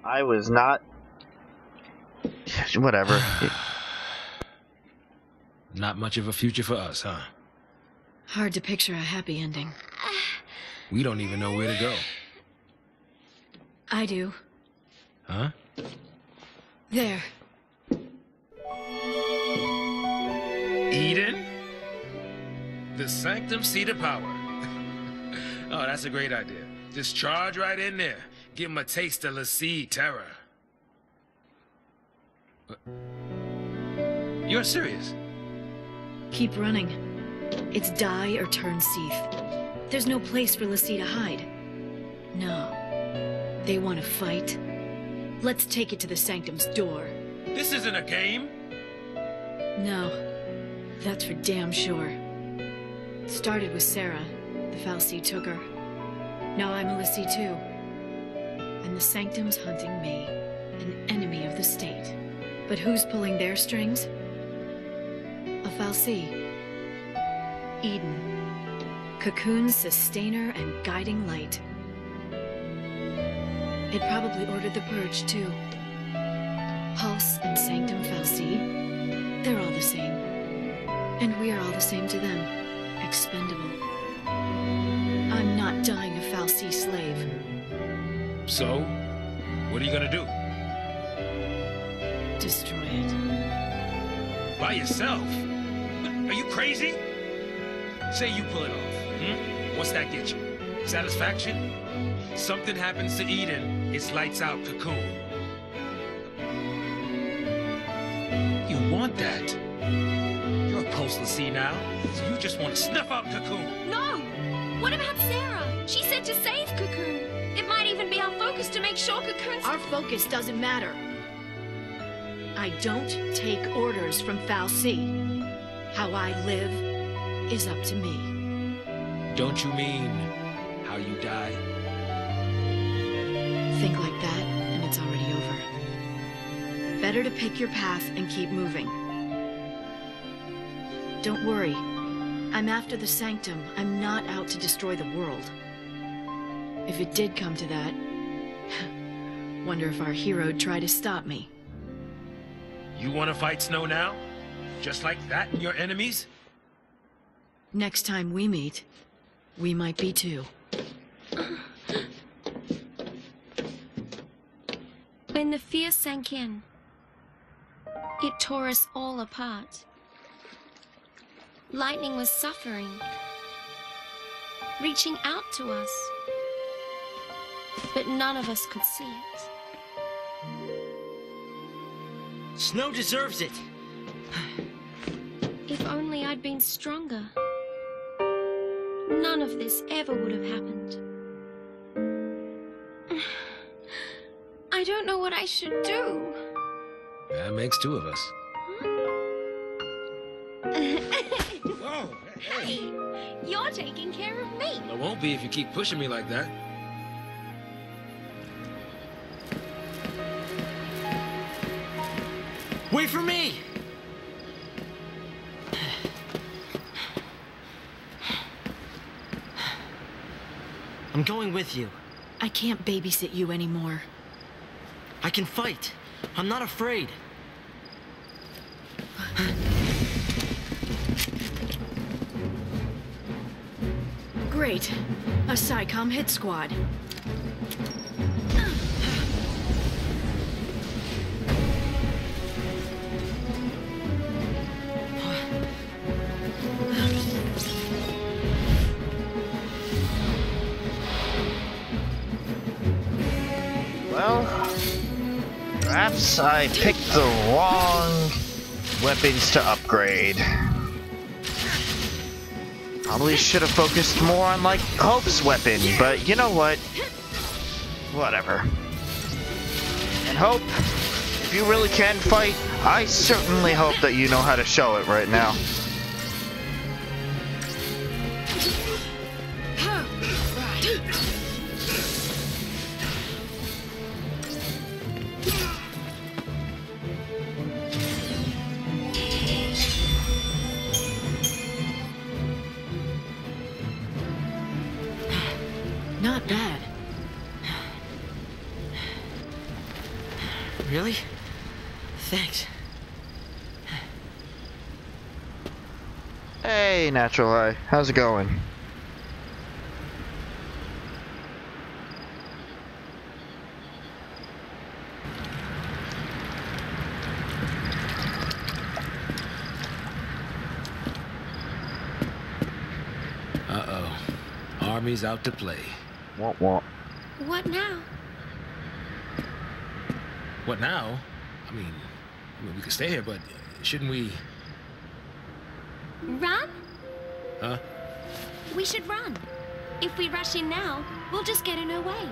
I was not... Whatever. Not much of a future for us, huh? Hard to picture a happy ending. We don't even know where to go. I do. Huh? There. Eden? The sanctum seat of power. Oh, that's a great idea. Just charge right in there. Give him a taste of Lassie terror. You're serious? Keep running. It's die or turn Seath. There's no place for Lassie to hide. No. They want to fight. Let's take it to the Sanctum's door. This isn't a game. No. That's for damn sure. It started with Sarah. The Fallacy took her. Now I'm a Lassie too. And the Sanctum's hunting me, an enemy of the state. But who's pulling their strings? A Fallacy. Eden. Cocoon's sustainer and guiding light. It probably ordered the Purge, too. Pulse and Sanctum Fallacy, they're all the same. And we're all the same to them. Expendable. I'm not dying a Fallacy slave. So, what are you gonna do? Destroy it. By yourself? Are you crazy? Say you pull it off. What's that get you? Satisfaction? Something happens to Eden, it's lights out Cocoon. You want that? You're a post-Lassie now, so you just want to snuff out Cocoon. No! What about Sarah? She said to save Cocoon. It might even be our focus to make sure Cocoon's... Our focus doesn't matter. I don't take orders from Fallacy. How I live is up to me. Don't you mean how you die? Think like that, and it's already over. Better to pick your path and keep moving. Don't worry. I'm after the Sanctum. I'm not out to destroy the world. If it did come to that, wonder if our hero'd try to stop me. You want to fight Snow now? Just like that and your enemies? Next time we meet, we might be too. When the fear sank in, it tore us all apart. Lightning was suffering, reaching out to us, but none of us could see it. Snow deserves it. If only I'd been stronger, none of this ever would have happened. I don't know what I should do. That makes two of us. Whoa, hey, you're taking care of me. Well, it won't be if you keep pushing me like that. Wait for me! I'm going with you. I can't babysit you anymore. I can fight. I'm not afraid. Great. A SciComm hit squad. Well, perhaps I picked the wrong weapons to upgrade. Probably should have focused more on, like, Hope's weapon, but you know what? Whatever. And Hope, if you really can fight, I certainly hope that you know how to show it right now. Not bad. Really? Thanks. Hey, Natural Eye. How's it going? Uh-oh. Army's out to play. What? What now? What now? I mean, we could stay here, but shouldn't we... Run? Huh? We should run. If we rush in now, we'll just get in her way.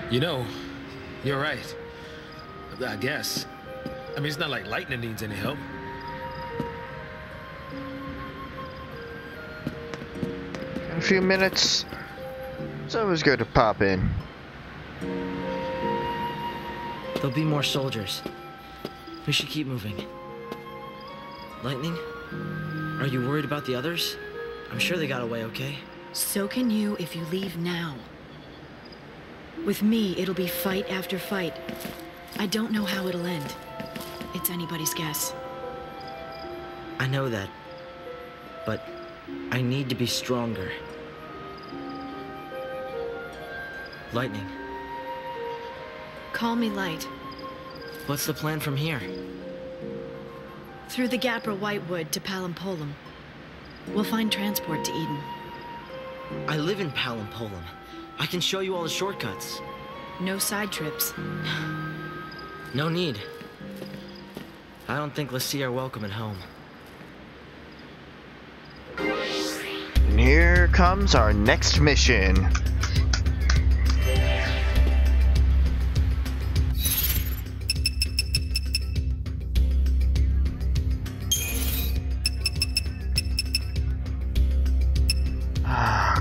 You know, you're right. I guess. I mean, it's not like lightning needs any help. In a few minutes, it's always good to pop in. There'll be more soldiers. We should keep moving. Lightning? Are you worried about the others? I'm sure they got away okay. So can you if you leave now. With me, it'll be fight after fight. I don't know how it'll end. It's anybody's guess. I know that. But I need to be stronger. Lightning. Call me Light. What's the plan from here? Through the Gapra Whitewood to Palampolum. We'll find transport to Eden. I live in Palampolum. I can show you all the shortcuts. No side trips. No need. I don't think Lassie are welcome at home. And here comes our next mission.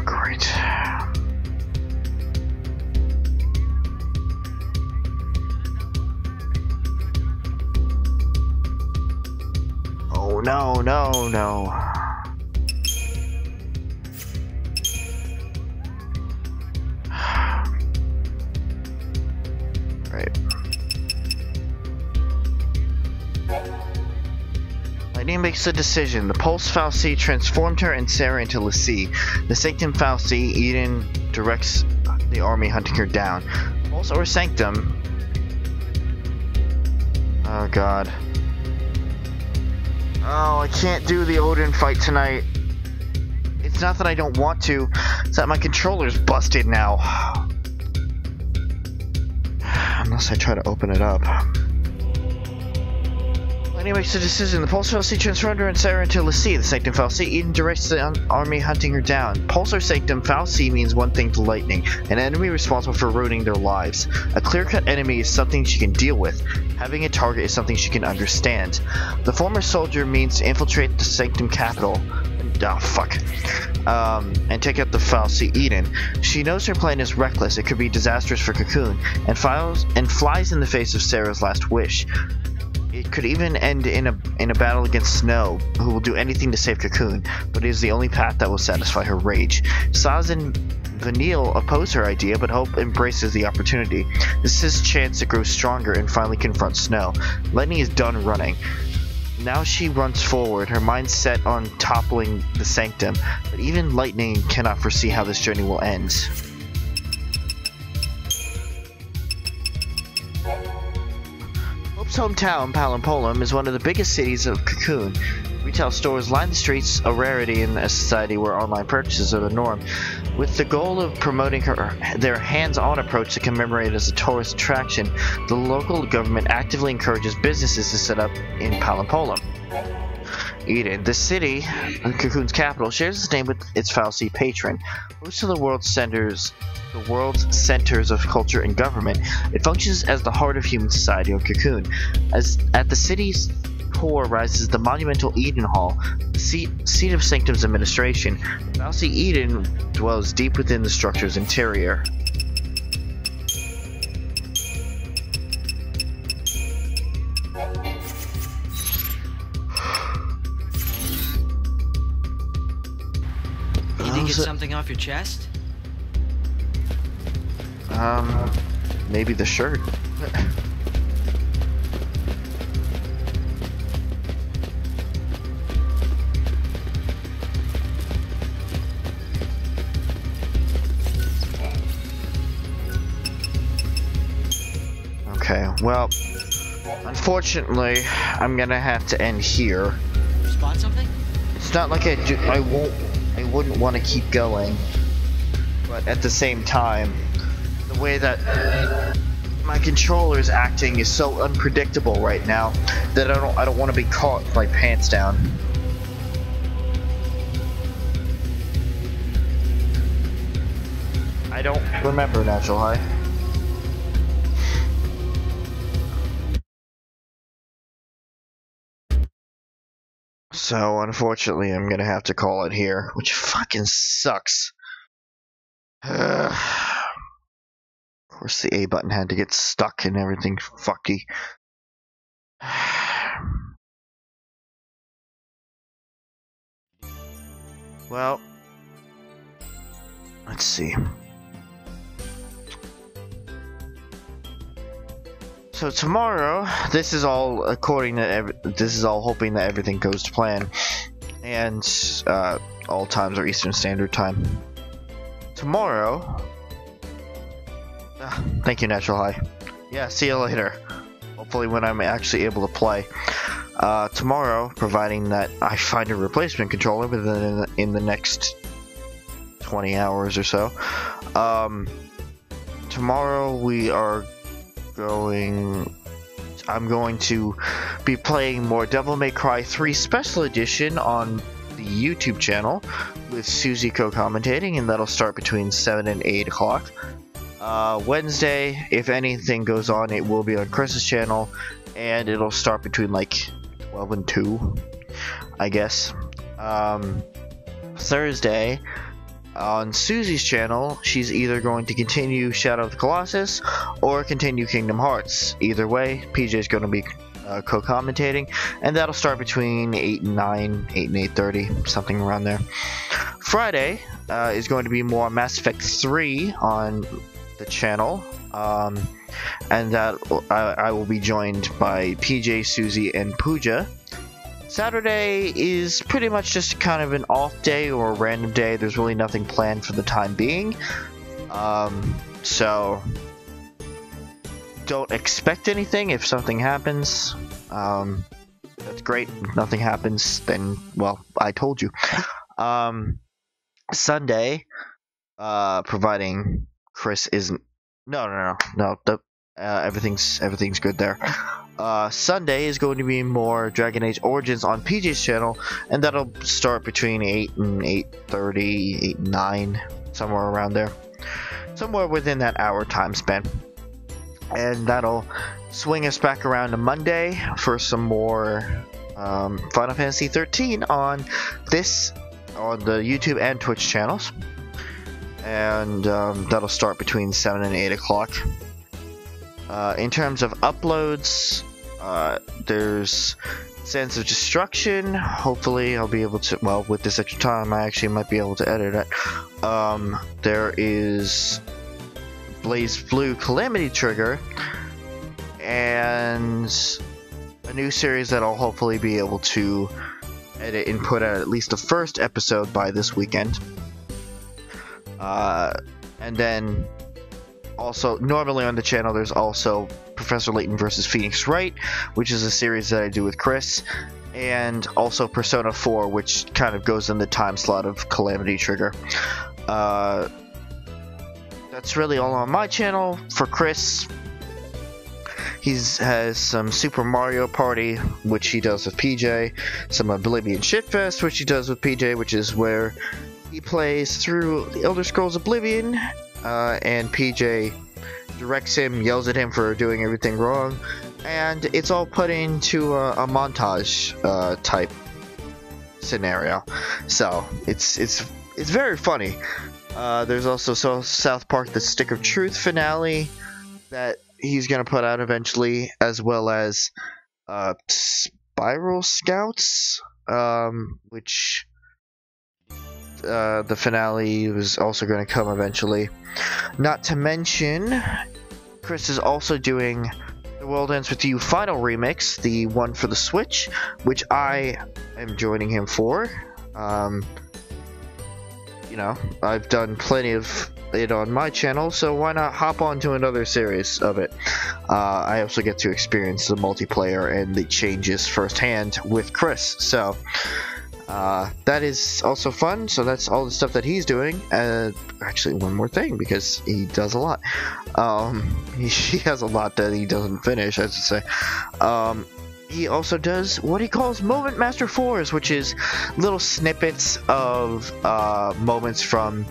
Great. Oh, no. Right. Lightning makes a decision. The Pulse Fallacy transformed her and Sarah into Lassie. The Sanctum Fallacy, Eden directs the army hunting her down. Pulse or Sanctum? Oh god. Oh, I can't do the Odin fight tonight. It's not that I don't want to, it's that my controller's busted now. Unless I try to open it up. Lightning makes a decision. The Pulse Fallacy transformed her and Sarah into Lassie. The Sanctum Fallacy, Eden directs the army hunting her down. Pulse or Sanctum Fallacy means one thing to Lightning, an enemy responsible for ruining their lives. A clear-cut enemy is something she can deal with. Having a target is something she can understand. The former soldier means to infiltrate the Sanctum capital. And take out the Fallacy Eden. She knows her plan is reckless, it could be disastrous for Cocoon, and flies in the face of Sarah's last wish. It could even end in a battle against Snow, who will do anything to save Cocoon, but it is the only path that will satisfy her rage. Saz and Vanille oppose her idea, but Hope embraces the opportunity. This is his chance to grow stronger and finally confront Snow. Lightning is done running. Now she runs forward, her mind set on toppling the Sanctum, but even Lightning cannot foresee how this journey will end. Hope's hometown, Palampolum, is one of the biggest cities of Cocoon. Retail stores line the streets, a rarity in a society where online purchases are the norm. With the goal of promoting their hands-on approach to commemorate as a tourist attraction, the local government actively encourages businesses to set up in Palampolum. Eden, the city, Cocoon's capital, shares its name with its Fallacy patron. Most of the world's centers of culture and government, it functions as the heart of human society on Cocoon. As at the city's core rises the monumental Eden Hall, the seat of Sanctum's administration. Fallacy Eden dwells deep within the structure's interior. You think it's something off your chest? maybe the shirt. Okay, well, unfortunately, I'm gonna have to end here. Spot something? It's not like I wouldn't want to keep going, but at the same time, the way that my controller is acting is so unpredictable right now that I don't want to be caught with my pants down. I don't remember Natural High. So, unfortunately, I'm gonna have to call it here, which fucking sucks. Of course, the A button had to get stuck and everything fucky. Well, let's see. So tomorrow, this is all according to this is all hoping that everything goes to plan, and all times are Eastern Standard Time. Tomorrow, thank you, Natural High. Yeah, see you later. Hopefully, when I'm actually able to play. Tomorrow, providing that I find a replacement controller within the next 20 hours or so. Tomorrow we are I'm going to be playing more Devil May Cry 3 Special Edition on the YouTube channel with Suzie co-commentating, and that'll start between 7 and 8 o'clock. Wednesday, if anything goes on, it will be on Chris's channel, and it'll start between like 12 and 2, I guess. Thursday, on Suzie's channel, she's either going to continue Shadow of the Colossus or continue Kingdom Hearts. Either way, PJ is going to be co-commentating, and that'll start between 8 and 9, 8 and 8:30, something around there. Friday is going to be more Mass Effect 3 on the channel, and that I will be joined by PJ, Suzie, and Pooja. Saturday is pretty much just kind of an off day or a random day. There's really nothing planned for the time being. So don't expect anything. If something happens, that's great. If nothing happens, then, well, I told you. Sunday, providing Chris isn't... No. Everything's good there. Sunday is going to be more Dragon Age Origins on PJ's channel, and that'll start between 8 and 8:30, 8 and 9, somewhere around there. Somewhere within that hour time span. And that'll swing us back around to Monday for some more Final Fantasy 13 on the YouTube and Twitch channels. And that'll start between 7 and 8 o'clock. In terms of uploads, there's Sands of Destruction. Hopefully I'll be able to, well, with this extra time, I actually might be able to edit it. There is Blaze Blue Calamity Trigger, and a new series that I'll hopefully be able to edit and put out at least the first episode by this weekend. And then also, normally on the channel, there's also Professor Layton vs. Phoenix Wright, which is a series that I do with Chris, and also Persona 4, which kind of goes in the time slot of Calamity Trigger. That's really all on my channel. For Chris, he has some Super Mario Party, which he does with PJ, some Oblivion Shitfest, which he does with PJ, which is where he plays through the Elder Scrolls Oblivion, and PJ directs him, yells at him for doing everything wrong, and it's all put into a montage type scenario. So it's very funny. There's also South Park: The Stick of Truth finale that he's gonna put out eventually, as well as Spiral Scouts, which the finale was also going to come eventually. Not to mention, Chris is also doing The World Ends With You Final Remix, the one for the Switch, which I am joining him for. You know, I've done plenty of it on my channel, so why not hop on to another series of it? I also get to experience the multiplayer and the changes firsthand with Chris, so that is also fun. So that's all the stuff that he's doing. Actually, one more thing, because he does a lot. He has a lot that he doesn't finish, I should say. He also does what he calls Moment Master 4s, which is little snippets of moments from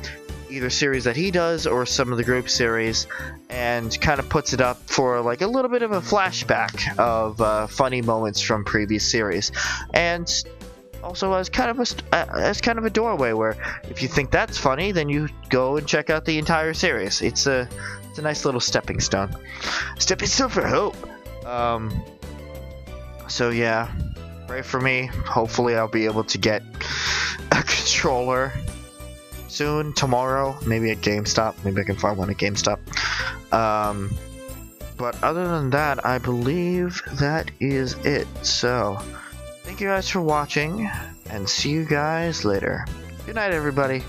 either series that he does or some of the group series, and kind of puts it up for like a little bit of a flashback of funny moments from previous series, and also as kind of a doorway where if you think that's funny, then you go and check out the entire series. It's a nice little stepping stone for hope. So yeah, pray for me. Hopefully I'll be able to get a controller soon, tomorrow, maybe at GameStop. Maybe I can find one at GameStop. But other than that, I believe that is it. So, thank you guys for watching, and see you guys later. Good night, everybody.